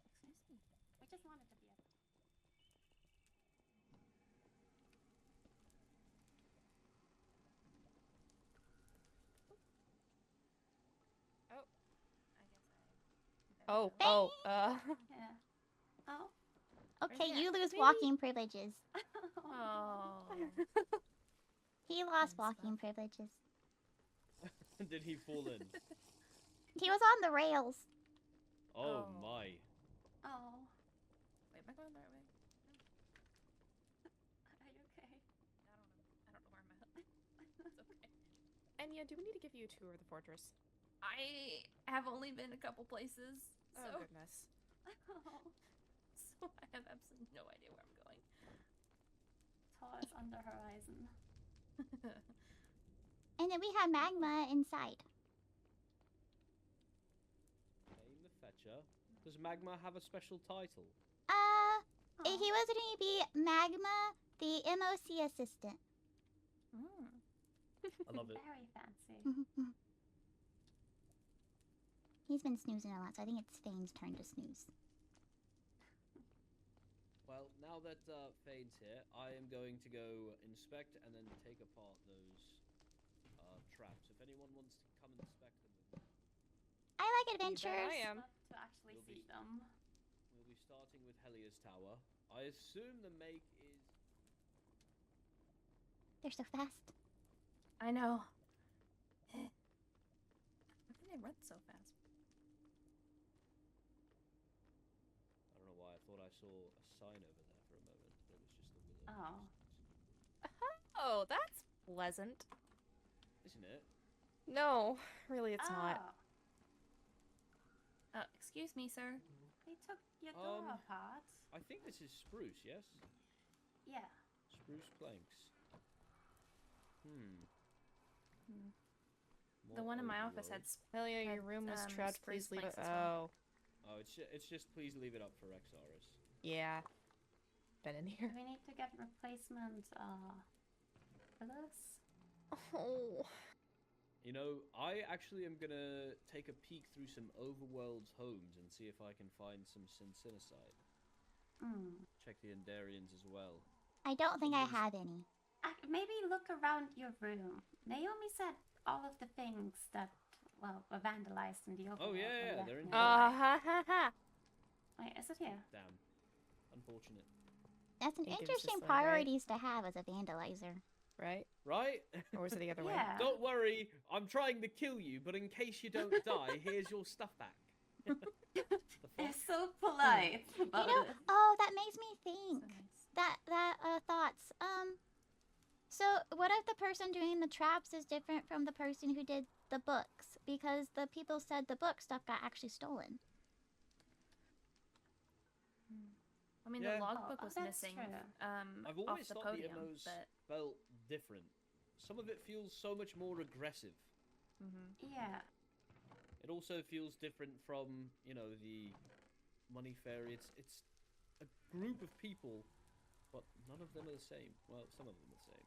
S15: excuse me.
S4: We just wanted to be a.
S12: Oh.
S4: Yeah. Oh.
S1: Okay,
S15: Where's
S1: you
S15: that?
S1: lose
S15: Baby.
S1: walking privileges.
S15: Oh.
S1: He lost walking privileges.
S8: Did he fall in?
S1: He was on the rails.
S8: Oh my.
S4: Oh.
S15: Wait, am I going the right way?
S4: Are you okay?
S15: I don't know where I'm at. It's okay.
S12: Enya, do we need to give you a tour of the fortress?
S15: I have only been a couple places.
S12: Oh,
S15: So,
S12: goodness.
S15: so I have absolutely no idea where I'm going.
S4: Taurus on the horizon.
S1: And then we have magma inside.
S8: Fane the Fetcher. Does Magma have a special title?
S1: He was going to be Magma, the MOC assistant.
S8: I love it.
S4: Very fancy.
S1: He's been snoozing a lot, so I think it's Fane's turn to snooze.
S8: Well, now that Fane's here, I am going to go inspect and then take apart those traps. If anyone wants to come and inspect them with me.
S1: I like
S12: You bet
S1: adventures.
S12: I am.
S4: Love to actually
S8: We'll
S4: see
S8: be-
S4: them.
S8: We'll be starting with Helia's Tower. I assume the make is...
S1: They're so fast.
S15: I know. How can they run so fast?
S8: I don't know why, I thought I saw a sign over there for a moment, but it was just the willow.
S4: Oh.
S12: Oh, that's pleasant.
S8: Isn't it?
S12: No, really it's not.
S15: Excuse me, sir.
S4: They took your door apart.
S8: I think this is spruce, yes?
S4: Yeah.
S8: Spruce planks.
S15: The one in my office
S8: overload.
S15: had.
S12: Helia, your
S15: had,
S12: room was trapped.
S15: spruce
S12: Please leave it.
S15: planks as well.
S8: Oh, it's just please leave it up for Exaris.
S12: Yeah. Been in
S4: Do
S12: here.
S4: we need to get replacement pillows?
S12: Oh.
S8: You know, I actually am gonna take a peek through some overworld's homes and see if I can find some Sincinnicide. Check the Endarians as well.
S1: I don't think I have any.
S4: Maybe look around your room. Naomi said all of the things that, well, were vandalized in the overworld.
S8: Oh yeah,
S4: were
S8: yeah,
S4: left
S8: they're in
S4: in
S8: here.
S4: the-
S12: Ha ha ha.
S4: Wait, is it here?
S8: Damn. Unfortunate.
S1: That's an
S12: Think it was
S1: interesting
S12: just like, right?
S1: priorities to have as a vandalizer.
S12: Right?
S8: Right?
S12: Or was it the other way?
S4: Yeah.
S8: Don't worry, I'm trying to kill you, but in case you don't die, here's your stuff back. The
S4: They're
S8: fuck?
S4: so polite.
S1: You know, oh, that makes me think. That thoughts. So what if the person doing the traps is different from the person who did the books? Because the people said the book stuff got actually stolen.
S15: I mean,
S8: Yeah.
S15: the logbook was
S4: that's
S15: missing.
S4: true.
S8: I've
S15: Off
S8: always
S15: the
S8: thought
S15: podium,
S8: the MOs
S15: but
S8: felt different. Some of it feels so much more aggressive.
S4: Yeah.
S8: It also feels different from, you know, the Money Fairy. It's a group of people, but none of them are the same. Well, some of them are the same.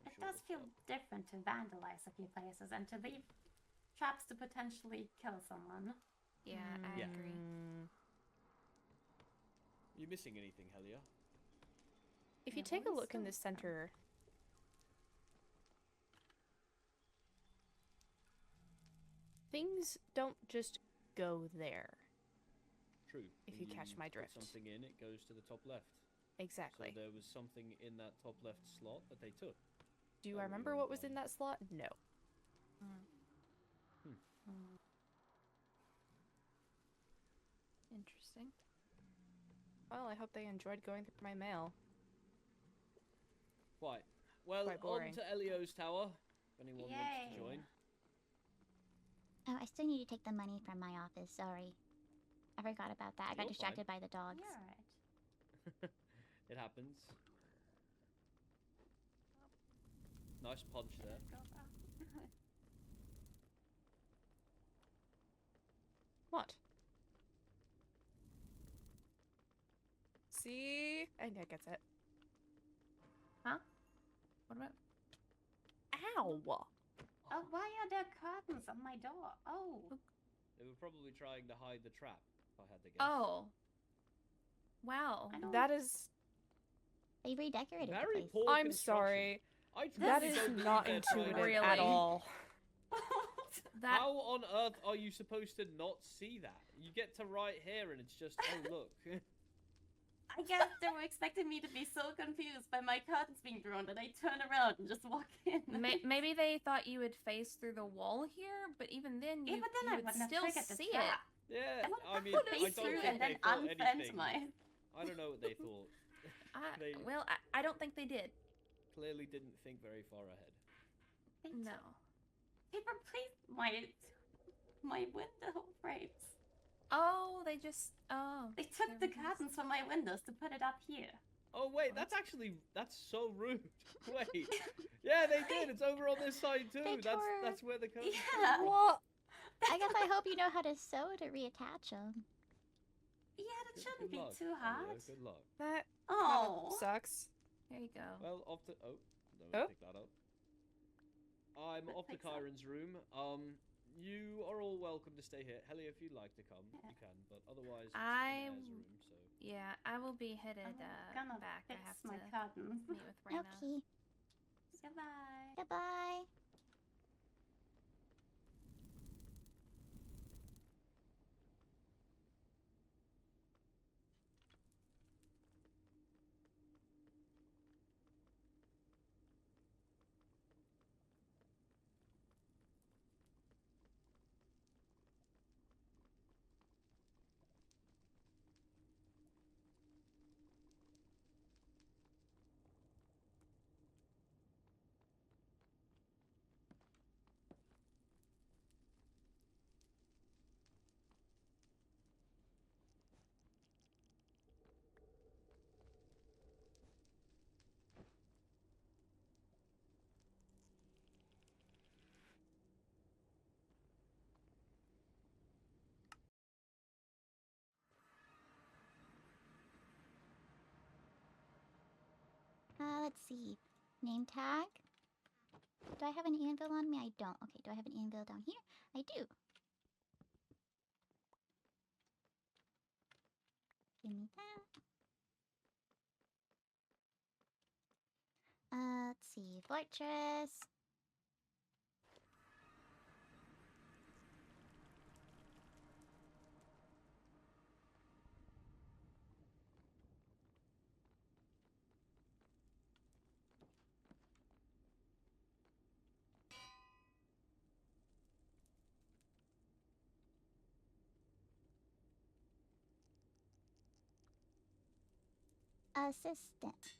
S4: It does feel different to vandalize a few places and to leave traps to potentially kill someone.
S15: yeah, I
S8: Yeah.
S15: agree.
S8: You missing anything, Helia?
S12: If you
S4: Yeah,
S12: take a
S4: what is
S12: look in the
S4: still-
S12: center, things don't just go there.
S8: True.
S12: If
S8: When
S12: you catch my
S8: put
S12: drift.
S8: something in, it goes to the top left.
S12: Exactly.
S8: So there was something in that top left slot that they took.
S12: Do
S8: that
S12: I
S8: we
S12: remember
S8: were
S12: what was in
S8: implying.
S12: that slot? No.
S15: Interesting.
S12: Well, I hope they enjoyed going through my mail.
S8: Quite. Well,
S12: Quite
S8: on
S12: boring.
S8: to Elio's tower. If anyone wants
S4: Yay.
S8: to join.
S1: Oh, I still need to take the money from my office. Sorry. I forgot about that. I got
S8: You're
S1: distracted
S8: fine.
S1: by the dogs.
S4: You're alright.
S8: It happens. Nice punch there.
S4: Go, bro.
S12: See? And yeah, gets it.
S15: Huh? What about?
S12: Ow!
S4: Oh, why are there curtains on my door? Oh.
S8: They were probably trying to hide the trap, if I had to guess.
S15: Oh. Wow.
S12: That is.
S1: They redecorated
S8: Very
S1: the place.
S8: poor
S12: I'm
S8: construction.
S12: sorry.
S8: I
S12: That
S8: truly
S12: is
S8: don't believe
S12: not
S8: they're trying to-
S12: intuitive at all.
S15: That
S8: How on earth are you supposed to not see that? You get to right here and it's just, oh look.
S4: I guess they were expecting me to be so confused by my curtains being drawn that I turn around and just walk in.
S15: maybe they thought you would face through the wall here, but even then you,
S4: but then
S15: you
S4: I
S15: would
S4: wouldn't have
S15: still
S4: triggered the
S15: see it.
S4: trap.
S8: Yeah, I mean,
S4: Put
S8: I
S4: me
S8: don't
S4: through
S8: think
S4: and then
S8: they thought
S4: unfence
S8: anything.
S4: my.
S8: I don't know what they thought. They
S15: Well, I don't think they did.
S8: clearly didn't think very far ahead.
S15: No.
S4: They replaced my window frames.
S15: Oh, they just. Oh.
S4: They took the curtains from my windows to put it up here.
S8: Oh wait, that's so rude. Wait, yeah, they did. It's over on this side too. That's where the code.
S4: Yeah.
S12: What?
S1: I guess I hope you know how to sew to reattach them.
S4: Yeah, that
S8: Good
S4: shouldn't be
S8: luck,
S4: too hard.
S8: Elio, good luck.
S12: That
S4: Oh.
S12: sucks.
S15: There you go.
S8: Well, off to
S12: Oh.
S8: pick that up. I'm off to Kyron's room. You are all welcome to stay here. Helly, if you'd like to come, you can. But otherwise, it's
S15: I
S8: in Aire's room. So
S15: Yeah, I will be headed
S4: I'm gonna
S15: back. I
S4: fix
S15: have
S4: my
S15: to
S4: curtains.
S15: meet with Raina.
S1: Okay.
S4: Goodbye.
S1: Goodbye. Let's see. Name tag. Do I have an anvil on me? I don't. Okay, do I have an anvil down here? I do. Give me that. Let's see. Fortress. Assistant.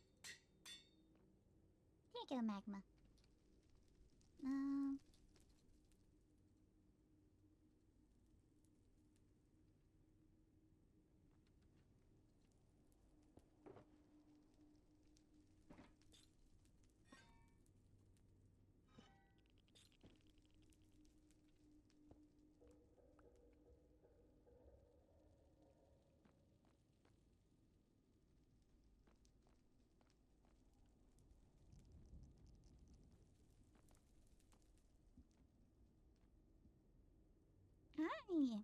S1: Here you go, magma. Hi.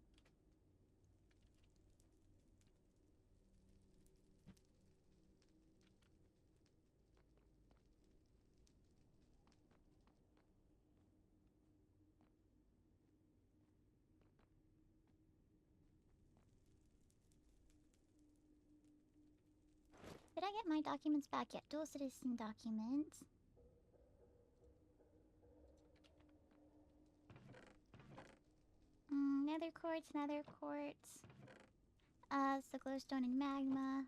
S1: Did I get my documents back yet? Dual citizen documents. Nether quartz, nether quartz. It's the glowstone and magma.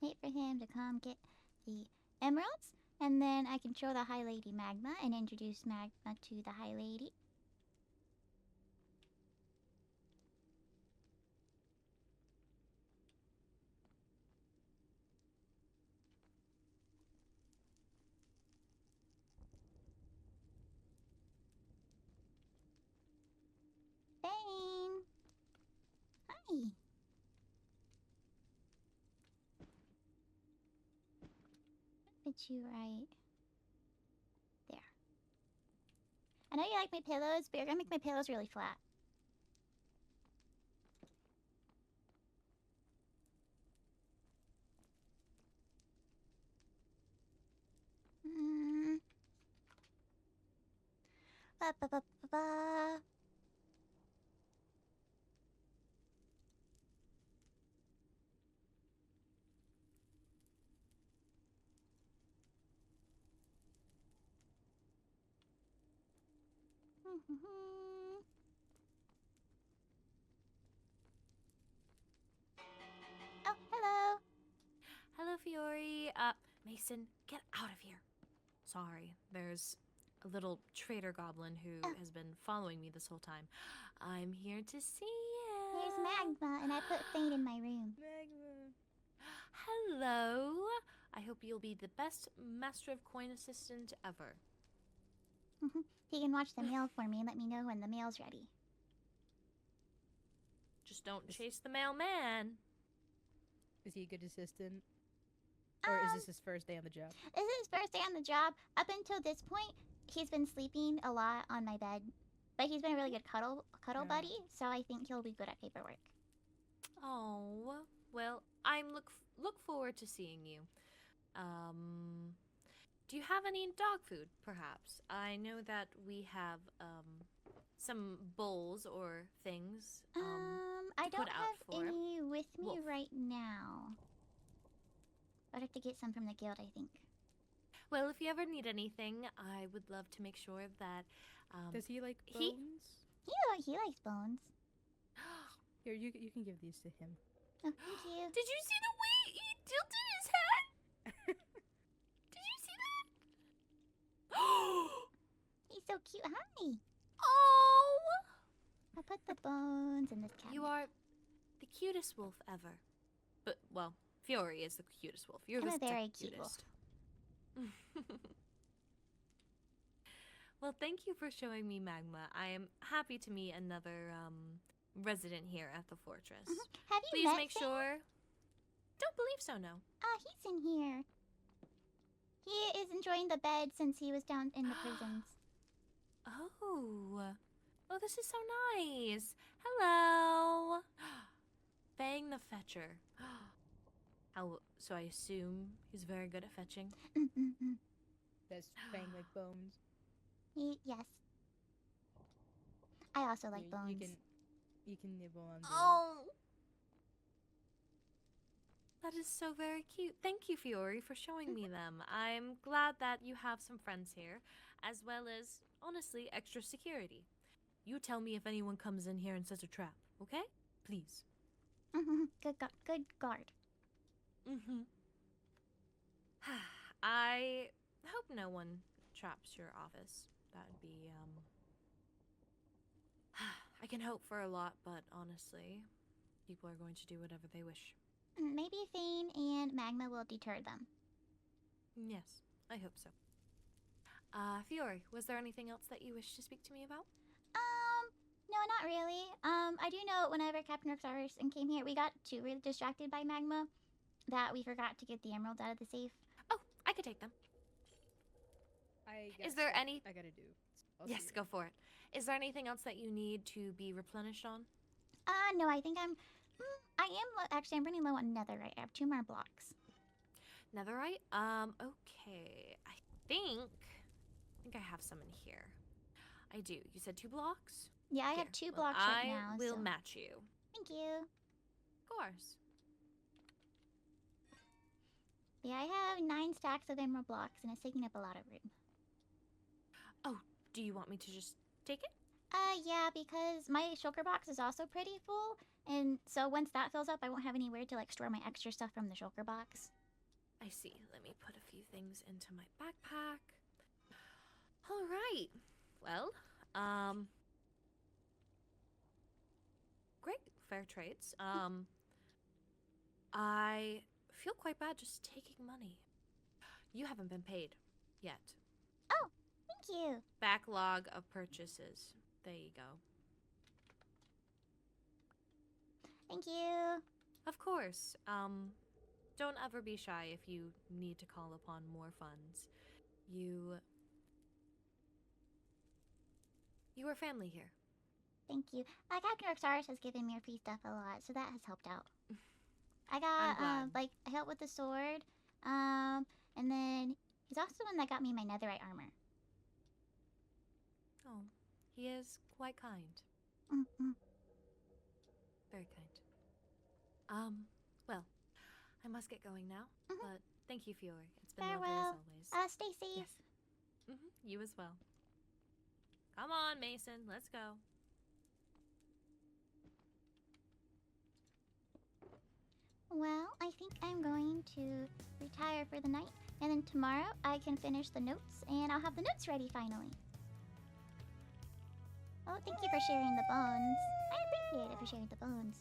S1: Wait for him to come get the emeralds, and then I can show the High Lady magma and introduce magma to the High Lady. Bane! Hi! Hi. Put you right there. I know you like my pillows, but you're gonna make my pillows really flat. Mm. Ba ba ba ba ba. Oh, hello.
S11: Hello, Fiori. Mason, get out of here. Sorry, there's a little traitor goblin who has been following me this whole time. I'm here to see you.
S1: Here's Magma, and I put Thane in my room.
S7: Magma.
S11: Hello. I hope you'll be the best master of coin assistant ever.
S1: He can watch the mail for me and let me know when the mail's ready.
S11: Just don't chase the mailman.
S7: Is he a good assistant? Or is this his first day on the job?
S1: This is his first day on the job. Up until this point, he's been sleeping a lot on my bed. But he's been a really good cuddle buddy, so I think he'll be good at paperwork.
S11: Oh, well, I'm look forward to seeing you. Do you have any dog food, perhaps? I know that we have some bowls or things.
S1: I
S11: to
S1: don't
S11: put out
S1: have
S11: for
S1: any with me
S11: Wolf.
S1: right now. I'd have to get some from the guild, I think.
S11: Well, if you ever need anything, I would love to make sure that.
S7: Does he like bones?
S1: He likes bones.
S7: Here, you can give these to him.
S1: Oh, thank you.
S11: Did you see the way he tilted his head? Did you see that?
S1: He's so cute. Hi.
S11: Oh!
S1: I'll put the bones in this cabinet.
S11: You are the cutest wolf ever. But, well, Fiori is the cutest wolf. You're
S1: I'm
S11: the
S1: a very
S11: cutest.
S1: cute wolf.
S11: Well, thank you for showing me Magma. I am happy to meet another resident here at the fortress.
S1: Have you
S11: Please
S1: met
S11: make
S1: Thane?
S11: sure. Don't believe so, no.
S1: He's in here. He is enjoying the bed since he was down in the prisons.
S11: Oh, this is so nice. Hello. Fang the Fetcher. So I assume he's very good at fetching?
S7: Does Fang like bones?
S1: Yes. I also like bones.
S7: You can nibble on them.
S11: Oh! That is so very cute. Thank you, Fiori, for showing me them. I'm glad that you have some friends here, as well as, honestly, extra security. You tell me if anyone comes in here and sets a trap, okay? Please.
S1: Good guard.
S11: I hope no one traps your office. That would be, I can hope for a lot, but honestly, people are going to do whatever they wish.
S1: Maybe Thane and Magma will deter them.
S11: Yes, I hope so. Fiori, was there anything else that you wish to speak to me about?
S1: No, not really. I do know whenever Captain Roxarson came here, we got too really distracted by Magma that we forgot to get the emeralds out of the safe.
S11: Oh, I could take them. Is there any...
S7: I gotta do.
S11: Yes, go for it. Is there anything else that you need to be replenished on?
S1: No, I think I'm running low on netherite. I have 2 more blocks.
S11: Netherite? Okay. I think I have some in here. I do. You said 2 blocks?
S1: Yeah, I have 2 blocks right now.
S11: I will
S1: so.
S11: match you.
S1: Thank you.
S11: Of course.
S1: Yeah, I have 9 stacks of emerald blocks, and it's taking up a lot of room.
S11: Oh, do you want me to just take it?
S1: Yeah, because my shulker box is also pretty full, and so once that fills up, I won't have anywhere to like store my extra stuff from the shulker box.
S11: I see. Let me put a few things into my backpack. All right. Well, great. Fair trades. I feel quite bad just taking money. You haven't been paid yet.
S1: Oh, thank you.
S11: Backlog of purchases. There you go.
S1: Thank you.
S11: Of course. Don't ever be shy if you need to call upon more funds. You are family here.
S1: Thank you. Captain Roxaris has given me free stuff a lot, so that has helped out. I
S11: I'm
S1: got
S11: glad.
S1: like help with the sword, and then he's also the one that got me my netherite armor.
S11: Oh, he is quite kind.
S1: Mm-hmm.
S11: Very kind. Well, I must get going now, but thank you, Fiori. It's been lovely
S1: Farewell.
S11: as always.
S1: Stay safe.
S11: Yes. You as well. Come on, Mason, let's go.
S1: Well, I think I'm going to retire for the night, and then tomorrow I can finish the notes, and I'll have the notes ready finally. Oh, thank you for sharing the bones. I appreciate it for sharing the bones.